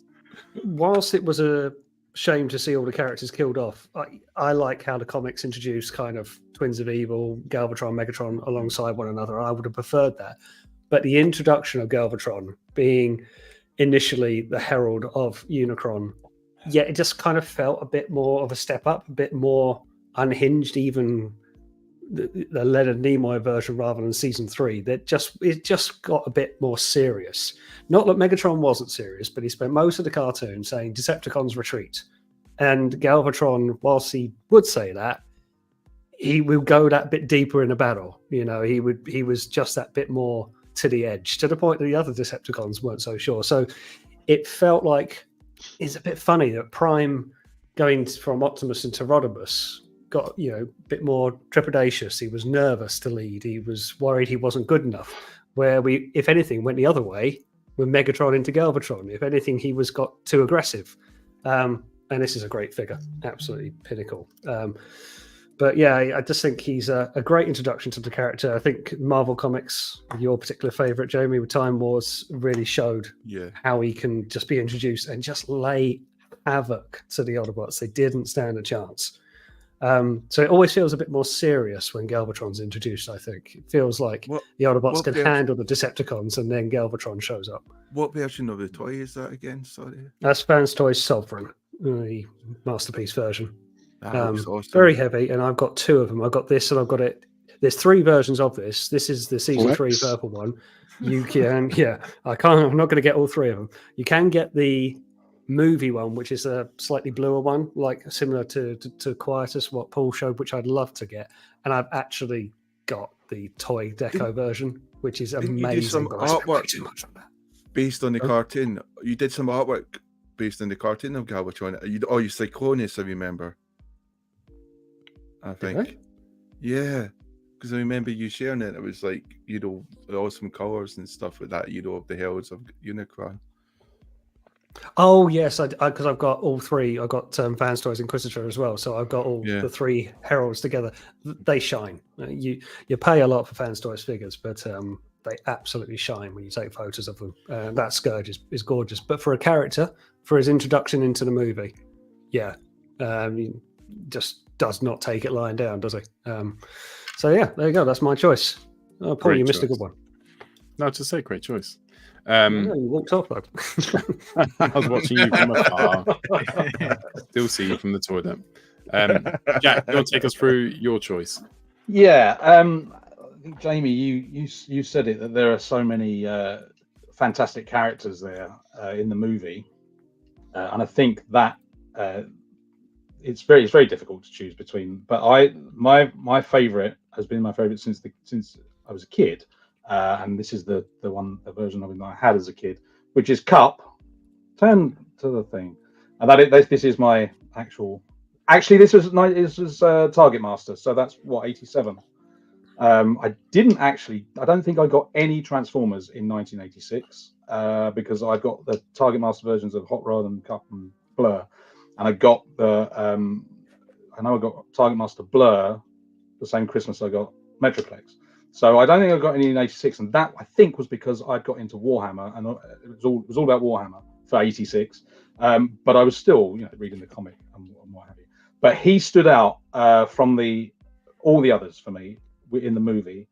whilst it was a shame to see all the characters killed off, I like how the comics introduced kind of Twins of Evil, Galvatron, Megatron alongside one another. I would have preferred that. But the introduction of Galvatron being initially the herald of Unicron, it just kind of felt a bit more of a step up, a bit more unhinged, even the Leonard Nimoy version rather than season 3. It just got a bit more serious. Not that Megatron wasn't serious, but he spent most of the cartoon saying Decepticons retreat. And Galvatron, whilst he would say that, he will go that bit deeper in the battle. You know, he was just that bit more to the edge, to the point that the other Decepticons weren't so sure. So it felt like it's a bit funny that Prime going from Optimus into Rodimus got, a bit more trepidatious. He was nervous to lead. He was worried he wasn't good enough. Where we, if anything, went the other way with Megatron into Galvatron. If anything, he got too aggressive. And this is a great figure, absolutely pinnacle. But yeah, I just think he's a great introduction to the character. I think Marvel Comics, your particular favorite, Jamie, with Time Wars, really showed how he can just be introduced and just lay havoc to the Autobots. They didn't stand a chance. So it always feels a bit more serious when Galvatron's introduced, I think. It feels like the Autobots can handle the Decepticons, and then Galvatron shows up. What version of the toy is that again? Sorry. That's Fans Toys Sovereign, the Masterpiece version. Awesome. Very heavy, and I've got 2 of them. I've got this, and I've got it. There's 3 versions of this. This is the season 3 purple one. You can, I'm not going to get all 3 of them. You can get the movie one, which is a slightly bluer one, like similar to Quietus, what Paul showed, which I'd love to get. And I've actually got the toy deco version, which is amazing. You did some artwork based on the cartoon. You did some artwork based on the cartoon of Galvatron. You Cyclonus, I remember. I think. Yeah. Because I remember you sharing it. It was like, awesome colours and stuff like that, of the Hells of Unicron. Oh, yes, because I've got all 3. I've got Fans Toys Inquisitor as well. So I've got all the 3 heralds together. They shine. You pay a lot for Fans Toys figures, but they absolutely shine when you take photos of them. That Scourge is gorgeous. But for a character, for his introduction into the movie, he just does not take it lying down, does he? So yeah, there you go. That's my choice. Oh, Paul, Great you missed choice. a good one. No, just say great choice. You walked off though. I was watching you from afar. Still see you from the toilet. Jack, you want to take us through your choice? Yeah, I think Jamie, you said it, that there are so many fantastic characters there in the movie, and I think that it's very difficult to choose between. But my favorite has been my favorite since I was a kid, and this is the version of it that I had as a kid, which is Cup. Turn to the thing, and this is my actual. Actually, this was Target Master, so that's what 87. I don't think I got any Transformers in 1986 because I got the Target Master versions of Hot Rod and Cup and Blur, and I got I know I got Target Master Blur the same Christmas I got Metroplex. So I don't think I got any in 86, and that I think was because I'd got into Warhammer, and it was all about Warhammer for 86. But I was still reading the comic and what have you. But he stood out from all the others for me in the movie.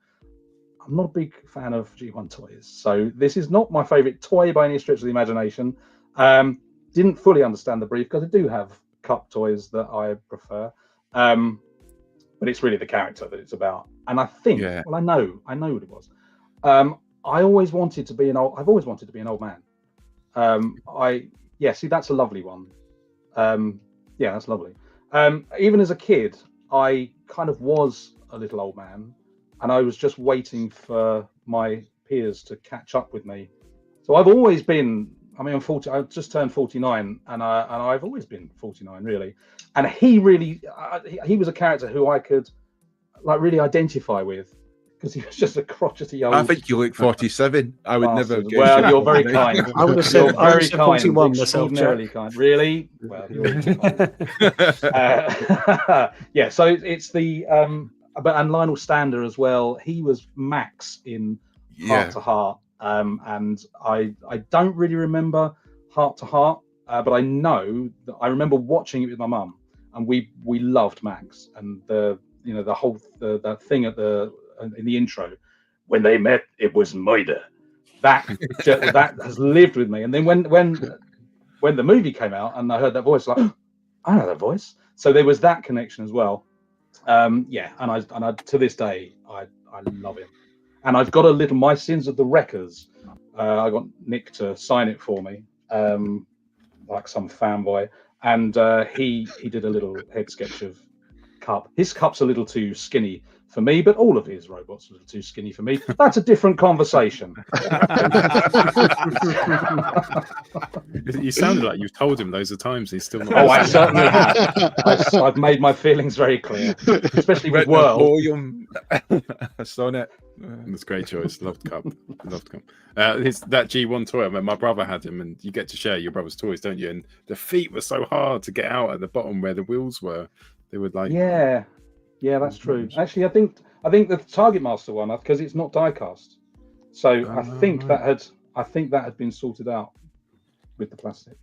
I'm not a big fan of G1 toys, so this is not my favorite toy by any stretch of the imagination. Didn't fully understand the brief because I do have Cup toys that I prefer, but it's really the character that it's about. And I think, well, I know what it was. I've always wanted to be an old man. See, that's a lovely one. That's lovely. Even as a kid, I kind of was a little old man, and I was just waiting for my peers to catch up with me. So I've always been. I'm 40. I just turned 49, and I've always been 49, really. And he really, he was a character who I could really identify with, because he was just a crotchety young. I think you look 47. I would never. Well, you're very kind. I would have said, very kind. 41 myself. Extraordinarily kind. Really? Well, you're yeah. So it's the and Lionel Stander as well. He was Max in Heart to Heart. And I don't really remember Heart to Heart, but I know that I remember watching it with my mum, and we loved Max, and the whole that thing in the intro, when they met, it was murder. That has lived with me. And then when the movie came out and I heard that voice, like, oh, I know that voice. So there was that connection as well. And I to this day I love him. And I've got My Sins of the Wreckers. I got Nick to sign it for me, like some fanboy. And he did a little head sketch of Cup. His Cup's a little too skinny for me, but all of his robots are a little too skinny for me. That's a different conversation. You sounded like you've told him loads of times. He's still not. Oh, I certainly have. I've made my feelings very clear, especially with World. Sonnet. That's a great choice. Loved Cup. Loved Cup. That G1 toy. I mean, my brother had him, and you get to share your brother's toys, don't you? And the feet were so hard to get out at the bottom where the wheels were. They would Yeah, that's true. Actually, I think the Target Master one, because it's not die cast, so I think that had been sorted out with the plastic.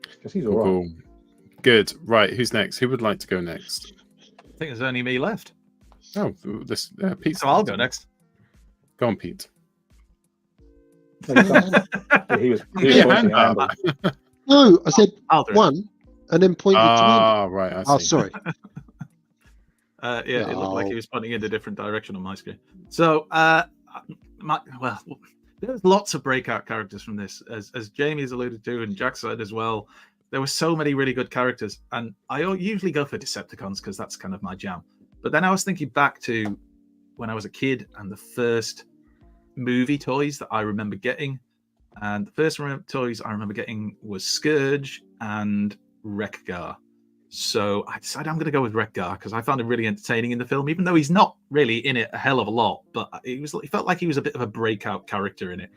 Because he's all right. Cool. Good. Right. Who's next? Who would like to go next? I think there's only me left. Oh, this Pete. So I'll go next. Go on, Pete. he was pointing at Andy. No, I said I'll do it. one, and then pointed to Andy. Right. I see. Oh, sorry. It looked like he was pointing in a different direction on my screen. So, there's lots of breakout characters from this, as Jamie's alluded to, and Jack said as well. There were so many really good characters, and I usually go for Decepticons because that's kind of my jam. But then I was thinking back to when I was a kid and the first movie toys that I remember getting, and the first toys I remember getting was Scourge and Wreck-Gar. So I decided I'm going to go with Wreck-Gar because I found him really entertaining in the film, even though he's not really in it a hell of a lot. But he felt like he was a bit of a breakout character in it,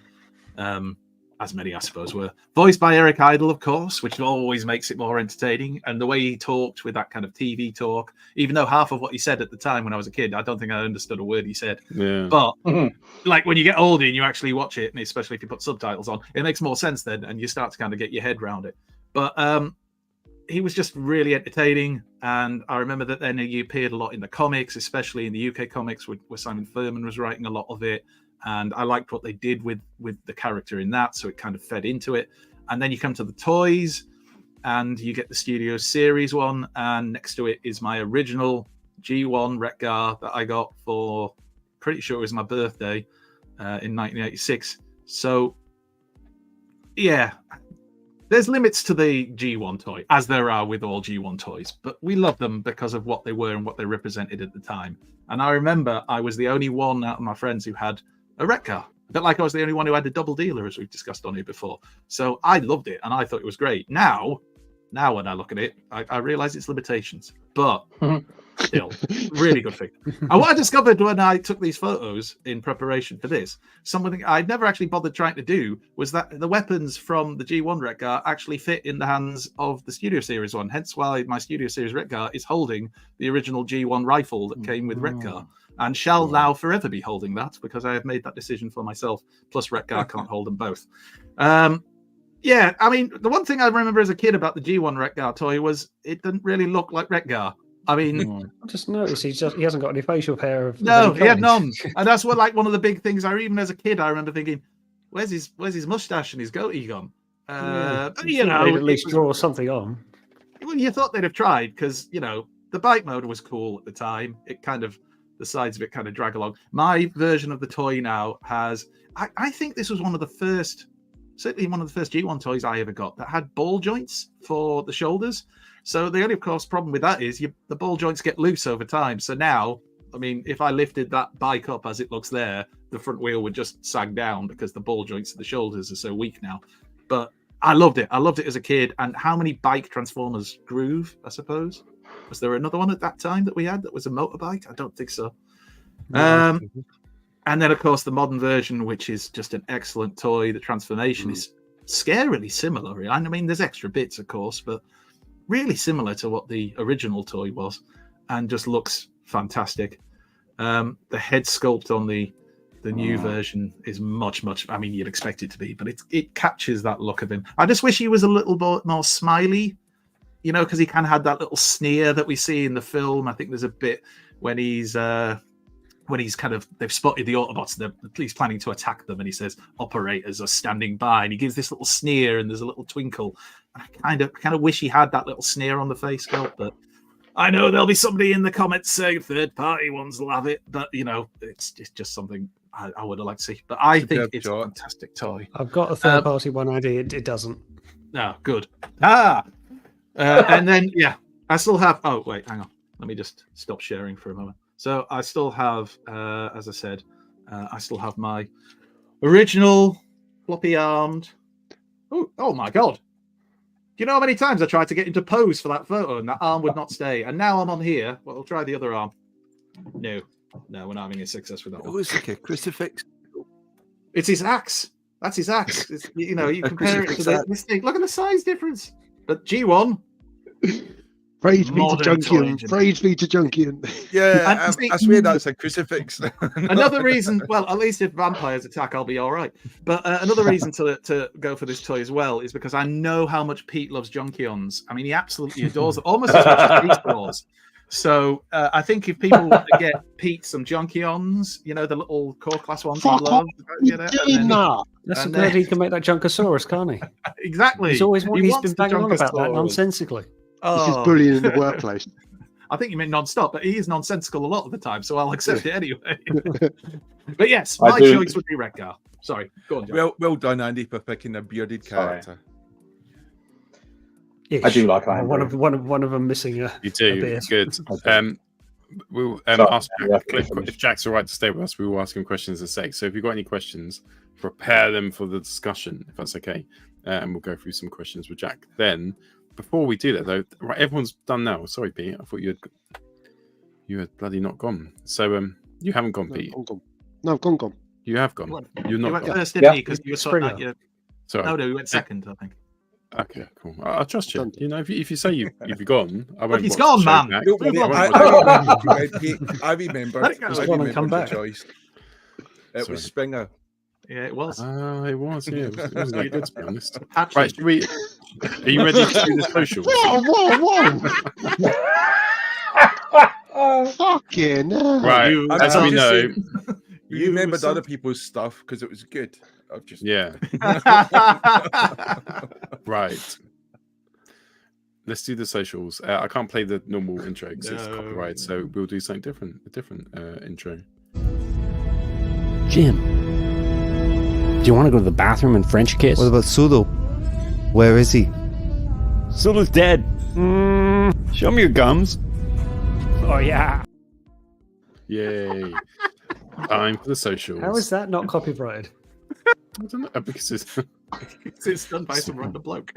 as many, I suppose, were. Voiced by Eric Idle, of course, which always makes it more entertaining. And the way he talked with that kind of TV talk, even though half of what he said at the time when I was a kid, I don't think I understood a word he said. Yeah. But like when you get older and you actually watch it, and especially if you put subtitles on, it makes more sense then, and you start to kind of get your head around it. But he was just really entertaining, and I remember that then he appeared a lot in the comics, especially in the UK comics, where Simon Furman was writing a lot of it, and I liked what they did with the character in that, so it kind of fed into it. And then you come to the toys, and you get the Studio Series one, and next to it is my original G1 Wreck-Gar that I got for, pretty sure it was my birthday in 1986. So, yeah. There's limits to the G1 toy, as there are with all G1 toys, but we love them because of what they were and what they represented at the time. And I remember I was the only one out of my friends who had a Wreck-Gar. A bit like I was the only one who had a double dealer, as we've discussed on here before. So I loved it, and I thought it was great. Now when I look at it, I realise its limitations, but still, really good figure. And what I discovered when I took these photos in preparation for this, something I'd never actually bothered trying to do, was that the weapons from the G1 Wreck-Gar actually fit in the hands of the Studio Series one. Hence why my Studio Series Wreck-Gar is holding the original G1 rifle that came with Wreck-Gar, and shall now forever be holding that because I have made that decision for myself. Plus, Wreck-Gar can't hold them both. Yeah, I mean, the one thing I remember as a kid about the G1 Wreck-Gar toy was it didn't really look like Wreck-Gar. I mean, I just noticed he hasn't got any facial hair. Of no, any he had kind. none, and that's what one of the big things. Even as a kid, I remember thinking, "Where's his mustache and his goatee gone?" But, you know, they'd at least draw something on. Well, you thought they'd have tried because the bike mode was cool at the time. It kind of, the sides of it kind of drag along. My version of the toy now has, I think this was one of the first G1 toys I ever got that had ball joints for the shoulders. So the only, of course, problem with that is the ball joints get loose over time. So now, I mean, if I lifted that bike up as it looks there, the front wheel would just sag down because the ball joints of the shoulders are so weak now. But I loved it. I loved it as a kid. And how many bike Transformers Groove, I suppose? Was there another one at that time that we had that was a motorbike? I don't think so. And then, of course, the modern version, which is just an excellent toy. The transformation is scarily similar. I mean, there's extra bits, of course, but really similar to what the original toy was, and just looks fantastic. The head sculpt on the new version is much. I mean, you'd expect it to be, but it captures that look of him. I just wish he was a little bit more smiley, because he kind of had that little sneer that we see in the film. I think there's a bit when he's they've spotted the Autobots, he's planning to attack them, and he says operators are standing by, and he gives this little sneer, and there's a little twinkle. I kind of wish he had that little sneer on the face sculpt, but I know there'll be somebody in the comments saying third party ones will have it, but it's just something I would have liked to see. But I think it's a fantastic toy. I've got a third party one idea. It doesn't. No, good. And then I still have. Oh wait, hang on. Let me just stop sharing for a moment. So I still have, as I said, I still have my original floppy-armed. Oh my God! Do you know how many times I tried to get into pose for that photo and that arm would not stay? And now I'm on here. Well, I'll try the other arm. No, we're not having a success with that one. It was like a crucifix. It's his axe. That's his axe. You compare it to this thing. Look at the size difference. But G1. Praise be to modern toy Junkion. engineer. Praise be to Junkion. Yeah, And I swear that's a crucifix. Another reason, well, at least if vampires attack, I'll be all right. But another reason to go for this toy as well is because I know how much Pete loves Junkions. I mean, he absolutely adores them, almost as much as Pete adores. So I think if people want to get Pete some Junkions, you know, the little core class ones he Fuck loves, you know, and then- That's and good. then- He can make that Junkosaurus, can't he? exactly. He's always He he's wants been the banging on about that Junkosaurus. nonsensically. This is Oh. bullying in the workplace. I think you meant non-stop, but he is nonsensical a lot of the time, so I'll accept it anyway. But yes, I my do- choice would be Redgar. Sorry, go on, John. well done, Andy, for picking a bearded Sorry. character. I do like Iron one Brew. of them missing a. You do. A beard. Good. We'll Sorry, ask yeah, Jack, if Jack's all right to stay with us, we will ask him questions in a sec. So if you've got any questions, prepare them for the discussion, if that's okay. And we'll go through some questions with Jack. Then, before we do that, though, right, everyone's done now. Sorry, Pete. I thought you had bloody not gone. So you haven't gone, No, Pete. I'm gone. No, I've gone. You have gone. What? You're You not went gone. first, didn't Yeah. you? Because you were Springer. like, you... Sorry. No, you went second, I think. Okay, cool. I trust you. Done. You know, if you say you've gone, I won't. he's watch gone, the show man. back. Don't Move worry, on. I remember. Let it go. I Just go on and remembered come the back. choice. It Sorry. was Springer. Yeah, it was. It was. Yeah, it wasn't that good, to be honest. Actually, Right, should we? Are you ready to do the socials? Whoa! Fucking hell. Right, You- as I'm we just know, saying, you You remembered some- other people's stuff because it was good. I've just yeah. Right. Let's do the socials. I can't play the normal intro because it's No. copyright, so we'll do something different. A different intro. Jim, do you want to go to the bathroom and French kiss? What about Sulu? Where is he? Sulu's dead. Show me your gums. Oh, yeah. Yay! Time for the socials. How is that not copyrighted? I don't know because it's. it's done by some random bloke.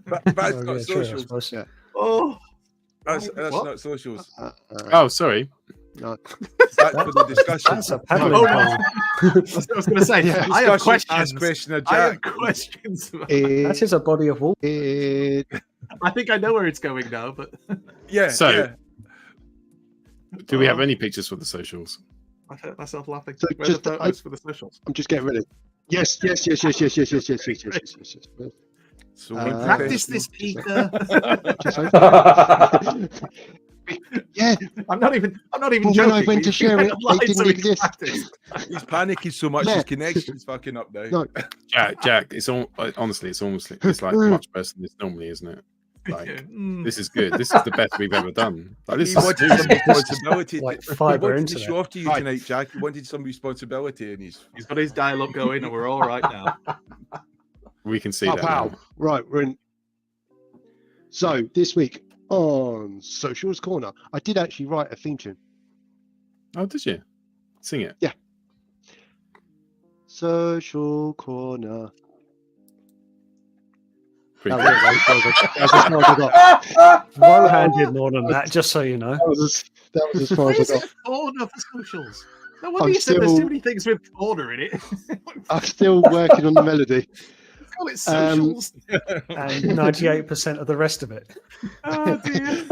But that's Oh, not yeah, true, I socials. suppose. Yeah. Oh, That's What? not socials. Oh, sorry. No. That's for the discussion. That's a paddling Oh, poll. I was going to say, Yeah. I have Discussion, questions. ask question of I have Jack. questions. That is a body of water. I think I know where it's going now, but Yeah. So- yeah. Do we have any pictures for the socials? I hurt myself laughing. So Where are the just- photos for the socials? I'm just getting ready. Yes. So Uh, we Practice this, Peter. Yeah. I'm not even Well, when joking. I went to You share read it, the line they so didn't we can exist. practice. He's panicking so much Yeah. his connection's fucking up now. No. Jack, it's all honestly, it's like much worse than this normally, isn't it? Like Mm. this is good. This is the best we've ever done. Like, this He is wanted some responsibility. Like He fibre wanted to internet. show off to you Right. tonight, Jack. He wanted some responsibility, and he's He's got his dialogue going, and we're all right now. we can see Oh, that. wow. now. Right, we're in. So this week on Socials Corner, I did actually write a theme tune. Oh, did you sing it? Social Corner. Pretty That good. was as far as I got. Rohan did more than that, just so you know. That was as far Why as I is it got. a corner for socials? No wonder I'm you said there's still- too many things with corner in it. I'm still working on the melody. Call it socials. And 98% of the rest of it. Oh dear.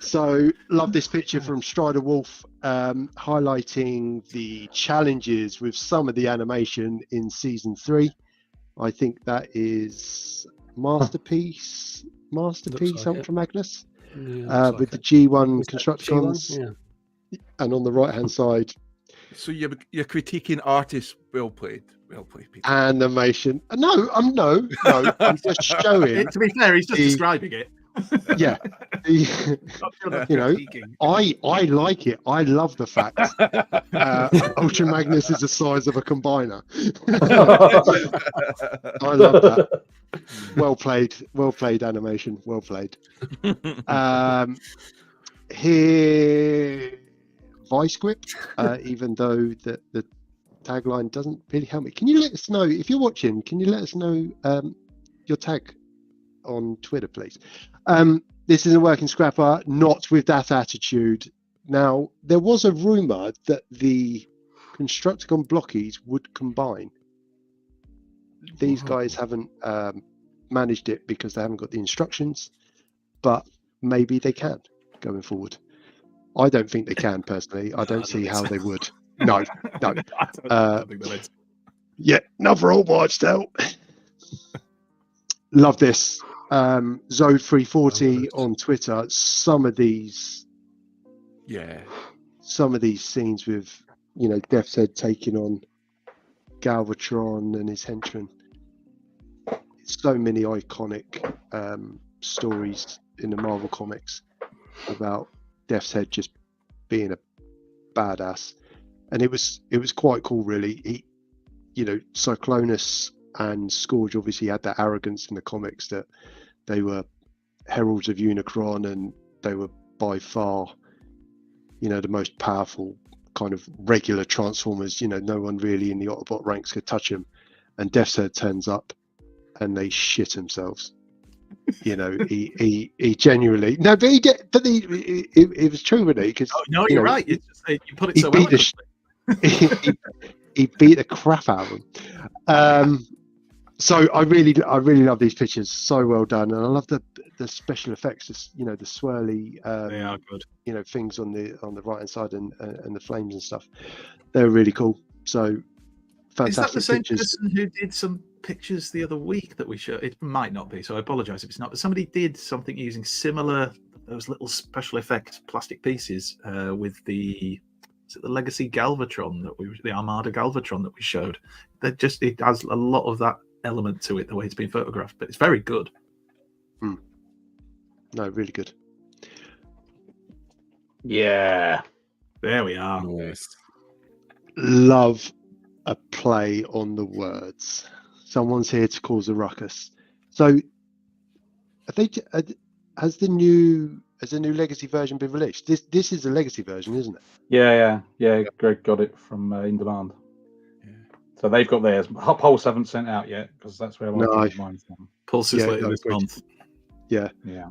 So love this picture from Strider Wolf, highlighting the challenges with some of the animation in season 3. I think that is masterpiece like Ultra it. Magnus, Yeah, with the G1 Is that Constructicons, G1? Yeah. and on the right hand side so you're critiquing artists. Well played, Peter. animation. No, I'm just showing. To be fair, he's just The- describing it. Yeah, you know, I like it. I love the fact Ultra Magnus is the size of a combiner. I love that. Well played animation. Well played. Here, Vice Grip, even though the tagline doesn't really help me. Can you let us know if you're watching? Can you let us know your tag on Twitter, please? This is a working scrapper, not with that attitude. Now, there was a rumor that the Constructicon blockies would combine. These guys haven't managed it because they haven't got the instructions, but maybe they can going forward. I don't think they can personally. I don't see how they would. No. I don't think they would. Yeah, another old watch out. Love this. Zode340 on Twitter. Some of these scenes with, Death's Head taking on Galvatron and his henchmen. So many iconic stories in the Marvel comics about Death's Head just being a badass, and it was quite cool, really. He, Cyclonus and Scourge obviously had that arrogance in the comics that they were heralds of Unicron, and they were by far, the most powerful kind of regular Transformers. No one really in the Autobot ranks could touch him, and Death's Head turns up, and they shit themselves. He genuinely but it was true, really. Because you're right. It's just, you put it so well. He beat the crap out of them. So I really love these pictures. So well done, and I love the special effects. The swirly they are good. Things on the right hand side and the flames and stuff. They're really cool. So fantastic. Is that the same pictures. person who did some pictures the other week that we showed? It might not be, so I apologize if it's not. But somebody did something using similar those little special effect plastic pieces with the Legacy Galvatron the Armada Galvatron that we showed. It has a lot of that element to it, the way it's been photographed, but it's very good. No, really good. Yeah, there we are. Yes. Love a play on the words. Someone's here to cause a ruckus. So, has the new Legacy version been released? This is a Legacy version, isn't it? Yeah. Greg got it from In Demand. Yeah. So they've got theirs. Pulse haven't sent out yet because that's where mine's from. Pulse is later this month. Yeah.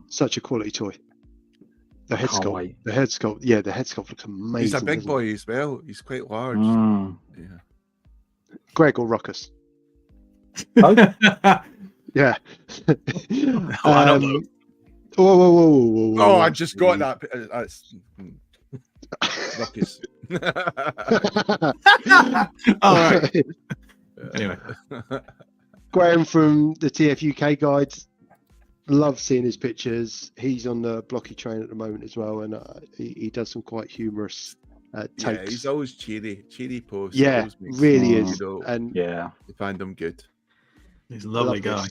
Such a quality toy. The head sculpt. The head sculpt. Yeah, the head sculpt looks amazing. He's a big boy as well. He's quite large. Yeah. Greg or Ruckus? Oh? Yeah. I don't know. Whoa. Oh, I just got that. That's Ruckus. All right. Anyway. Graham from the TFUK guide. Love seeing his pictures. He's on the blocky train at the moment as well, and he does some quite humorous takes. Yeah, he's always cheery posts. Yeah, really is. And I find him good. He's a lovely guy.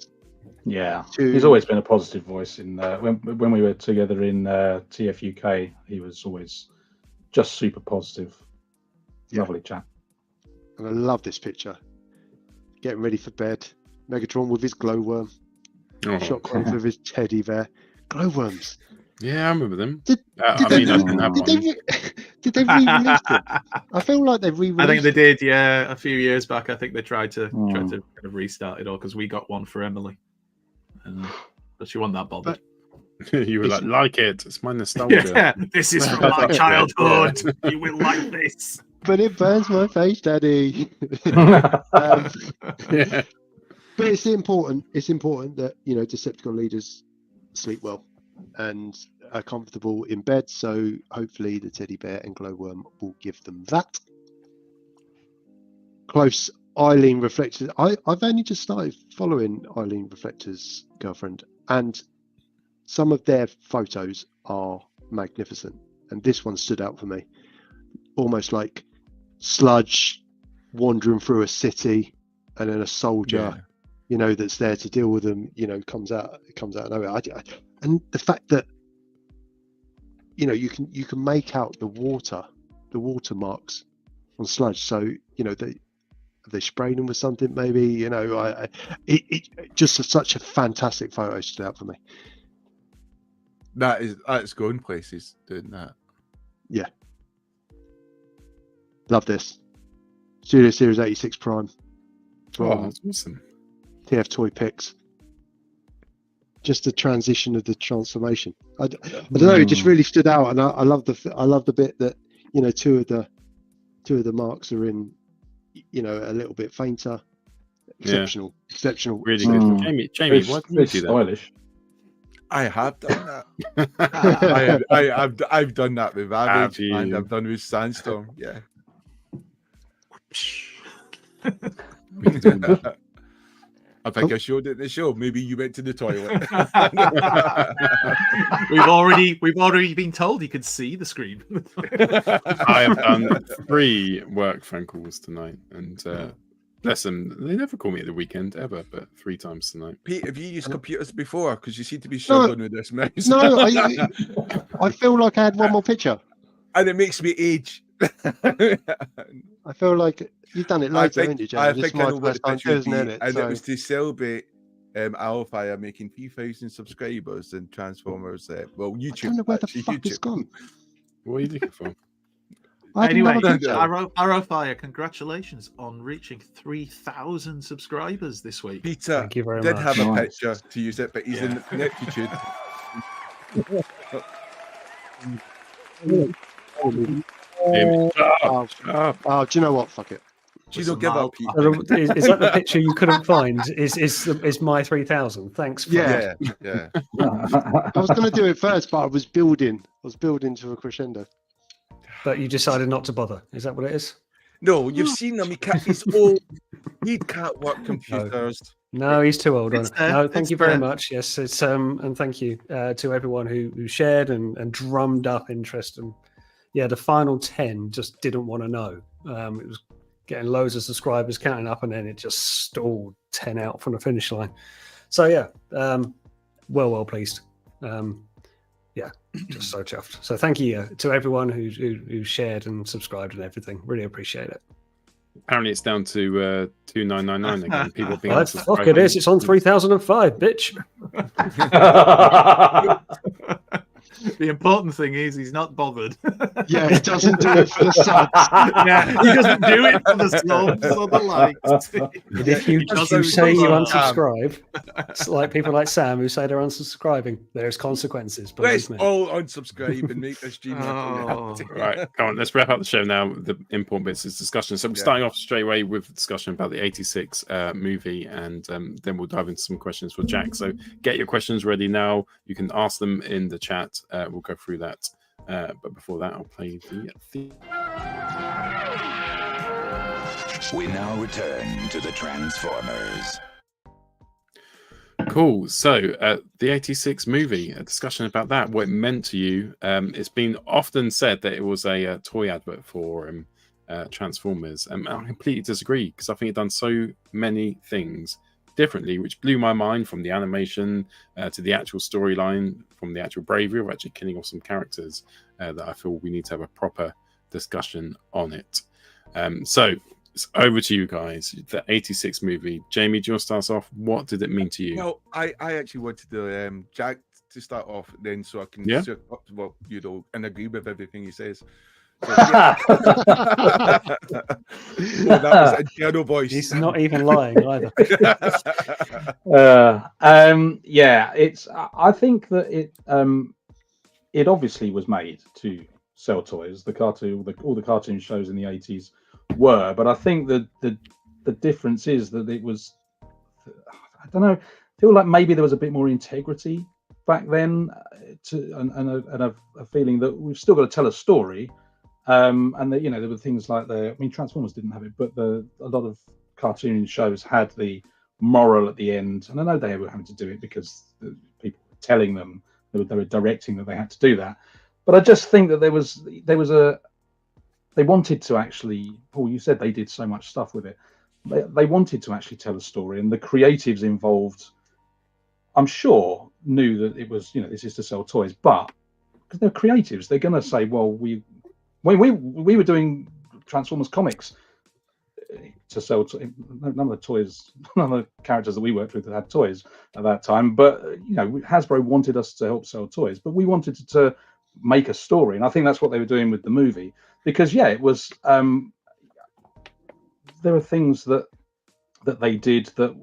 Yeah, he's always been a positive voice. In when we were together in TFUK, he was always just super positive. Lovely chap. And I love this picture. Getting ready for bed. Megatron with his glowworm. Shotgun with his teddy bear. Glowworms. Yeah, I remember them. Did they re-release it? I feel like they've re-released. I think they did. Yeah, a few years back. I think they tried to kind of restart it all because we got one for Emily, but she wasn't that bothered. You were like it. It's my nostalgia. Yeah, this is from my childhood. You will like this. But it burns my face, Daddy. Yeah. But it's important. It's important that Decepticon leaders sleep well and are comfortable in bed. So hopefully the teddy bear and glowworm will give them that. Close Eileen Reflectors. I've only just started following Eileen Reflectors' girlfriend, and some of their photos are magnificent. And this one stood out for me, almost like Sludge wandering through a city, and then a soldier. That's there to deal with them, comes out of nowhere. And the fact that, you can make out the watermarks on Sludge. So, they sprayed them with something, maybe, it just such a fantastic photo stood out for me. That's going places doing that. Yeah. Love this. Studio Series 86 Prime. Oh, that's awesome. TF Toy Picks. Just the transition of the transformation. I don't know. It just really stood out, and I love the bit that two of the marks are in a little bit fainter. Exceptional. Really good. Jamie, why didn't you do that? Stylish. I have done that. I've done that with Ravage, and I've done with Sandstorm. Yeah. I think I showed it in the show. Maybe you went to the toilet. we've already been told you could see the screen. I have done 3 work phone calls tonight, and bless them, they never call me at the weekend ever, but 3 times tonight. Pete, have you used computers before? Because you seem to be struggling with this mouse. No, I feel like I had one more picture, and it makes me age. I feel like you've done it loads, haven't you, Jay? I This think is I my know what the first time picture would doing be, it. and So. it was to celebrate Owlfire making 3,000 subscribers and Transformers. Well, YouTube. I don't know where the actually, fuck it's YouTube. gone. What are you looking for? Anyway, Arrowfire, congratulations on reaching 3,000 subscribers this week. Peter Thank you very did much. have a picture to use it, but he's in ineptitude. Oh, do you know what? Fuck it. You don't give up. Is that the picture you couldn't find? Is my 3,000? Thanks. For Yeah. I was going to do it first, but I was building to a crescendo. But you decided not to bother. Is that what it is? No, you've seen him. He's old. He can't work computers. No, he's too old. No, thank you very there. much. Yes, it's and thank you to everyone who shared and drummed up interest. And yeah, the final 10 just didn't want to know. It was getting loads of subscribers counting up, and then it just stalled 10 out from the finish line. So yeah, well pleased. Yeah, just so chuffed. So thank you to everyone who shared and subscribed and everything. Really appreciate it. Apparently, it's down to 2,999 again. People being Well, fuck it is. It's on 3,005, bitch. The important thing is he's not bothered. Yeah, he doesn't do it for the subs. Yeah, he doesn't do it for the subs or the likes. And if you say you unsubscribe, it's like people like Sam who say they're unsubscribing. There's consequences. Let's Believe me. all unsubscribe and make this stream. Right, come on, let's wrap up the show now. The important bits is discussion. So we're starting off straight away with a discussion about the 86 movie, and then we'll dive into some questions for Jack. So get your questions ready now. You can ask them in the chat. We'll go through that. But before that, I'll play the theme. We now return to the Transformers. Cool. So, the 86 movie, a discussion about that, what it meant to you. It's been often said that it was a toy advert for Transformers. I completely disagree, because I think it done so many things differently, which blew my mind, from the animation to the actual storyline, from the actual bravery of actually killing off some characters, that I feel we need to have a proper discussion on it. So it's over to you guys. The 86 movie. Jamie, do you want to start us off? What did it mean to you? Well, I actually wanted to Jack to start off then, so I can and agree with everything he says. So, yeah. That was a piano voice. He's not even lying either. Yeah, it's. I think that it obviously was made to sell toys. The cartoon, all the cartoon shows in the 80s were, but I think that the difference is that it was. I don't know. I feel like maybe there was a bit more integrity back then, and a feeling that we've still got to tell a story. And that, there were things like Transformers didn't have it, but a lot of cartoon shows had the moral at the end, and I know they were having to do it because the people were telling them, they were directing that they had to do that. But I just think that they wanted to actually, Paul, you said they did so much stuff with it. They wanted to actually tell a story, and the creatives involved, I'm sure, knew that it was, this is to sell toys, but because they're creatives, they're going to say, well, we were doing Transformers comics to sell. None of the toys, none of the characters that we worked with had toys at that time. But Hasbro wanted us to help sell toys, but we wanted to make a story, and I think that's what they were doing with the movie. Because it was. There were things that they did that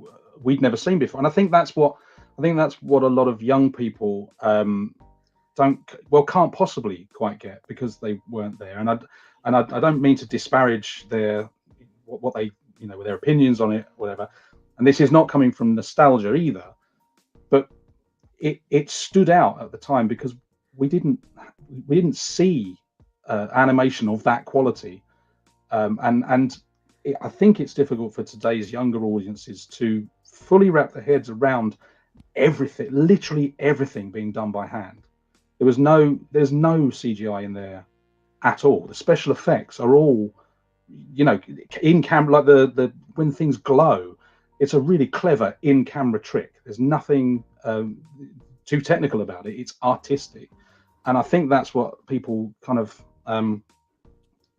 we'd never seen before, and I think that's what a lot of young people can't possibly quite get, because they weren't there. And I don't mean to disparage what they their opinions on it, whatever. And this is not coming from nostalgia either, but it stood out at the time because we didn't see animation of that quality, I think it's difficult for today's younger audiences to fully wrap their heads around everything, literally everything being done by hand. There's no CGI in there at all. The special effects are all, in camera, like the when things glow, it's a really clever in camera trick. There's nothing too technical about it. It's artistic, and I think that's what people kind of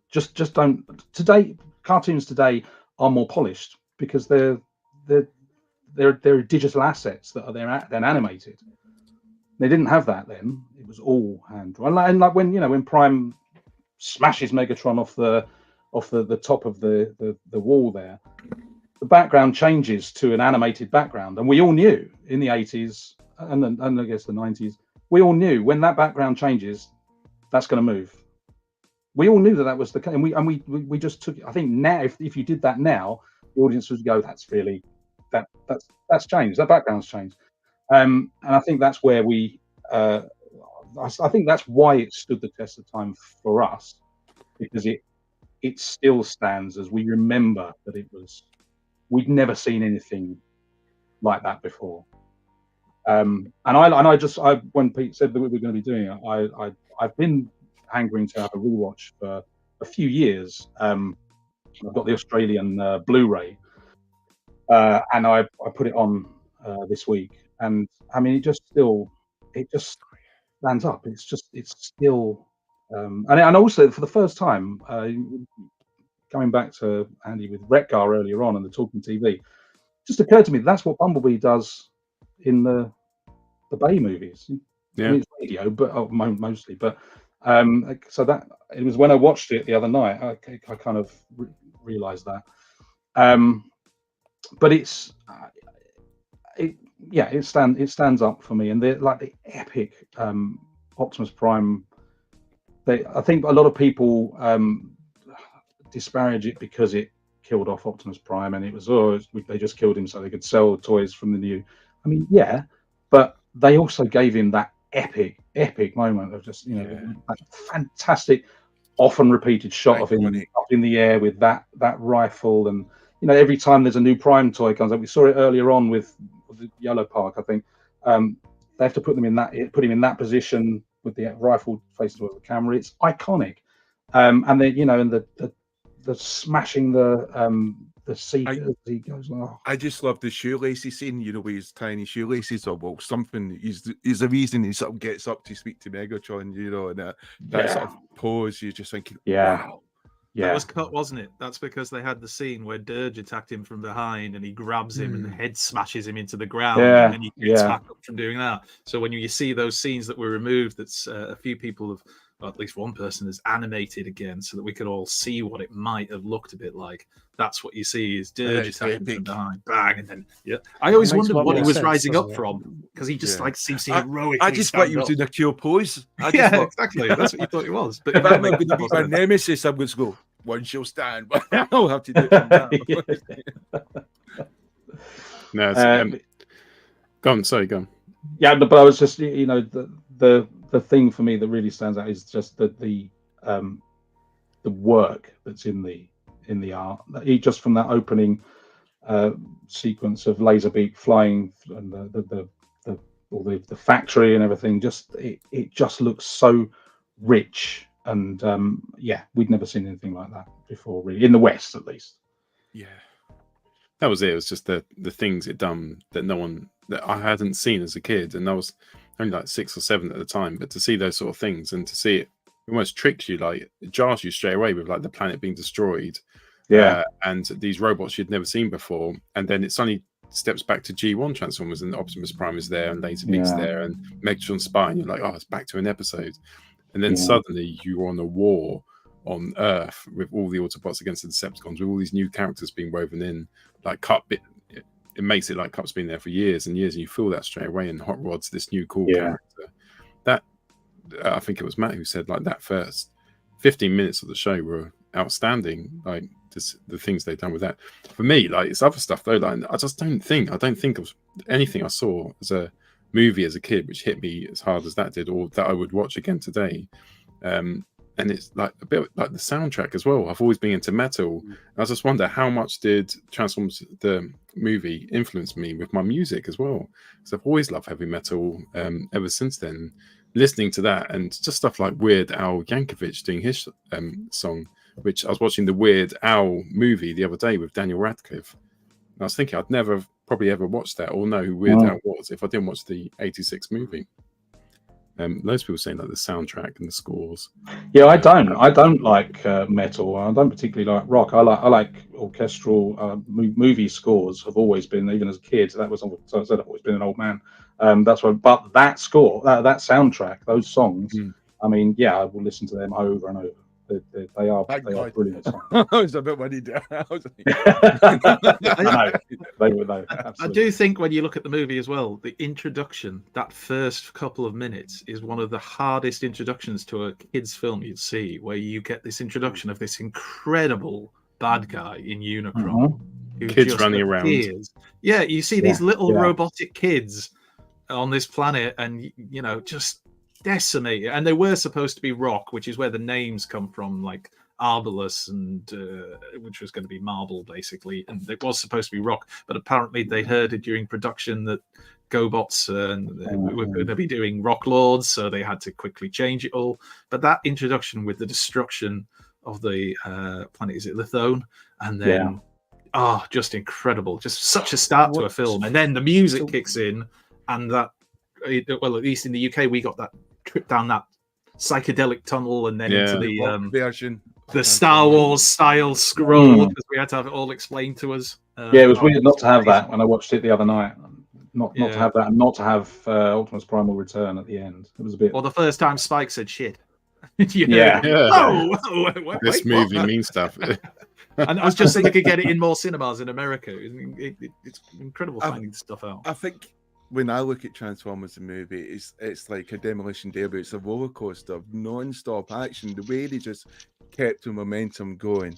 just don't today. Cartoons today are more polished because they're digital assets that are then animated. They didn't have that then. It was all hand drawn. And like when Prime smashes Megatron off the top of the wall there, the background changes to an animated background, and we all knew in the 80s and I guess the 90s, we all knew when that background changes, that's going to move. We all knew that was the case, and we just took it. I think now, if you did that now, the audience would go, "That's really that's changed. That background's changed," and I think that's where I think that's why it stood the test of time for us, because it still stands as we remember that we'd never seen anything like that before. And when Pete said that we were going to be doing it, I've been hankering to have a rewatch for a few years. I've got the Australian Blu-ray, and I put it on this week, and I mean it just stands up. It's still, and also for the first time, going back to Andy with Retgar earlier on and the talking TV, it just occurred to me that's what Bumblebee does in the Bay movies. Yeah, I mean, it's radio, but mostly, but. So that it was when I watched it the other night, I kind of realized that. But it stands up for me, and the epic Optimus Prime. I think a lot of people disparage it because it killed off Optimus Prime, and it was they just killed him so they could sell toys from the new. I mean, yeah, but they also gave him that epic moment of just that fantastic, often repeated shot of him up in the air with that rifle, and every time there's a new Prime toy comes up. We saw it earlier on with the Yolo Park, I think. They have to put him in that position with the rifle facing towards the camera. It's iconic, and then the smashing the seat as he goes. Oh. I just love the shoelaces scene, with his tiny shoelaces, or something. He's the reason he sort of gets up to speak to Megatron, and that sort of pose. You're just thinking, wow. Yeah, that was cut, wasn't it? That's because they had the scene where Dirge attacked him from behind, and he grabs him, and the head smashes him into the ground, and then he gets back up from doing that. So when you see those scenes that were removed, that's a few people have. Or at least one person is animated again so that we could all see what it might have looked a bit like. That's what you see is Dirge attacking from behind, bang, and then I always wondered what he was rising up from, because he just seems to heroically. I just thought he was in a cure pose. Exactly. That's what you thought he was. But if I'm going to be my nemesis, I'm going to go, one shall stand, but I'll have to do it now. No, go on. Sorry, go on. Yeah, but I was just, the thing for me that really stands out is just the work that's in the art. Just from that opening sequence of Laserbeak flying and the factory and everything, it just looks so rich, and we'd never seen anything like that before, really, in the West at least. Yeah, that was it. It was just the things it done that I hadn't seen as a kid, and I was only like 6 or 7 at the time. But to see those sort of things and to see it almost tricks you, like it jars you straight away with like the planet being destroyed, and these robots you'd never seen before, and then it suddenly steps back to G1 Transformers, and Optimus Prime is there, and Laserbeak's there, and Megatron's spine. You're like, oh, it's back to an episode, and then suddenly you're on a war on Earth with all the Autobots against the Decepticons, with all these new characters being woven in, like Cup. It makes it like Cup's been there for years and years, and you feel that straight away. And Hot Rod's this new cool character. That I think it was Matt who said like that first 15 minutes of the show were outstanding. Like the things they've done with that. For me, like it's other stuff though. Like I don't think of anything I saw as a movie as a kid, which hit me as hard as that did, or that I would watch again today. And it's like a bit like the soundtrack as well. I've always been into metal. I just wonder how much did Transformers the movie influence me with my music as well, because I've always loved heavy metal ever since then. Listening to that and just stuff like Weird Al Yankovic doing his song, which I was watching the Weird Al movie the other day with Daniel Radcliffe. And I was thinking I'd never probably ever watched that or know who Weird Al was if I didn't watch the '86 movie. Loads of people saying like the soundtrack and the scores. Yeah, I don't like metal. I don't particularly like rock. I like orchestral movie scores. Have always been, even as a kid. That was, so I said, I've always been an old man. That's why. But that score, that soundtrack, those songs. I mean, yeah, I will listen to them over and over. They are brilliant songs. I was a bit worried. I do think when you look at the movie as well, the introduction, that first couple of minutes, is one of the hardest introductions to a kid's film you'd see, where you get this introduction of this incredible bad guy in Unicron. Who kids just running appears. around. Yeah, you see these little robotic kids on this planet, and just decimated. And they were supposed to be rock, which is where the names come from, like Arbalus, and which was going to be marble basically, and it was supposed to be rock, but apparently they heard it during production that GoBots were going to be doing Rock Lords, so they had to quickly change it all. But that introduction with the destruction of the planet, is it Lithone, and then just incredible, just such a start to a film. And then the music kicks in, and that, well, at least in the UK, we got that trip down that psychedelic tunnel, and then into the version, the Star Wars style scroll, because we had to have it all explained to us. Yeah, it was weird not to have that when I watched it the other night. Not to have that, and not to have Optimus Primal return at the end. It was a bit. Or the first time Spike said shit. This movie means stuff. And I was just thinking I could get it in more cinemas in America. It's incredible finding stuff out. I think when I look at Transformers the movie, it's like a Demolition Derby. It's a roller coaster of non-stop action. The way they just kept the momentum going,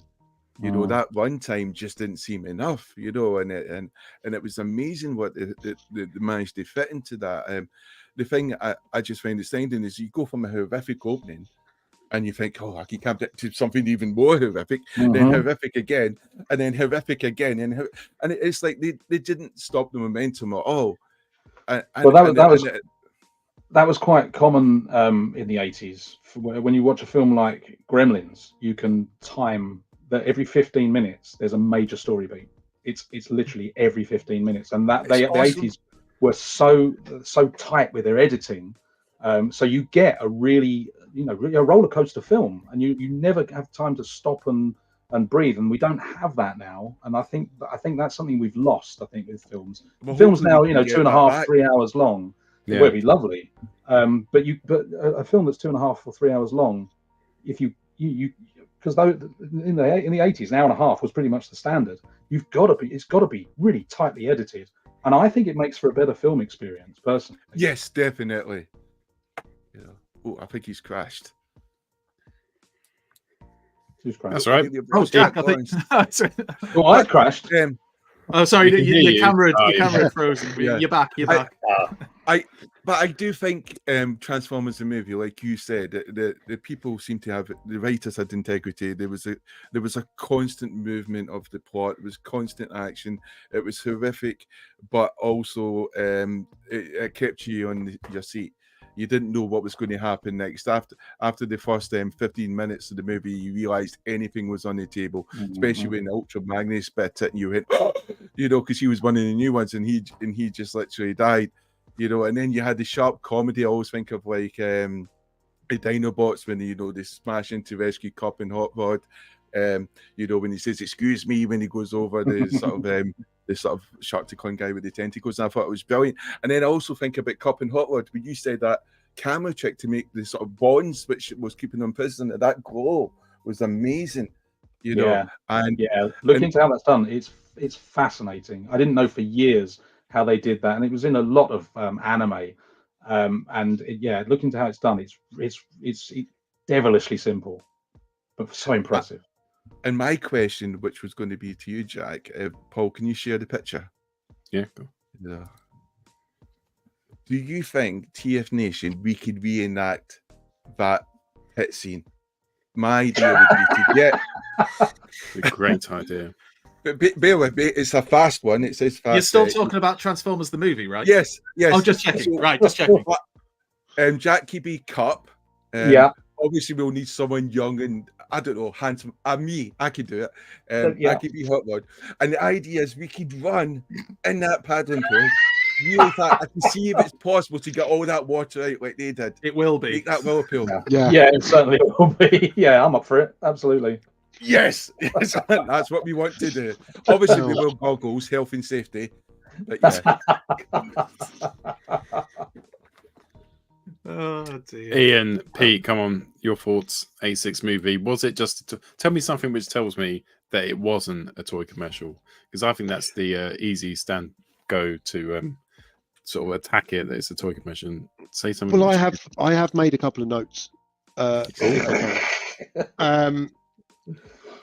that one time just didn't seem enough, and it was amazing what they managed to fit into that. The thing I just find astounding is you go from a horrific opening, and you think, oh, I can come to something even more horrific, then horrific again, and then horrific again, and it's like they didn't stop the momentum at all. That was quite common in the 80s. When you watch a film like Gremlins, you can time that every 15 minutes there's a major story beat. It's literally every 15 minutes, and the 80s were so tight with their editing, so you get a really a roller coaster film, and you never have time to stop and breathe, and we don't have that now. And I think that's something we've lost. I think with films, films now 2.5, 3 hours long, it would be lovely. But a film that's 2.5 or 3 hours long, if you because in the 80s, an hour and a half was pretty much the standard. It's got to be really tightly edited, and I think it makes for a better film experience, personally. Yes, definitely. Oh, I think he's crashed. That's right. Oh, Jack, I think. Oh, I crashed. Oh, sorry, your camera had frozen. You're back. You're back. But I do think Transformers the movie, like you said, the people seem to have, the writers had integrity. There was a constant movement of the plot. It was constant action. It was horrific, but also it kept you on your seat. You didn't know what was going to happen next. After the first 15 minutes of the movie, you realized anything was on the table, especially when Ultra Magnus bit it, and you went, because he was one of the new ones, and he just literally died, And then you had the sharp comedy. I always think of like the Dinobots when they smash into Rescue Cup and Hot Rod. When he says "excuse me" when he goes over the sort of Sharkticon guy with the tentacles, and I thought it was brilliant. And then I also think about Cup and Hot Rod when you said that camera trick to make the sort of bonds which was keeping them prison. That glow was amazing, And look into how that's done. It's fascinating. I didn't know for years how they did that, and it was in a lot of anime. Look into how it's done. It's devilishly simple, but so impressive. And my question, which was going to be to you, Jack, Paul, can you share the picture? Yeah. Go. Yeah. Do you think TF Nation we could reenact that hit scene? My idea would be to get a great idea. But bear with me, it's a fast one. It says fast. You're still talking about Transformers the movie, right? Yes, yes. Oh, just checking. Right, just checking. Jack Kirby Cup. Yeah. Obviously, we'll need someone young and I don't know, handsome. Me, I could do it. Yeah. I could be Hot Rod. And the idea is we could run in that paddling pool. Really fast. I can see if it's possible to get all that water out like they did. It will be. Make that whirlpool. Yeah. Yeah, it certainly will be. Yeah, I'm up for it. Absolutely. Yes, that's what we want to do. Obviously, we will goggles, health and safety. But yeah. Oh dear. Ian, Pete, come on, your thoughts. 86 movie. Was it just? Tell me something which tells me that it wasn't a toy commercial, because I think that's the easy go to sort of attack it. That it's a toy commercial. Say something. Well, I have made a couple of notes.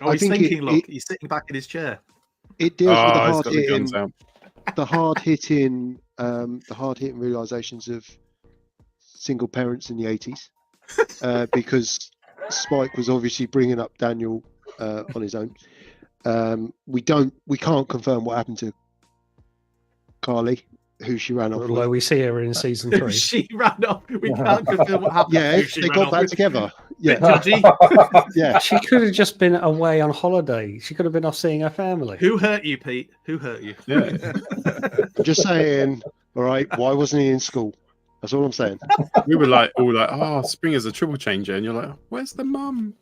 He's thinking. Look, he's sitting back in his chair. It deals with the hard hitting realizations of single parents in the 80s, because Spike was obviously bringing up Daniel on his own. We can't confirm what happened to Carly, who she ran off. Although we see her in season 3. She ran off. We can't confirm what happened. Yeah, they got back together. Yeah, judgy. Yeah. She could have just been away on holiday. She could have been off seeing her family. Who hurt you, Pete? Who hurt you? Yeah. Just saying. All right, why wasn't he in school? That's all I'm saying. We were all like, "Oh, Springer's a triple changer," and you're like, "Where's the mum?"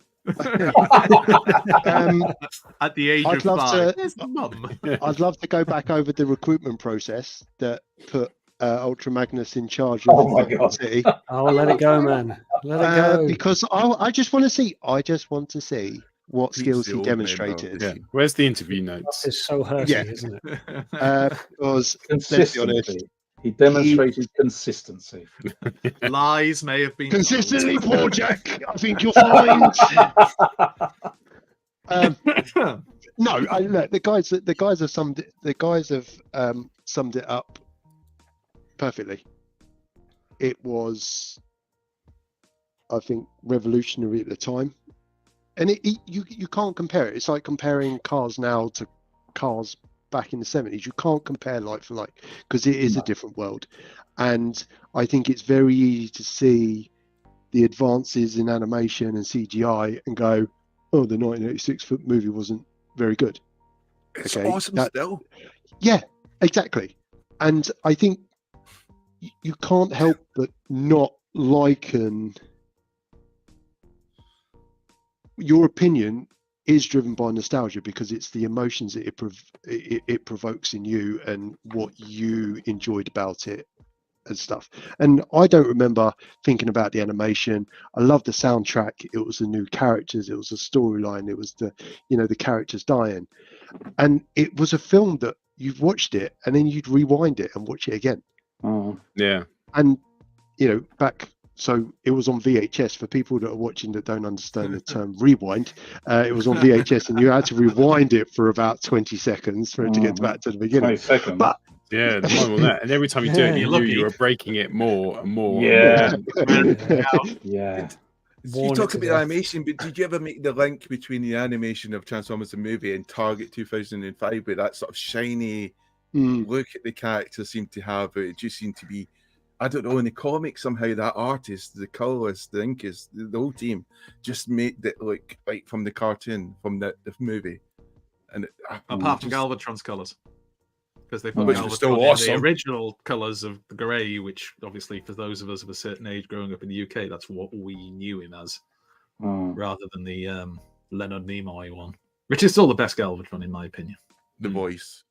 At the age of 5, where's the mum? I'd love to go back over the recruitment process that put Ultra Magnus in charge of City. Oh, let it go, man. Let it go. Because I just want to see. I just want to see what skills he demonstrated. Yeah. Where's the interview notes? It's so hurting, isn't it? Because let's be honest, he demonstrated consistency. Lies may have been consistently poor, Jack. I think you'll find. No, look, the guys have summed it up perfectly. It was, I think, revolutionary at the time, and you can't compare it. It's like comparing cars now to cars back in the 70s. You can't compare like for like, because it is a different world. And I think it's very easy to see the advances in animation and CGI and go, oh, the 1986 movie wasn't very good. It's awesome still. Yeah, exactly. And I think you can't help but not liken. Your opinion is driven by nostalgia because it's the emotions that it provokes in you and what you enjoyed about it and stuff. And I don't remember thinking about the animation. I love the soundtrack. It was the new characters. It was a storyline. It was the characters dying. And it was a film that you've watched it and then you'd rewind it and watch it again. Oh. Yeah. And, so it was on VHS for people that are watching that don't understand the term rewind. It was on VHS and you had to rewind it for about 20 seconds for it to get back to the beginning. 20 seconds. But yeah, the one with that. And every time you do it, you were breaking it more and more. Yeah. Yeah. You talk about animation, but did you ever make the link between the animation of Transformers the movie and Target 2005 with that sort of shiny look at the characters seemed to have? It just seemed to be, I don't know, in the comics somehow that artist, the colorist, the inkist, the whole team just made it look like from the cartoon, from the movie. And apart from Galvatron's colors, because they put which Galvatron was still in awesome. the original colors of the grey, which obviously for those of us of a certain age growing up in the UK, that's what we knew him as, rather than the Leonard Nimoy one, which is still the best Galvatron in my opinion. The voice,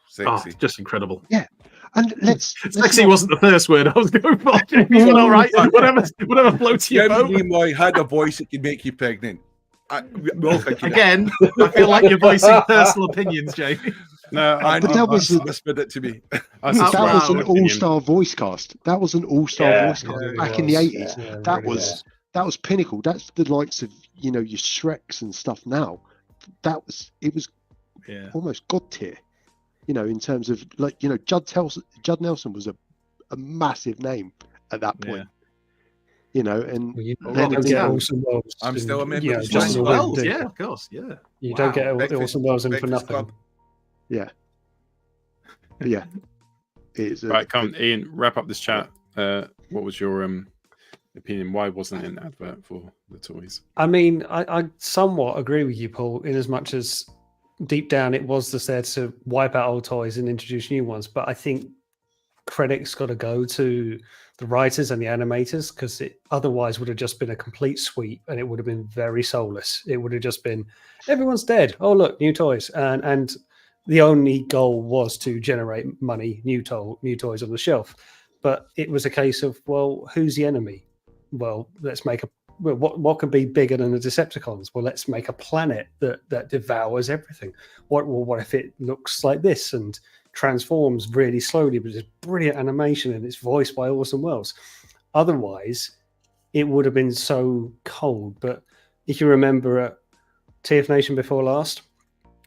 sexy, just incredible. Yeah. And sexy wasn't the first word I was going for. All right, whatever floats your boat. Nimoy had a voice that could make you pregnant. Again, I feel like you're voicing personal opinions, Jamie. No, that was whispered it to me. That was an all-star voice cast. That was an all-star voice cast back in the 80s. Yeah, that was pinnacle. That's the likes of your Shreks and stuff now. It was almost god tier. In terms of Judd Nelson was a a massive name at that point. You know, and Well, you then don't it get was- Orson Welles. I'm still a member you of know, the just Orson as a Welles, win, do you? yeah, of course, yeah. You don't get Orson Welles in for Breakfast nothing. Club. yeah, but yeah. It's Right, come Ian, wrap up this chat. What was your opinion? Why wasn't it an advert for the toys? I mean, I somewhat agree with you, Paul, in as much as deep down it was just there to wipe out old toys and introduce new ones. But I think credit's got to go to the writers and the animators, because it otherwise would have just been a complete sweep and it would have been very soulless. It would have just been everyone's dead. Oh look, new toys, and the only goal was to generate money, new toys on the shelf. But it was a case of, well, who's the enemy? Well, let's make what could be bigger than the Decepticons? Well, let's make a planet that devours everything. What if it looks like this and transforms really slowly, but it's brilliant animation and it's voiced by Orson Welles? Otherwise, it would have been so cold. But if you remember at TF Nation Before Last,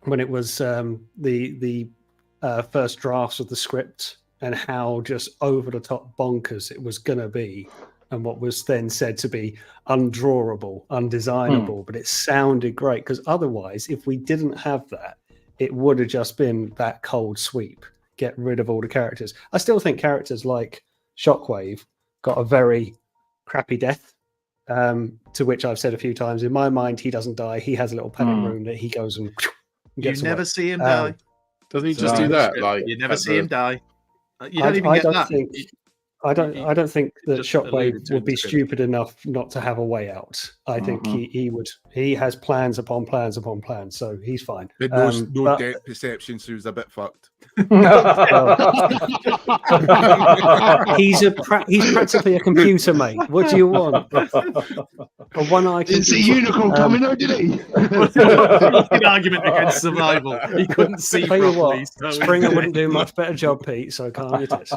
when it was the first drafts of the script and how just over the top bonkers it was going to be, and what was then said to be undrawable, undesignable, but it sounded great, because otherwise, if we didn't have that, it would have just been that cold sweep, get rid of all the characters. I still think characters like Shockwave got a very crappy death, to which I've said a few times, in my mind, he doesn't die. He has a little panic room that he goes and gets You never away. see him die. Doesn't he just do that? Like you never see him die. You I don't even get don't that. think I don't think that just Shockwave alluded to would it be in the script. stupid enough not to have a way out. I think he would. He has plans upon plans upon plans, so he's fine. But no But- depth perception, so he was a bit fucked. he's practically a computer, mate. What do you want? A one-eye Didn't see computer. unicorn coming, though, did he? An argument against survival. He couldn't see Tell you properly. what, so Springer wouldn't do a much better job, Pete. So calm your tits.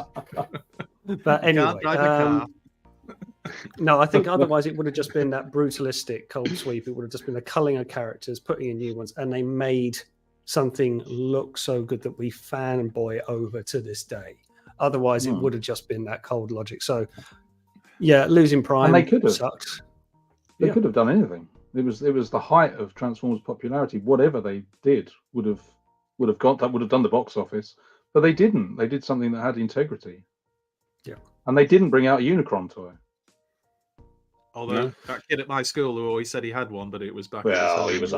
But anyway, Can't drive a car. no, I think otherwise it would have just been that brutalistic cold sweep. It would have just been the culling of characters, putting in new ones, and they made something look so good that we fanboy over to this day. Otherwise, it would have just been that cold logic. So, yeah, losing Prime And they could have. sucked. They could have done anything. It was the height of Transformers popularity. Whatever they did would have done the box office, but they didn't. They did something that had integrity. Yeah, and they didn't bring out a Unicron toy. Although that kid at my school who always said he had one, but it was back. Well, he was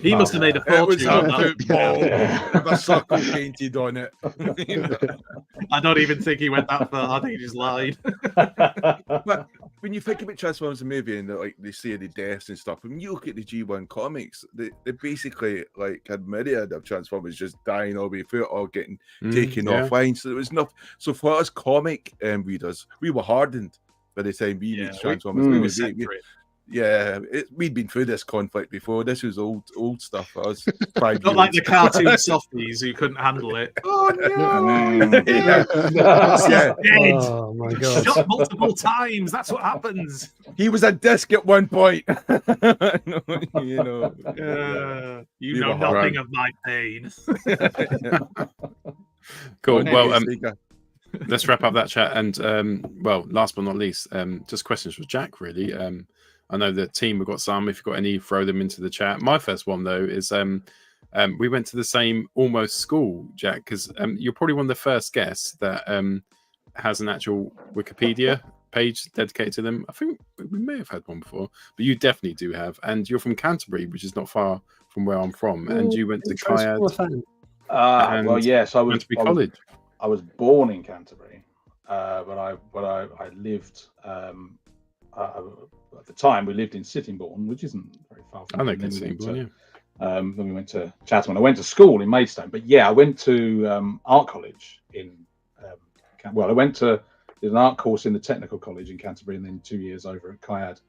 He must have made a It was fortune on a that. football with a circle painted on it. I don't even think he went that far. I think he just lied. But when you think about Transformers the movie and like they say the deaths and stuff, when you look at the G1 comics, they basically like had myriad of Transformers just dying all the way through it, all getting taken offline. So there was nothing. So for us comic readers, we were hardened by the time we reached Transformers. We'd been through this conflict before. This was old stuff for us. Not like the cartoon softies who couldn't handle it. Oh no! Dead. Oh my god! Shot multiple times. That's what happens. He was a disc at one point. You know. You know nothing of my pain. Cool. Well, let's wrap up that chat. And well, last but not least, just questions for Jack, really. I know the team have got some. If you've got any, throw them into the chat. My first one, though, is we went to the same almost school, Jack, because you're probably one of the first guests that has an actual Wikipedia page dedicated to them. I think we may have had one before, but you definitely do have. And you're from Canterbury, which is not far from where I'm from. And you went to Cogged. Well, yes, I went to college. I was born in Canterbury, but I lived at the time we lived in Sittingbourne, which isn't very far from. I know Sittingbourne, yeah. Then we went to Chatham, and I went to school in Maidstone. But yeah, I went to art college in. I went to did an art course in the technical college in Canterbury, and then 2 years over at Cogged.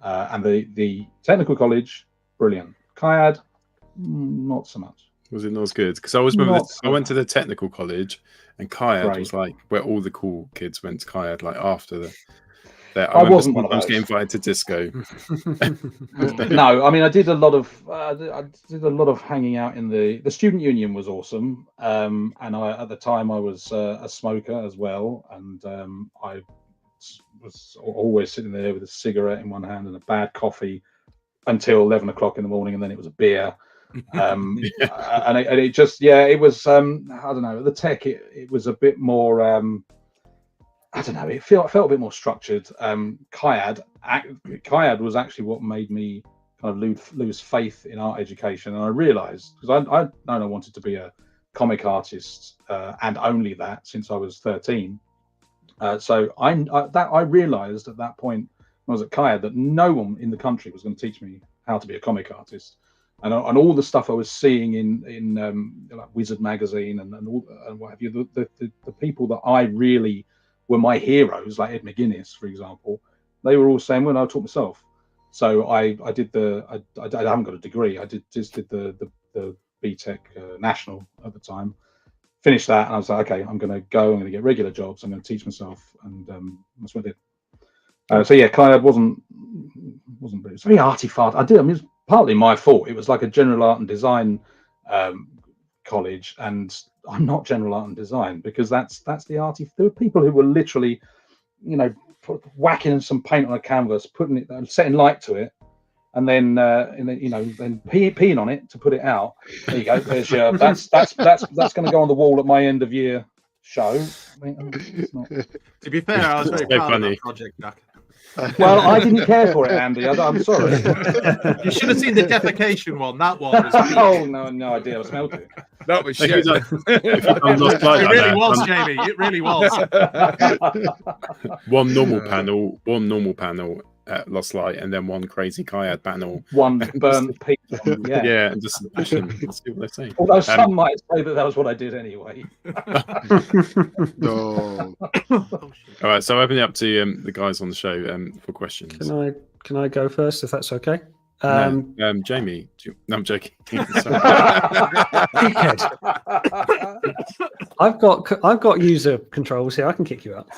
And the technical college, brilliant. Cogged, not so much. Was it not as good? Because I always remember I went to the technical college, and Cogged was like where all the cool kids went to Cogged, like after the. There, I remember wasn't one of sometimes those. get invited to disco. No, I mean I did a lot of hanging out in the student union was awesome, and at the time I was a smoker as well, and I was always sitting there with a cigarette in one hand and a bad coffee until 11 o'clock in the morning, and then it was a beer. And it just it was I don't know, the tech it was a bit more I don't know, it felt a bit more structured. Cogged was actually what made me kind of lose faith in art education, and I realized, because I known I wanted to be a comic artist, and only that since I was 13. So I realized at that point when I was at Cogged that no one in the country was going to teach me how to be a comic artist, and all the stuff I was seeing in like Wizard magazine and what have you, the people that I really were my heroes, like Ed McGuinness, for example, they were all saying, well, I'll taught myself. So I did I haven't got a degree. I just did the BTEC national at the time. Finished that, and I was like, okay, I'm going to get regular jobs. I'm going to teach myself, and that's what I did. So yeah, Cogged wasn't it's very arty fart. I mean, it was partly my fault. It was like a general art and design college, and I'm not general art and design, because that's the arty. There were people who were literally, whacking some paint on a canvas, putting it, setting light to it, and then then peeing on it to put it out. There you go. There's your that's going to go on the wall at my end of year show. I mean, it's not... To be fair, I was very proud of that project, Jack. Well, I didn't care for it, Andy. I'm sorry. You should have seen the defecation one. That one was oh no idea. I smelled it. That was If shit. It really was, Jamie. It really was. One normal panel at Lost Light, and then one crazy Cogged panel. One burnt piece. Yeah, and just push them and see what they say. Although some might say that was what I did anyway. No. All right, so open it up to the guys on the show for questions. Can I go first, if that's okay? Jamie, no, I'm joking. I've got user controls here. I can kick you out.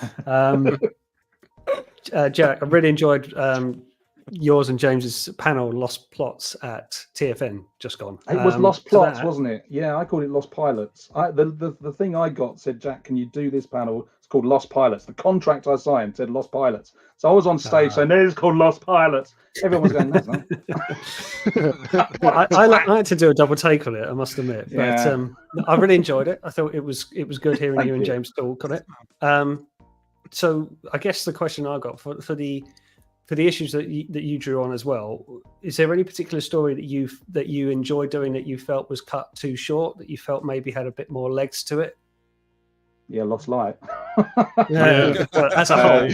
Jack, I really enjoyed yours and James's panel, Lost Plots at TFN, just gone. It was Lost Plots, wasn't it? Yeah, I called it Lost Pilots. The thing I got said, Jack, can you do this panel? It's called Lost Pilots. The contract I signed said Lost Pilots. So I was on stage saying, "It's called Lost Pilots." Everyone was going, "That's not." Well, I like to do a double take on it, I must admit. But I really enjoyed it. I thought it was good hearing you and James talk on it. So I guess the question I got for the issues that you drew on as well, is there any particular story that you enjoyed doing that you felt was cut too short, that you felt maybe had a bit more legs to it? Yeah, Lost Light. Yeah, as a whole.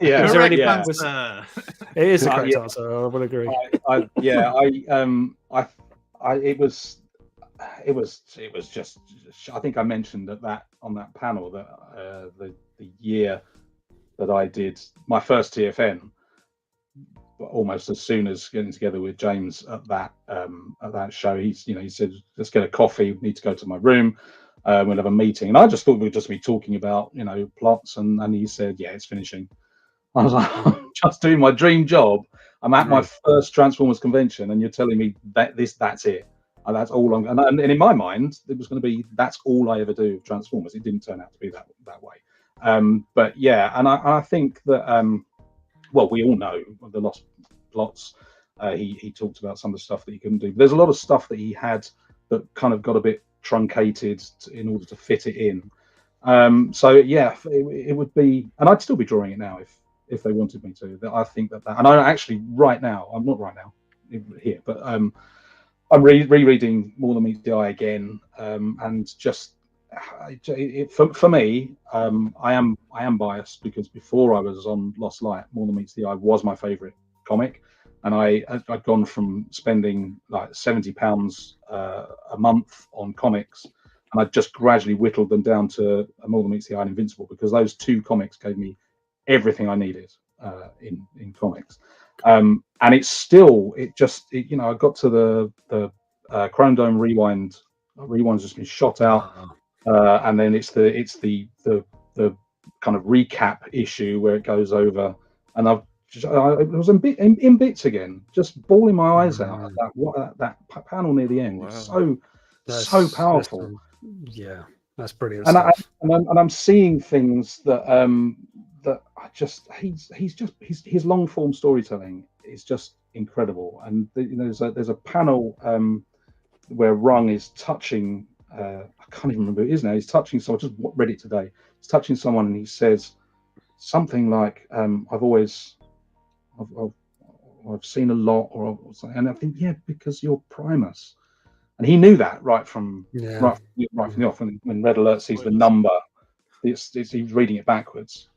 Yeah, is there any It is the correct yeah. answer. I will agree. It was just. I think I mentioned on that panel that the year that I did my first TFN, almost as soon as getting together with James at that show, he said, "Let's get a coffee. We need to go to my room. We'll have a meeting." And I just thought we'd just be talking about plots, and he said, "Yeah, it's finishing." I was like, "I'm just doing my dream job. I'm at my first Transformers convention, and you're telling me that's it. And that's all I'm." And in my mind, it was going to be that's all I ever do with Transformers. It didn't turn out to be that way. But yeah, and I think that well, we all know the Lost Plots. He talked about some of the stuff that he couldn't do. But there's a lot of stuff that he had that kind of got a bit truncated in order to fit it in. So yeah, it would be, and I'd still be drawing it now if they wanted me to. I think that, and I actually I'm not right now here, but I'm rereading More Than Meets the Eye again, and just for me, I am biased because before I was on Lost Light, More Than Meets the Eye was my favourite comic, and I'd gone from spending like £70 a month on comics, and I just gradually whittled them down to More Than Meets the Eye and Invincible, because those two comics gave me everything I needed in comics. And it's still, I got to the Chrome Dome Rewind's just been shot out, and then it's the kind of recap issue where it goes over and I was in bits again, just bawling my eyes out at that panel near the end. It's so powerful. That's brilliant and stuff. I'm seeing things that that I just his long form storytelling is just incredible. And there's a panel where Rung is touching. I can't even remember who it is now. He's touching someone. I just read it today. He's touching someone, and he says something like, I've seen a lot, or something. And I think, because you're Primus, and he knew that right from the off. When Red Alert sees the number, he's reading it backwards.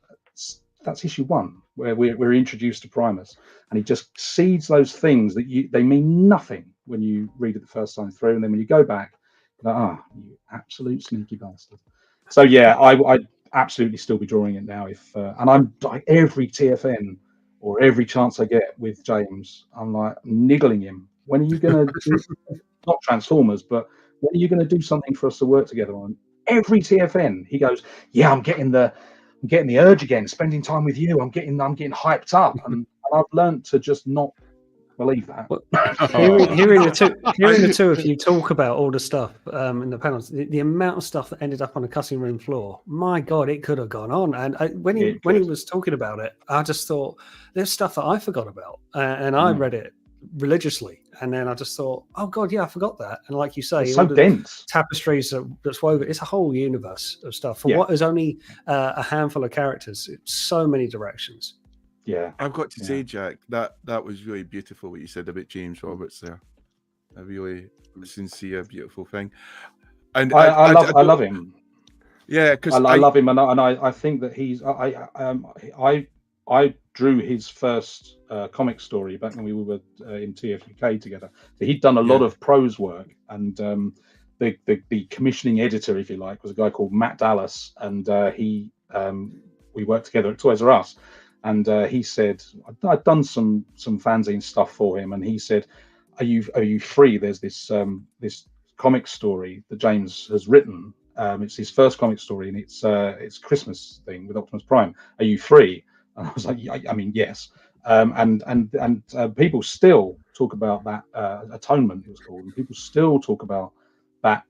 That's issue 1, where we're introduced to Primus, and he just seeds those things that they mean nothing when you read it the first time through, and then when you go back, you're like, you absolute sneaky bastard. So I'd absolutely still be drawing it now and I'm like every TFN or every chance I get with James, I'm like niggling him. When are you going to do, not Transformers, but when are you going to do something for us to work together on? Every TFN, he goes, I'm getting the urge again, spending time with you. I'm getting hyped up, and I've learned to just not believe that. Hearing the two of you talk about all the stuff in the panels, the amount of stuff that ended up on the cutting room floor, my God, it could have gone on. And when he was talking about it, I just thought there's stuff that I forgot about, and I read it religiously, and then I just thought, oh God, I forgot that. And like you say, it's so dense tapestries that's woven. It's a whole universe of stuff for what is only a handful of characters. It's so many directions. Yeah, I've got to say, Jack, that was really beautiful what you said about James Roberts there. A really sincere, beautiful thing. And I love him. Yeah, because I love him, and I think that he's I drew his first comic story back when we were in TFUK together. So he'd done a lot of prose work, and the commissioning editor, if you like, was a guy called Matt Dallas, and we worked together at Toys R Us. And he said, I'd done some fanzine stuff for him, and he said, "Are you free? There's this comic story that James has written. It's his first comic story, and it's Christmas thing with Optimus Prime. Are you free?" And I was like, I mean, yes. And people still talk about that Atonement, it was called, and people still talk about that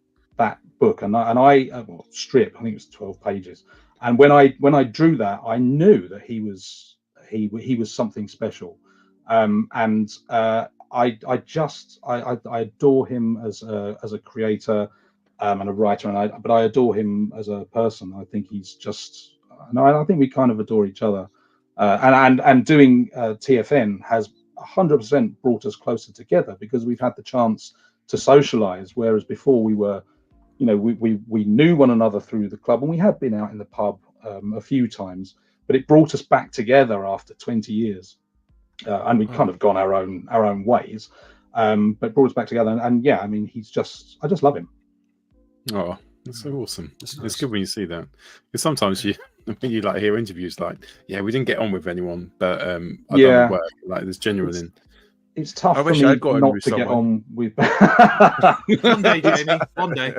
book. And I strip. I think it was 12 pages. And when I drew that, I knew that he was something special, and I adore him as a creator and a writer, but I adore him as a person. I think he's just, I think we kind of adore each other, and doing TFN has 100% brought us closer together because we've had the chance to socialize, whereas before we were. We knew one another through the club, and we had been out in the pub a few times, but it brought us back together after 20 years, and we'd kind of gone our own ways, but brought us back together. And I mean, I just love him. Oh, that's so awesome. It's good when you see that, because sometimes when you like hear interviews like, we didn't get on with anyone, but I done work, like there's genuine. It's tough for me not to get on with. One day, Jamie. One day.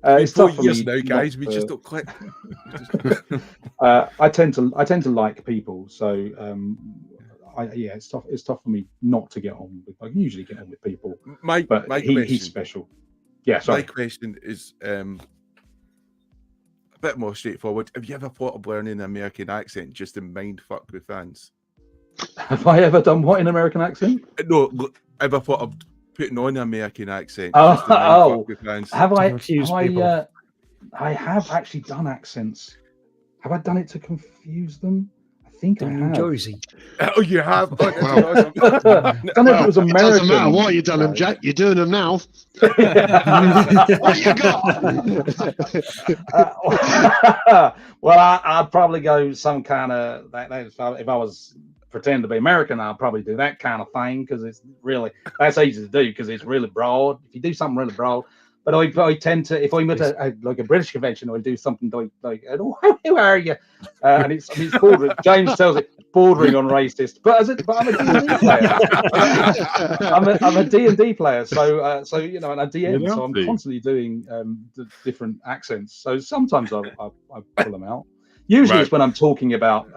It's tough for me. No, guys, we just don't click. I tend to like people, so it's tough. It's tough for me not to get on with. I usually get on with people, but he's special. Yeah. Sorry. My question is a bit more straightforward. Have you ever thought of learning an American accent just to mind fuck with fans? Have I ever done what in American accent? No, ever thought of putting on an American accent? Have I? I have actually done accents. Have I done it to confuse them? I think I have. Jersey. Oh, you have. I don't know if it was American. It doesn't matter what you've done them, Jack. You're doing them now. What you got? Well, I'd probably go some kind of that. If I was pretend to be American, I'll probably do that kind of thing because that's easy to do because it's really broad. If you do something really broad, but I tend to, if I'm at a British convention, I'll do something like who are you? And it's bordering. James tells it bordering on racist, but I'm a D&D player. I'm a D&D player, so and a DM, so I'm constantly doing different accents. So sometimes I pull them out. Usually Right. it's when I'm talking about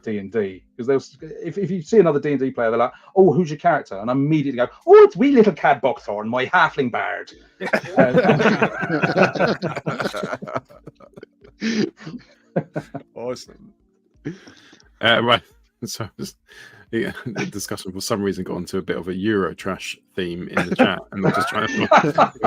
D&D, because if you see another D&D player, they're like, "Oh, who's your character?" And I immediately go, "Oh, it's wee little Cad Buckthorn, my halfling bard." Awesome. Right. So the discussion for some reason got onto a bit of a Eurotrash theme in the chat, and I'm just trying to go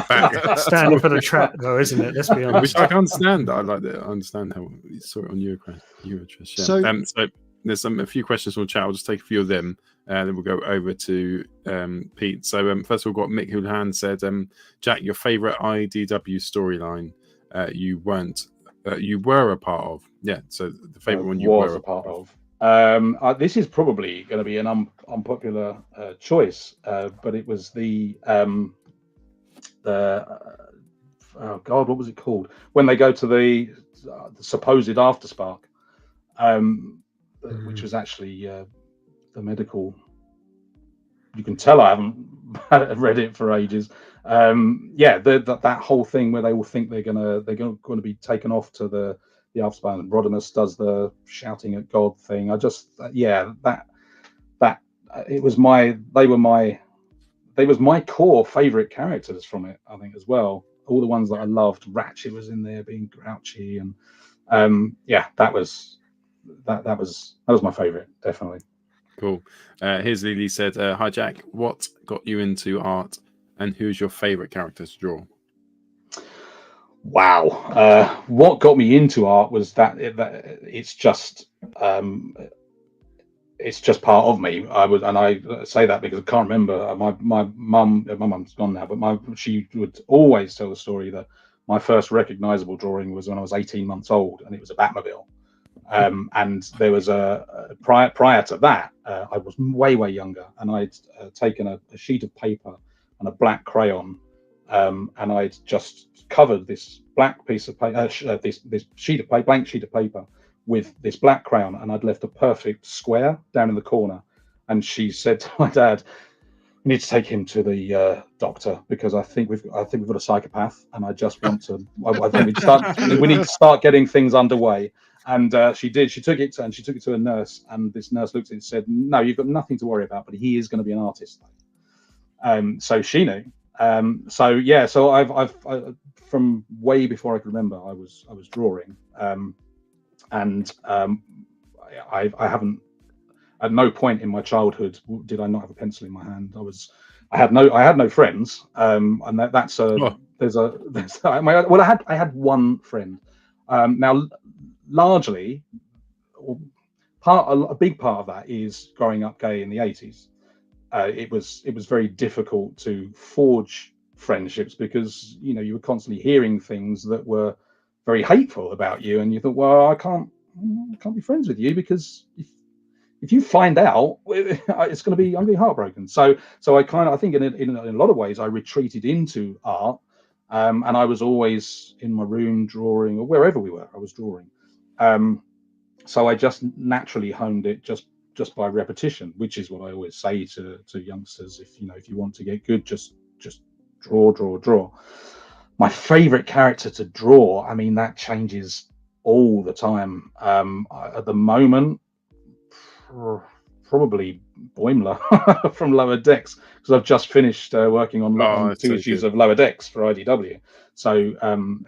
back. Standing for the trap, though, isn't it? Let's be honest. Which I can understand. I like that. I understand how you saw it on Eurotrash. Yeah. So there's a few questions from the chat. I'll just take a few of them, and then we'll go over to Pete. So first of all, got Mick Houlihan said, Jack, your favourite IDW storyline you were a part of. Yeah. So the favourite one you were a part of. This is probably going to be an unpopular choice, but it was the oh God, what was it called? When they go to the supposed Afterspark, which was actually the medical. You can tell I haven't read it for ages. That whole thing where they all think they're going to be taken off to the Afterspark, and Rodimus does the shouting at God thing. I just it was my core favorite characters from it, I think, as well. All the ones that I loved. Ratchet was in there being grouchy, and that was my favorite, definitely. Cool. Here's Lily said, "Hi Jack, what got you into art, and who's your favorite character to draw?" Wow. What got me into art was that it's just part of me. I say that because I can't remember. My mum's gone now, but she would always tell the story that my first recognizable drawing was when I was 18 months old, and it was a Batmobile. And there was prior to that, I was way younger, and I'd taken a sheet of paper and a black crayon, and I'd just covered this black piece of paper, this sheet of paper, blank sheet of paper, with this black crayon, and I'd left a perfect square down in the corner. And she said to my dad, "We need to take him to the doctor, because I think we've got a psychopath, and I just want to. I think we need to start getting things underway." And she did. She took it to a nurse, and this nurse looked at it and said, "No, you've got nothing to worry about, but he is going to be an artist." So she knew. So I've from way before I could remember, I was drawing, and I haven't. At no point in my childhood did I not have a pencil in my hand. I had no friends, and that's I had one friend. Now, largely, a big part of that is growing up gay in the 80s. It was very difficult to forge friendships, because you were constantly hearing things that were very hateful about you, and you thought, well, I can't be friends with you, because if you find out, it's going to be, I'm going to be heartbroken. So I think in a lot of ways I retreated into art, and I was always in my room drawing, or wherever we were, I was drawing. So I just naturally honed it just by repetition, which is what I always say to youngsters. If you want to get good, just draw. My favorite character to draw, I mean, that changes all the time. At the moment, probably Boimler from Lower Decks, because I've just finished working on 2 issues of Lower Decks for IDW. So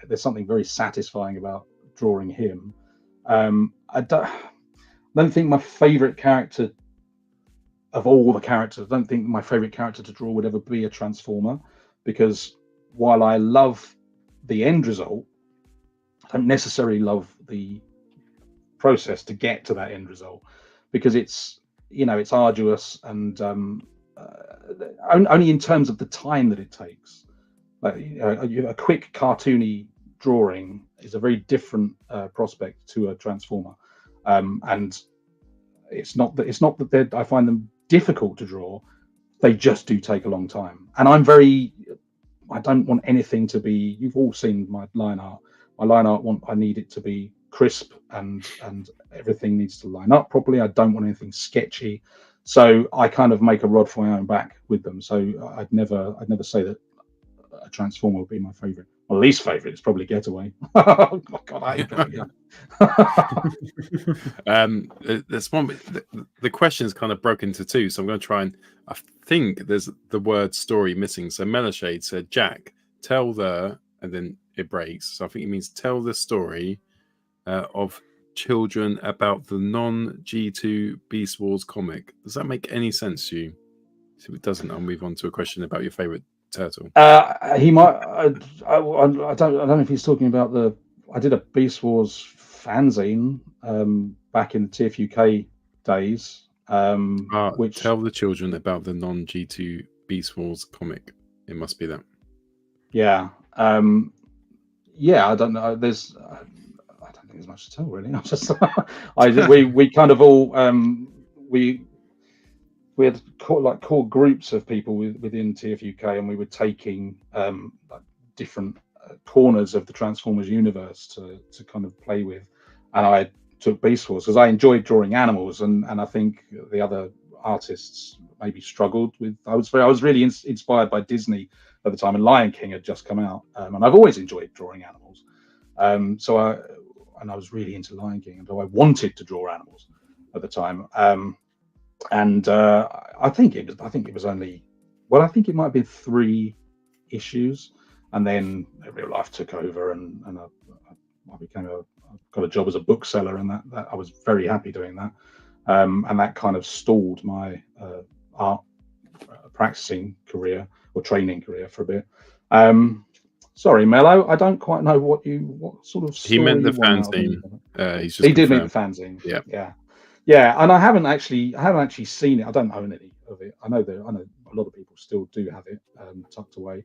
there's something very satisfying about drawing him. I don't think my favorite character of all the characters, I don't think my favorite character to draw would ever be a Transformer, because while I love the end result, I don't necessarily love the process to get to that end result, because it's arduous, and only in terms of the time that it takes. Like, a quick cartoony drawing is a very different prospect to a Transformer, and it's not that I find them difficult to draw. They just do take a long time, and I don't want anything to be. You've all seen my line art. I need it to be crisp, and everything needs to line up properly. I don't want anything sketchy, so I kind of make a rod for my own back with them. So I'd never say that a Transformer would be my favorite. My least favorite is probably Getaway. Oh God, I hate Getaway. There's one. The question's kind of broken into two, so I'm going to try and. I think there's the word story missing. So Mellowshade said, "Jack, tell the," and then it breaks. So I think it means tell the story of children about the non-G2 Beast Wars comic. Does that make any sense to you? If it doesn't, I'll move on to a question about your favorite turtle. He might. I don't know if he's talking about the. I did a Beast Wars fanzine back in the TFUK days. Which tell the children about the non-G2 Beast Wars comic. It must be that. Yeah. Yeah. I don't know. There's. I don't think there's much to tell really. I'm just. we kind of all we had core groups of people within TFUK, and we were taking like different corners of the Transformers universe to kind of play with, and I took Beast Wars because I enjoyed drawing animals, and I think the other artists maybe struggled with. I was really inspired by Disney at the time, and Lion King had just come out, and I've always enjoyed drawing animals. So I was really into Lion King, and so I wanted to draw animals at the time. And I think it was only, well, I think it might have been 3 issues, and then real life took over, and I became got a job as a bookseller, and that I was very happy doing that, and that kind of stalled my art practicing career or training career for a bit. Sorry, Mello, I don't quite know what sort of story he meant the fanzine. He did mean the fanzine. Yeah. Yeah, and I haven't actually seen it. I don't own any of it. I know a lot of people still do have it tucked away.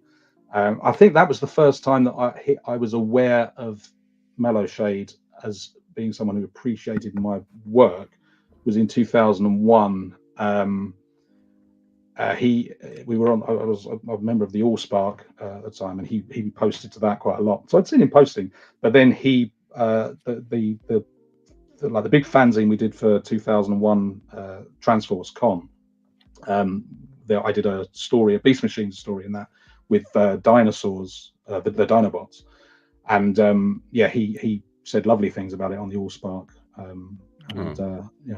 I think that was the first time that I was aware of Mellowshade as being someone who appreciated my work. Was in 2001. We were on. I was a member of the Allspark at the time, and he posted to that quite a lot. So I'd seen him posting, but then he the big fanzine we did for 2001 Transforce Con. There I did a Beast Machines story in that with dinosaurs, the Dinobots, and he said lovely things about it on the Allspark, I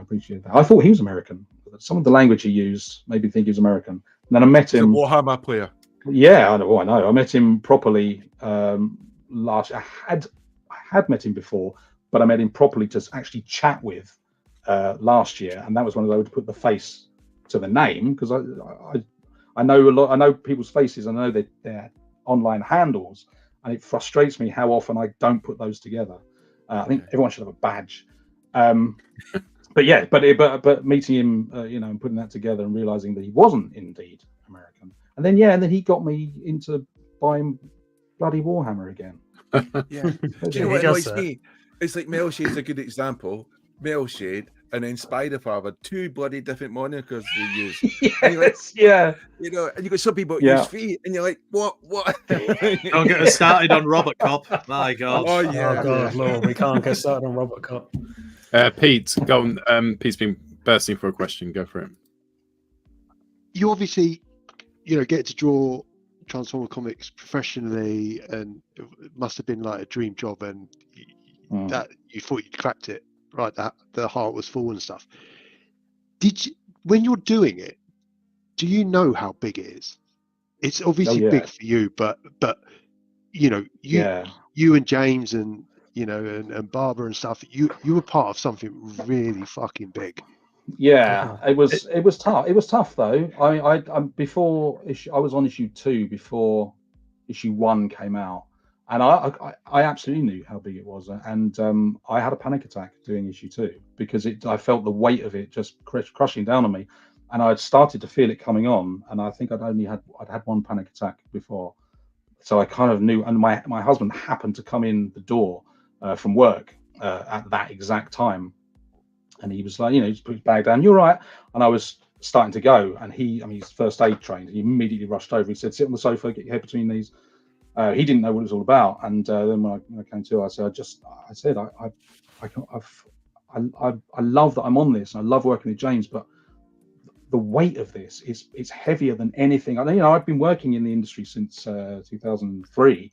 appreciate that. I thought he was American. Some of the language he used made me think he was American. And then I met him. He's a Warhammer player. Yeah, I know. I met him properly last. I had met him before, but I met him properly to actually chat with last year, and that was when I would put the face to the name, because I know a lot. I know people's faces. I know their online handles, and it frustrates me how often I don't put those together. I think everyone should have a badge. But meeting him, and putting that together and realizing that he wasn't indeed American, and then he got me into buying bloody Warhammer again. Yeah. Do you know what annoys me? It's like Mellowshade's a good example. Mellowshade and then Spiderfather, 2 bloody different monikers they use. Yes, yeah. And you got some people use feet, and you're like, what? Don't get us started on Robot Cop. My God. Oh God, Lord, we can't get started on Robot Cop. Pete, go on. Pete's been bursting for a question. Go for it. You obviously, get to draw Transformer comics professionally, and it must have been like a dream job, and that you thought you'd cracked it, right? That the heart was full and stuff. Did you, when you're doing it, do you know how big it is? It's obviously big for you, but you and James and and Barbara and stuff, you were part of something really fucking big. Yeah, it was tough. It was tough though. I before I was on issue 2 before issue 1 came out, and I absolutely knew how big it was, and I had a panic attack doing issue 2 because I felt the weight of it just crushing down on me, and I'd started to feel it coming on, and I think I'd had one panic attack before, so I kind of knew. And my husband happened to come in the door from work at that exact time. And he was like, just put his bag down. You're right. And I was starting to go. And he's first aid trained. He immediately rushed over. He said, sit on the sofa, get your head between these. He didn't know what it was all about. And then when I came to, I said, I love that I'm on this. And I love working with James, but the weight of this is it's heavier than anything. I know, I've been working in the industry since 2003,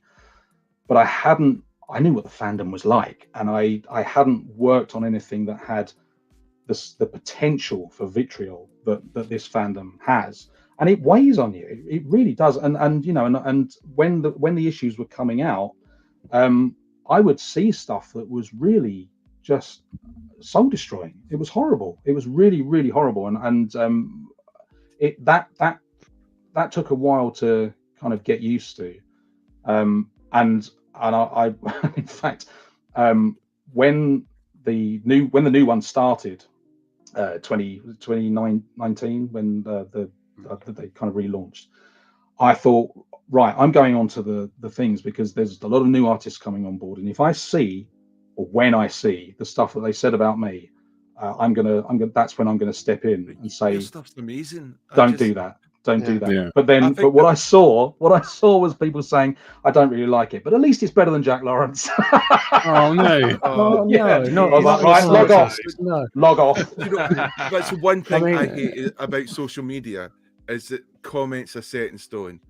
but I knew what the fandom was like, and I hadn't worked on anything that had the potential for vitriol that this fandom has, and it weighs on you. It really does. And when the issues were coming out, I would see stuff that was really just soul destroying. It was horrible. It was really, really horrible. And that took a while to kind of get used to. And I in fact, when the new one started, 2019, when they kind of relaunched, I thought, right, I'm going on to the things, because there's a lot of new artists coming on board, and if I see, or when I see the stuff that they said about me, that's when I'm gonna step in and say, Your stuff's amazing. Don't do that. Don't do that. Yeah. But what I saw was people saying, I don't really like it, but at least it's better than Jack Lawrence. Oh no! Oh, yeah. no, I was like, right, log off. No. Log off. You know, that's the one thing I mean- hate about social media, is that comments are set in stone.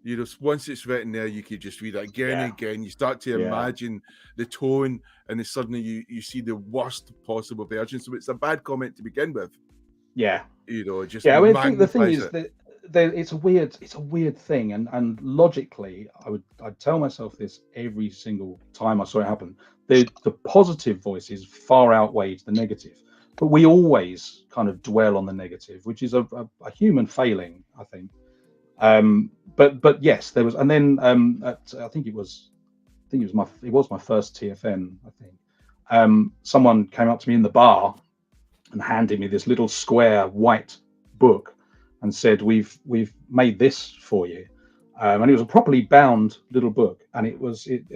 You know, once it's written there, you could just read it again and again. You start to imagine the tone, and then suddenly you see the worst possible version. So it's a bad comment to begin with. Yeah. You know, just I think the thing magnifies is it. that it's a weird thing, and logically, I'd tell myself this every single time I saw it happen. The positive voices far outweighed the negative, but we always kind of dwell on the negative, which is a human failing, I think. But yes, there was, and then I think it was my first TFN. I think someone came up to me in the bar and handed me this little square white book and said, "We've made this for you," and it was a properly bound little book, and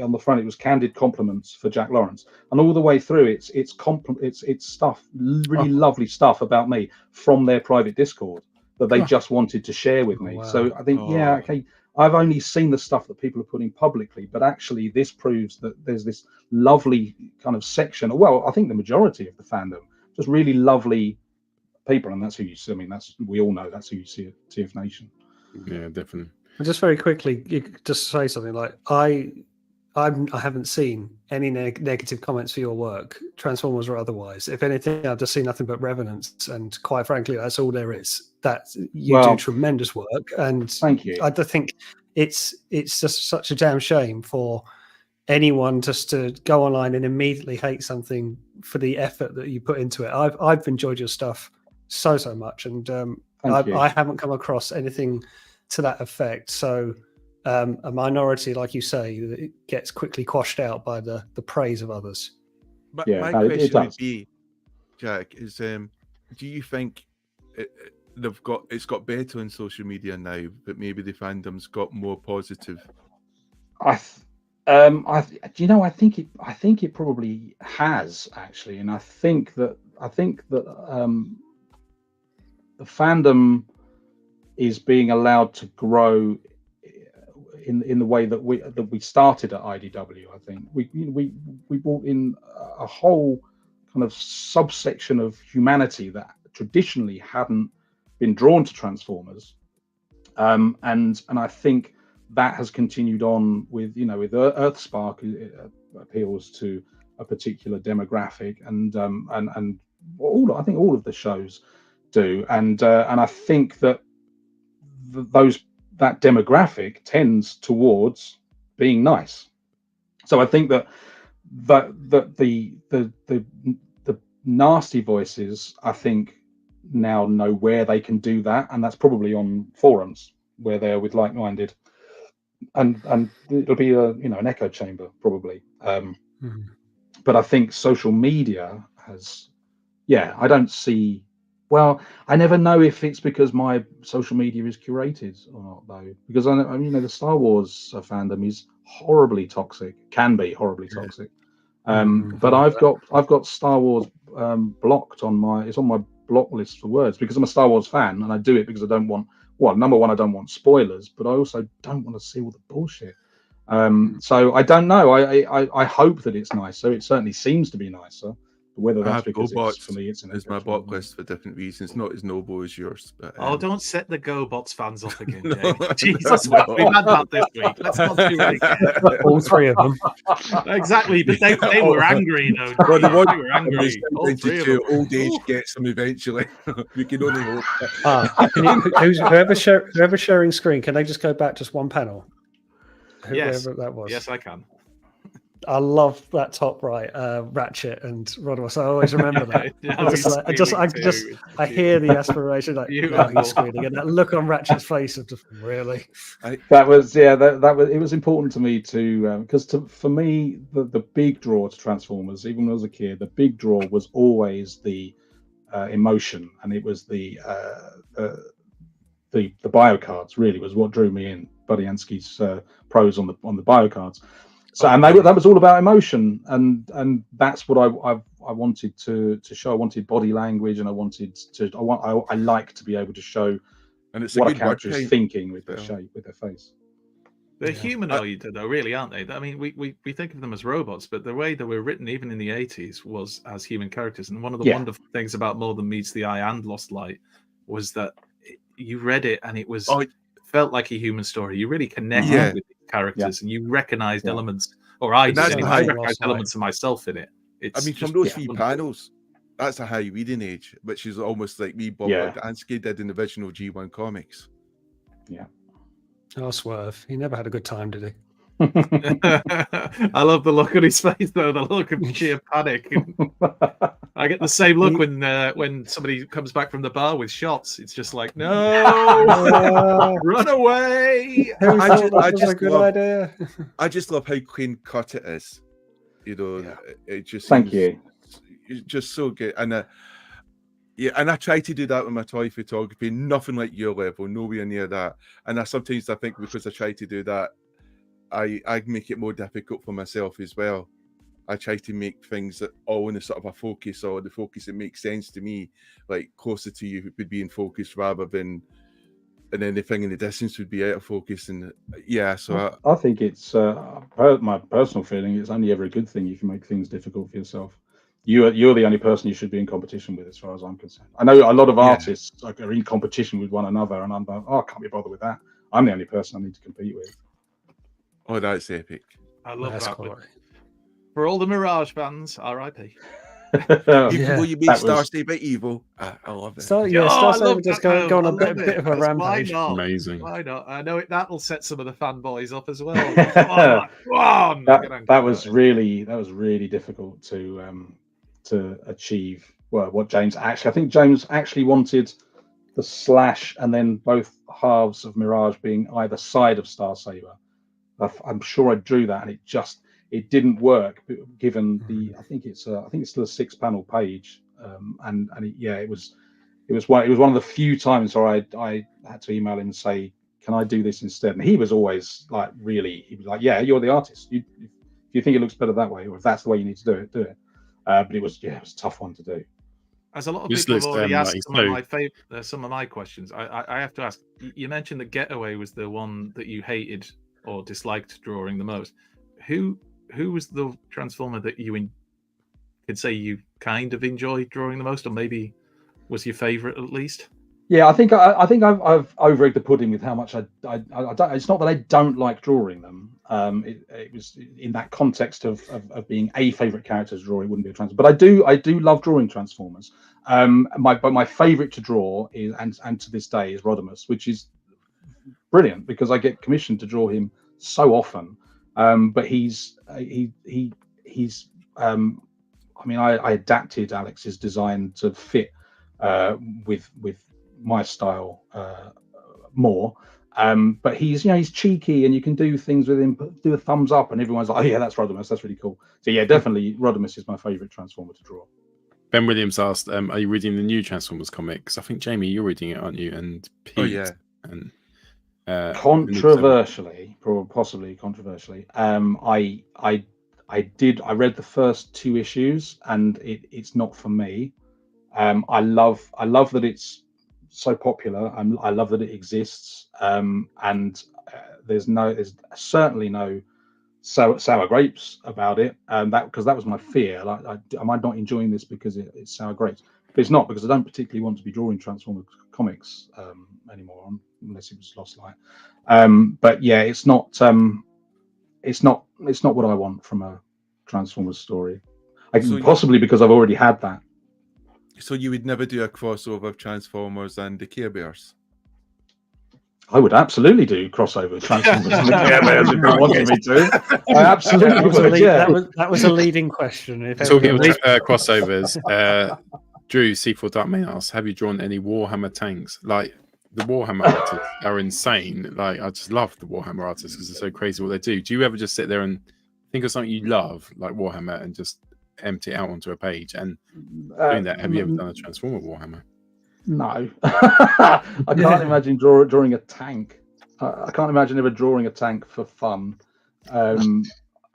on the front it was candid compliments for Jack Lawrence, and all the way through it's stuff, really lovely stuff about me from their private Discord that they just wanted to share with me. wow. So I think, okay, I've only seen the stuff that people are putting publicly, but actually this proves that there's this lovely kind of section. Well, I think the majority of the fandom, just really lovely people, and that's who you see. I mean, we all know that's who you see at TF Nation. Yeah, definitely. Just very quickly, you could just say something like, I haven't seen any negative comments for your work, Transformers or otherwise. If anything, I've just seen nothing but revenants, and quite frankly, that's all there is. That you do tremendous work, and thank you. I think it's just such a damn shame for anyone just to go online and immediately hate something for the effort that you put into it. I've enjoyed your stuff so much, and I haven't come across anything to that effect. So a minority, like you say, it gets quickly quashed out by the praise of others. But my question would be, Jack, is do you think it's got better on social media now, but maybe the fandom's got more positive? I think it probably has, actually, and I think that the fandom is being allowed to grow in the way that we started at IDW. I think we brought in a whole kind of subsection of humanity that traditionally hadn't been drawn to Transformers, and I think that has continued on with Earthspark. It appeals to a particular demographic, and I think all of the shows do, and I think that that demographic tends towards being nice. So I think that the nasty voices, I think, now know where they can do that, and that's probably on forums where they're with like-minded, and it'll be an echo chamber probably. But I think social media has, I don't see. Well, I never know if it's because my social media is curated or not, though, because I the Star Wars fandom is horribly toxic, can be horribly toxic. But I've got Star Wars blocked on my block list for words, because I'm a Star Wars fan, and I do it because I don't want, number one, I don't want spoilers, but I also don't want to see all the bullshit. So I don't know. I hope that it's nicer. It certainly seems to be nicer, Whether I that's have because it's, for GoBots me, it's an as my bot list for different reasons, not as noble as yours. But Oh, don't set the GoBots fans up again, No, Jay. Jesus, no. we've had that this week. Let's not do it again. All three of them. Exactly, but they were angry, though. Well, the one They were angry. All three of them. old age gets them eventually. We can only hope. Whoever's sharing screen, can they just go back just one panel? Yes. Whoever that was. Yes, I can. I love that top right, Ratchet and Rodimus. I always remember that. I hear the aspiration, like, no, he's screaming, and that look on Ratchet's face of just really. That was it was important to me to because for me the big draw to Transformers, even when I was a kid, the big draw was always the emotion, and it was the bio cards really was what drew me in. Buddy Ansky's pros on the bio cards. So and that was all about emotion, and that's what I wanted to show. I wanted body language, and I like to be able to show and it's what a character is thinking with their shape, with their face. They're humanoid, though, really, aren't they? I mean, we think of them as robots, but the way they were written, even in the 80s, was as human characters. And one of the wonderful things about More Than Meets the Eye and Lost Light was that you read it and it felt like a human story. You really connected with the characters, and you recognized elements, or I recognized elements of myself in it. From those three panels, that's a high reading age, which is almost like me, Bob Ansky did in the original G1 comics. Yeah. Oh, Swerve. He never had a good time, did he? I love the look on his face, though, the look of sheer panic. I get the same look when somebody comes back from the bar with shots. It's just like, no, run away. I just love how clean cut it is. You know, it just thank you. It's just so good, and and I try to do that with my toy photography. Nothing like your level, nowhere near that. And I sometimes think because I try to do that, I make it more difficult for myself as well. I try to make things that all in a sort of a focus, or the focus that makes sense to me, like closer to you would be in focus rather than, and anything in the distance would be out of focus. And so I think it's my personal feeling. It's only ever a good thing if you make things difficult for yourself. You're the only person you should be in competition with, as far as I'm concerned. I know a lot of artists are in competition with one another, and I'm like, I can't be bothered with that. I'm the only person I need to compete with. Oh, that's epic. I love that. For all the Mirage fans, R.I.P. Will you make Star Saber evil? I love it. Star Saber just going on a bit of a rampage. Why not? Amazing. Why not? I know that'll set some of the fanboys up as well. That was really difficult to achieve. Well, what James I think James actually wanted the slash and then both halves of Mirage being either side of Star Saber. I'm sure I drew that, and it didn't work given the I think it's still a 6-panel page, it was one of the few times where I had to email him and say, can I do this instead? And he was always like, he was like, yeah, you're the artist. If you think it looks better that way, or if that's the way you need to do it. But it was a tough one to do. As a lot of people have already asked some of my questions, I have to ask. You mentioned that Getaway was the one that you hated or disliked drawing the most. Who was the Transformer that you could say you kind of enjoyed drawing the most, or maybe was your favorite at least? Yeah, I think I've over-egged the pudding with how much I don't. It's not that I don't like drawing them. It was in that context of being a favorite character to draw. It wouldn't be a Transformer, but I do love drawing Transformers. My favorite to draw is and to this day is Rodimus, which is brilliant because I get commissioned to draw him so often. But he's I adapted Alex's design to fit with my style more, but he's cheeky, and you can do things with him, do a thumbs up, and everyone's like, oh yeah, that's Rodimus, that's really cool. So yeah, definitely Rodimus is my favorite Transformer to draw. Ben Williams asked, are you reading the new Transformers comics? I think, Jamie, you're reading it, aren't you? And Pete, and controversially, possibly controversially, I read the first 2 issues, and it's not for me. I love that it's so popular. I love that it exists, and there's certainly no sour grapes about it, and because that was my fear. Like, am I not enjoying this because it's sour grapes? But it's not, because I don't particularly want to be drawing Transformers comics anymore, unless it was Lost Light. But yeah, it's not what I want from a Transformers story. Possibly because I've already had that. So you would never do a crossover of Transformers and the Care Bears? I would absolutely do crossover Transformers and the Care Bears if they wanted me to. I absolutely would. Yeah. That was a leading question. Talking of crossovers, Drew C4 Dark Main asks, have you drawn any Warhammer tanks? Like, the Warhammer artists are insane. Like, I just love the Warhammer artists because they're so crazy what they do. Do you ever just sit there and think of something you love, like Warhammer, and just empty it out onto a page? And doing that, have you ever done a Transformer Warhammer? No. I can't imagine drawing a tank. I can't imagine ever drawing a tank for fun. No,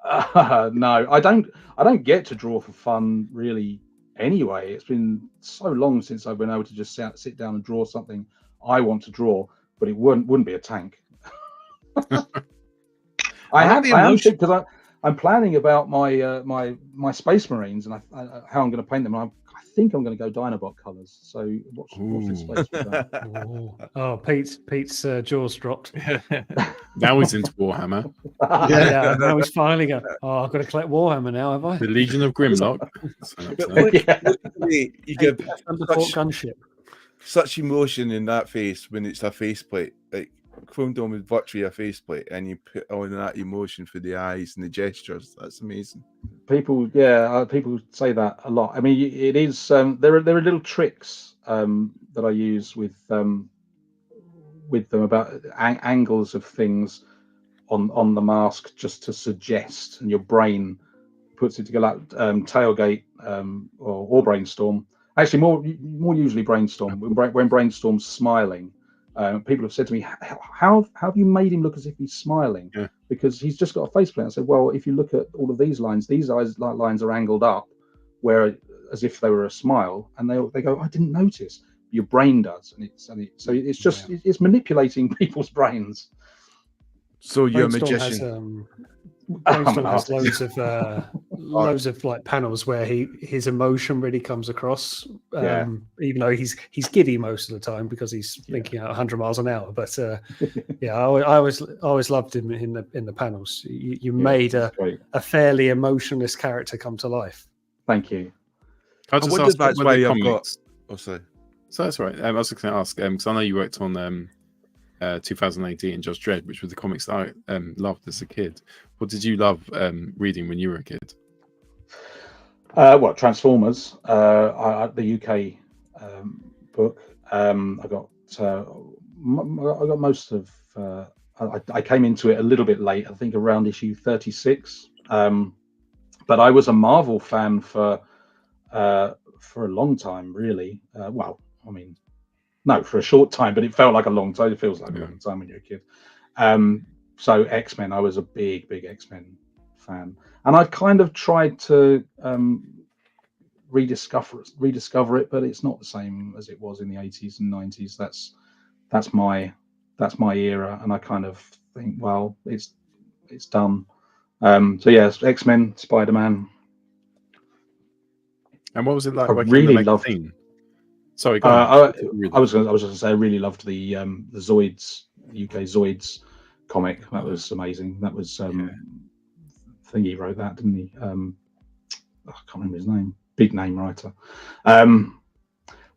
I don't get to draw for fun really anyway. It's been so long since I've been able to just sit down and draw something I want to draw, but it wouldn't be a tank. I am because I'm planning about my Space Marines and how I'm going to paint them. I think I'm going to go Dinobot colours. So watch this space with that. Oh, Pete's jaws dropped. Now he's into Warhammer. Yeah, now he's finally going, I've got to collect Warhammer now, have I? The Legion of Grimlock. You get gunship. Such emotion in that face when it's a faceplate. Like, Chrome Dome is virtually a faceplate, and you put on that emotion for the eyes and the gestures. That's amazing. People say that a lot. I mean, it is. There are little tricks that I use with them about angles of things on the mask, just to suggest, and your brain puts it together. Like Tailgate or Brainstorm. Actually, more usually Brainstorm. When Brainstorm's smiling. People have said to me, how have you made him look as if he's smiling? Yeah. Because he's just got a faceplate. I said, well, if you look at all of these lines are angled up, where as if they were a smile, and they go, I didn't notice. Your brain does, so it's just it's manipulating people's brains. So you're a Brainstorm magician. Brainstorm has loads of like panels where his emotion really comes across, even though he's giddy most of the time because he's thinking at 100 miles an hour. But I always loved him in the panels. You made a fairly emotionless character come to life. Thank you. I just wonder if that's why I've got. Oh, sorry. So that's right. I was going to ask because I know you worked on 2000 AD and Judge Dredd, which were the comics that I loved as a kid. What did you love reading when you were a kid? Transformers, the UK book. I got most of. I came into it a little bit late. I think around issue 36. But I was a Marvel fan for a long time, really. No, for a short time, but it felt like a long time. It feels like a long time when you're a kid. So X-Men, I was a big X-Men fan, and I've kind of tried to rediscover it, but it's not the same as it was in the 80s and 90s. That's my era, and I kind of think, well, it's done. So yes, X-Men, Spider-Man. And what was it like? I really loved. Sorry, go on. I was going to say I really loved the Zoids, UK Zoids comic. That was amazing. That was Thingy wrote that, didn't he? I can't remember his name. Big name writer.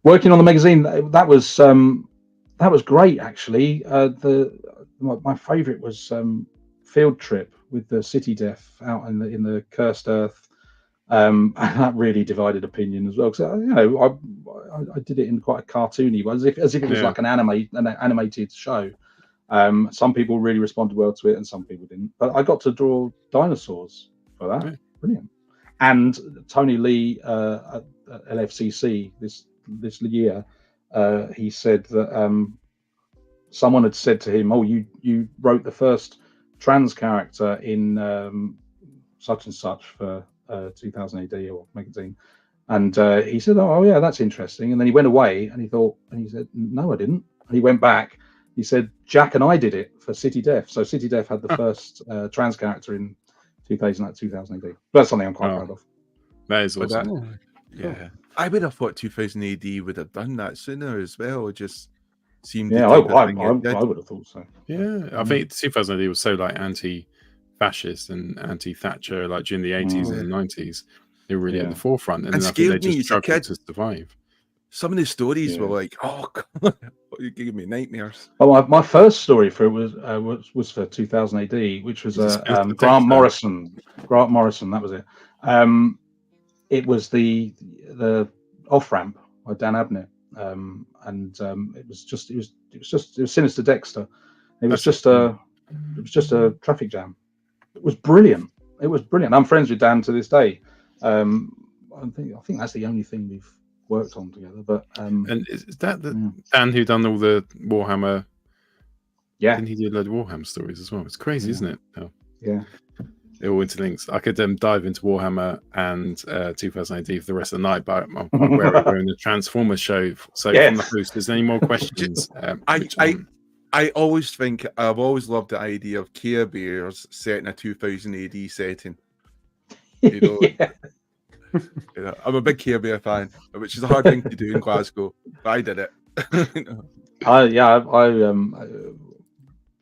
Working on the magazine, that was great actually. My favourite was Field Trip with the City Death out in the Cursed Earth. And that really divided opinion as well. So I did it in quite a cartoony way, as if it was like an animated show. Some people really responded well to it, and some people didn't. But I got to draw dinosaurs for that. Yeah. Brilliant. And Tony Lee at LFCC this year, he said that someone had said to him, "Oh, you wrote the first trans character in such and such for 2000 AD or magazine," and he said, "Oh yeah, that's interesting." And then he went away and he said, "No, I didn't." And he went back. He said, "Jack and I did it for City Death." So City Death had the first trans character in 2000 AD. That's something I'm quite proud of. That is But awesome. yeah, I would have thought 2000 AD would have done that sooner as well. It just seemed Yeah, the I type of thing it did. would have thought so. Yeah, I think 2000 AD was so like anti-fascist and anti-Thatcher, like during the 80s and 90s. They were really at the forefront, and then I think they scared me just as a struggled kid. to survive. Some of the stories were like, oh, God, you're giving me nightmares. Oh, my first story for it was for 2000 AD, which was Grant Morrison. Grant Morrison, that was it. It was the off ramp by Dan Abnett, and it was Sinister Dexter. It was just a traffic jam. It was brilliant. I'm friends with Dan to this day. I think that's the only thing we've worked on together. But and is that the Dan who done all the Warhammer? Yeah, didn't he do a load of Warhammer stories as well? It's crazy, isn't it? Oh. Yeah, it all interlinks. I could dive into Warhammer and 2000 AD for the rest of the night, but I'm wary we're in the Transformers show. So from the host, is there any more questions? I always think I've always loved the idea of Care Bears set in a 2000 AD setting. You know, you know, I'm a big Care Bear fan, which is a hard thing to do in Glasgow, but I did it.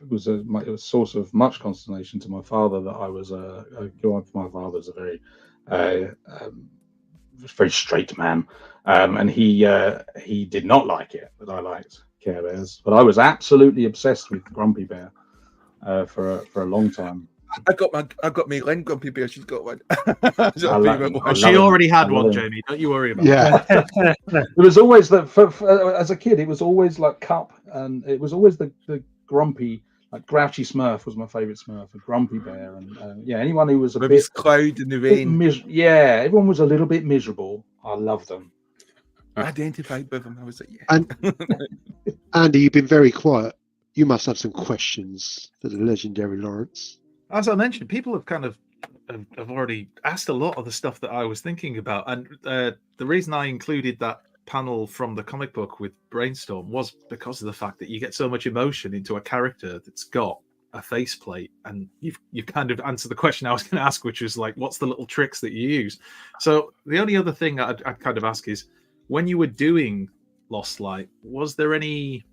It was a source of much consternation to my father that I was my father was a very straight man, and he did not like it that I liked Care Bears, but I was absolutely obsessed with Grumpy Bear for a long time. I got me Lynn Grumpy Bear. She's got one. She already had one, Jamie. Don't you worry about it. It was always as a kid. It was always like Cup, and it was always the grumpy, like Grouchy Smurf was my favorite Smurf. A Grumpy Bear, and anyone who was a bit cloud in the rain. Everyone was a little bit miserable. I loved them. I identified with them. I was like, yeah. And Andy, you've been very quiet. You must have some questions for the legendary Lawrence. As I mentioned, people have kind of have already asked a lot of the stuff that I was thinking about, and the reason I included that panel from the comic book with Brainstorm was because of the fact that you get so much emotion into a character that's got a faceplate, and you've kind of answered the question I was going to ask, which was like, what's the little tricks that you use? So the only other thing I'd kind of ask is, when you were doing Lost Light, was there any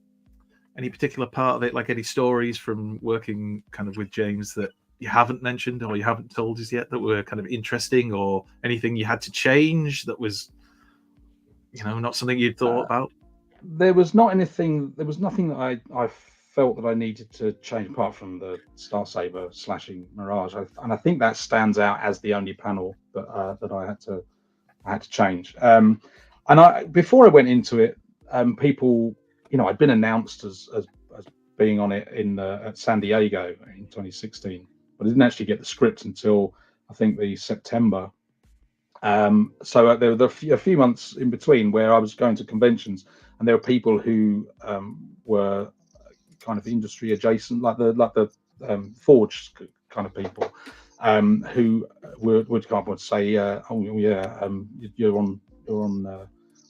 particular part of it, like any stories from working kind of with James that you haven't mentioned or you haven't told us yet that were kind of interesting, or anything you had to change that was, not something you'd thought about? There was nothing that I felt that I needed to change apart from the Star Saber slashing Mirage, and I think that stands out as the only panel that I had to change. And before I went into it, people, I'd been announced as being on it at San Diego in 2016, but I didn't actually get the script until I think the September. So there were a few months in between where I was going to conventions, and there were people who were kind of industry adjacent, like the Forge kind of people, who would come up and say, you're on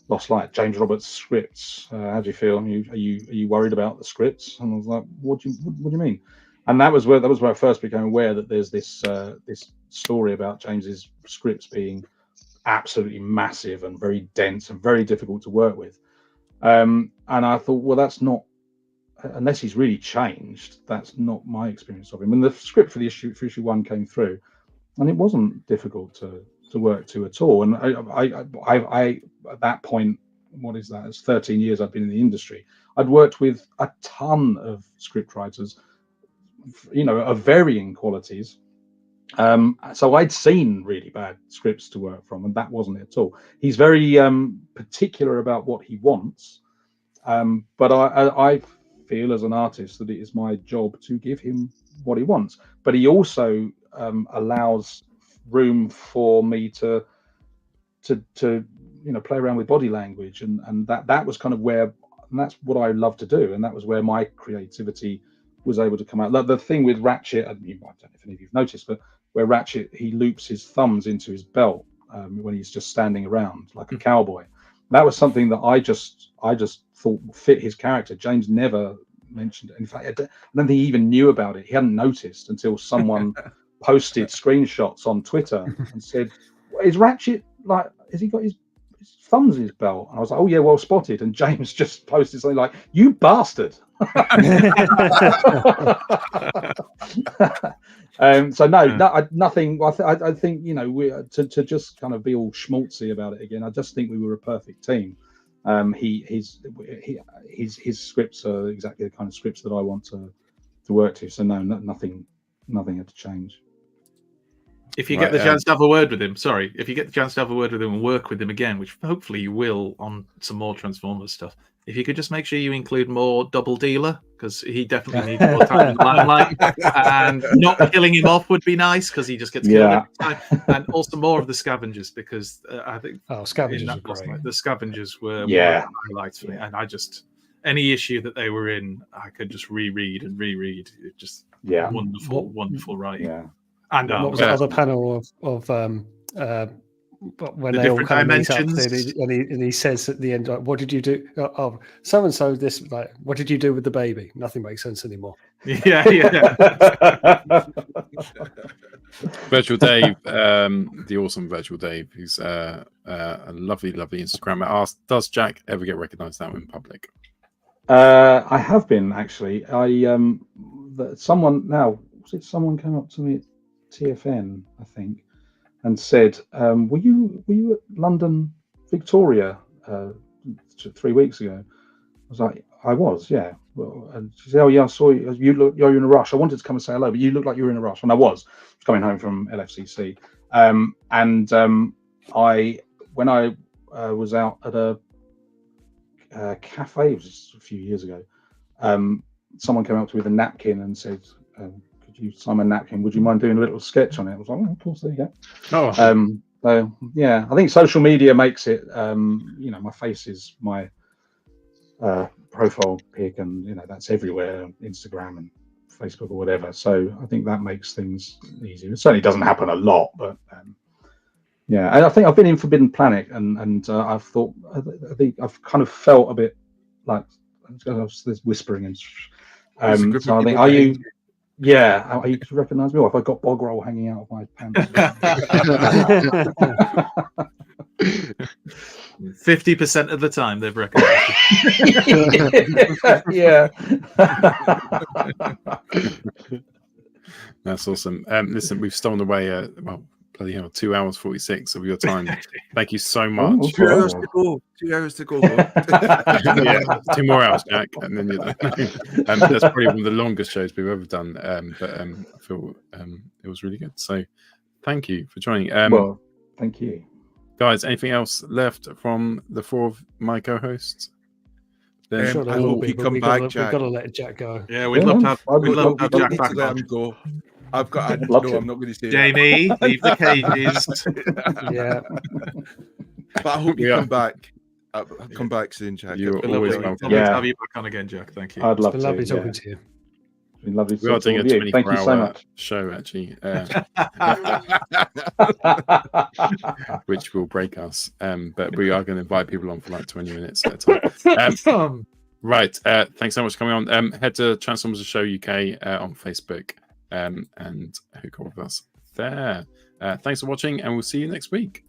Lost Light, James Roberts scripts. How do you feel? Are you worried about the scripts? And I was like, what do you mean? And that was where I first became aware that there's this story about James's scripts being absolutely massive and very dense and very difficult to work with. And I thought, well, that's not, unless he's really changed, that's not my experience of him. And the script for issue 1 came through, and it wasn't difficult to work to at all. And I at that point, what is that? It's 13 years I've been in the industry. I'd worked with a ton of script writers, of varying qualities. So I'd seen really bad scripts to work from, and that wasn't it at all. He's very particular about what he wants, but I feel as an artist that it is my job to give him what he wants. But he also allows room for me to play around with body language, and that was kind of where, and that's what I love to do, and that was where my creativity was able to come out. Like the thing with Ratchet, I don't know if any of you've noticed, but where Ratchet, he loops his thumbs into his belt when he's just standing around like a cowboy. That was something that I just thought fit his character. James never mentioned it. In fact, I don't think he even knew about it. He hadn't noticed until someone posted screenshots on Twitter and said, "Is Ratchet like? Has he got his thumbs in his belt?" And I was like, "Oh yeah, well spotted." And James just posted something like, "You bastard." So nothing. I think we to just kind of be all schmaltzy about it again. I just think we were a perfect team. His scripts are exactly the kind of scripts that I want to work to. So nothing had to change. If you get the chance to have a word with him, if you get the chance to have a word with him and work with him again, which hopefully you will on some more Transformers stuff, if you could just make sure you include more Double Dealer, because he definitely needs more time in the limelight, and not killing him off would be nice, because he just gets killed every time, and also more of the Scavengers, because I think Scavengers are great. The Scavengers were one of the highlights for me, and I just any issue that they were in, I could just reread. It just wonderful writing. Yeah. And what was the other panel of when they all kind of meet up, and he says at the end, like, "What did you do? Oh, so and so. This, like, what did you do with the baby? Nothing makes sense anymore." Yeah. Virtual Dave, the awesome Virtual Dave, who's a lovely Instagrammer, asked, "Does Jack ever get recognised out in public?" I have been actually. Someone came up to me at TFN, I think, and said, "Were you at London Victoria 3 weeks ago?" I was like, "I was, yeah." Well, and she said, "Oh yeah, I saw you. You're in a rush. I wanted to come and say hello, but you look like you were in a rush." And I was coming home from LFCC, when I was out at a cafe, it was just a few years ago. Someone came up to me with a napkin and said, "Could you sign my napkin? Would you mind doing a little sketch on it?" I was like, "Oh, of course, there you go." Oh. So yeah, I think social media makes it. My face is my profile pic, and that's everywhere, Instagram and Facebook or whatever. So I think that makes things easier. It certainly doesn't happen a lot, but yeah. And I think I've been in Forbidden Planet, and I've thought, I think I've kind of felt a bit like there's whispering and. So I think, are you? Yeah, are you to recognise me, or have I got bog roll hanging out of my pants? 50% of the time they've recognised Yeah. That's awesome. Listen, we've stolen away bloody hell, 2 hours 46 of your time. Thank you so much. 2 hours to go. 2 hours to go. Yeah, 2 more hours, Jack, and then you're done. That's probably one of the longest shows we've ever done. But I feel it was really good. So thank you for joining. Well, thank you. Guys, anything else left from the 4 of my co-hosts? I hope you come back, Jack. We've got to let Jack go. Yeah, we'd love to have Jack back. Let him go. I'm not going to say Jamie, leave the cages. Yeah. But I hope you come back. I'll come back soon, Jack. You're always welcome. Lovely to have you back on again, Jack. Thank you. I'd love to. Lovely talking to you. It's been lovely to We are doing a 24-hour show, actually, which will break us. But we are going to invite people on for like 20 minutes at a time. Right. Thanks so much for coming on. Head to Transformers Show UK on Facebook and hook up with us there. Thanks for watching, and we'll see you next week.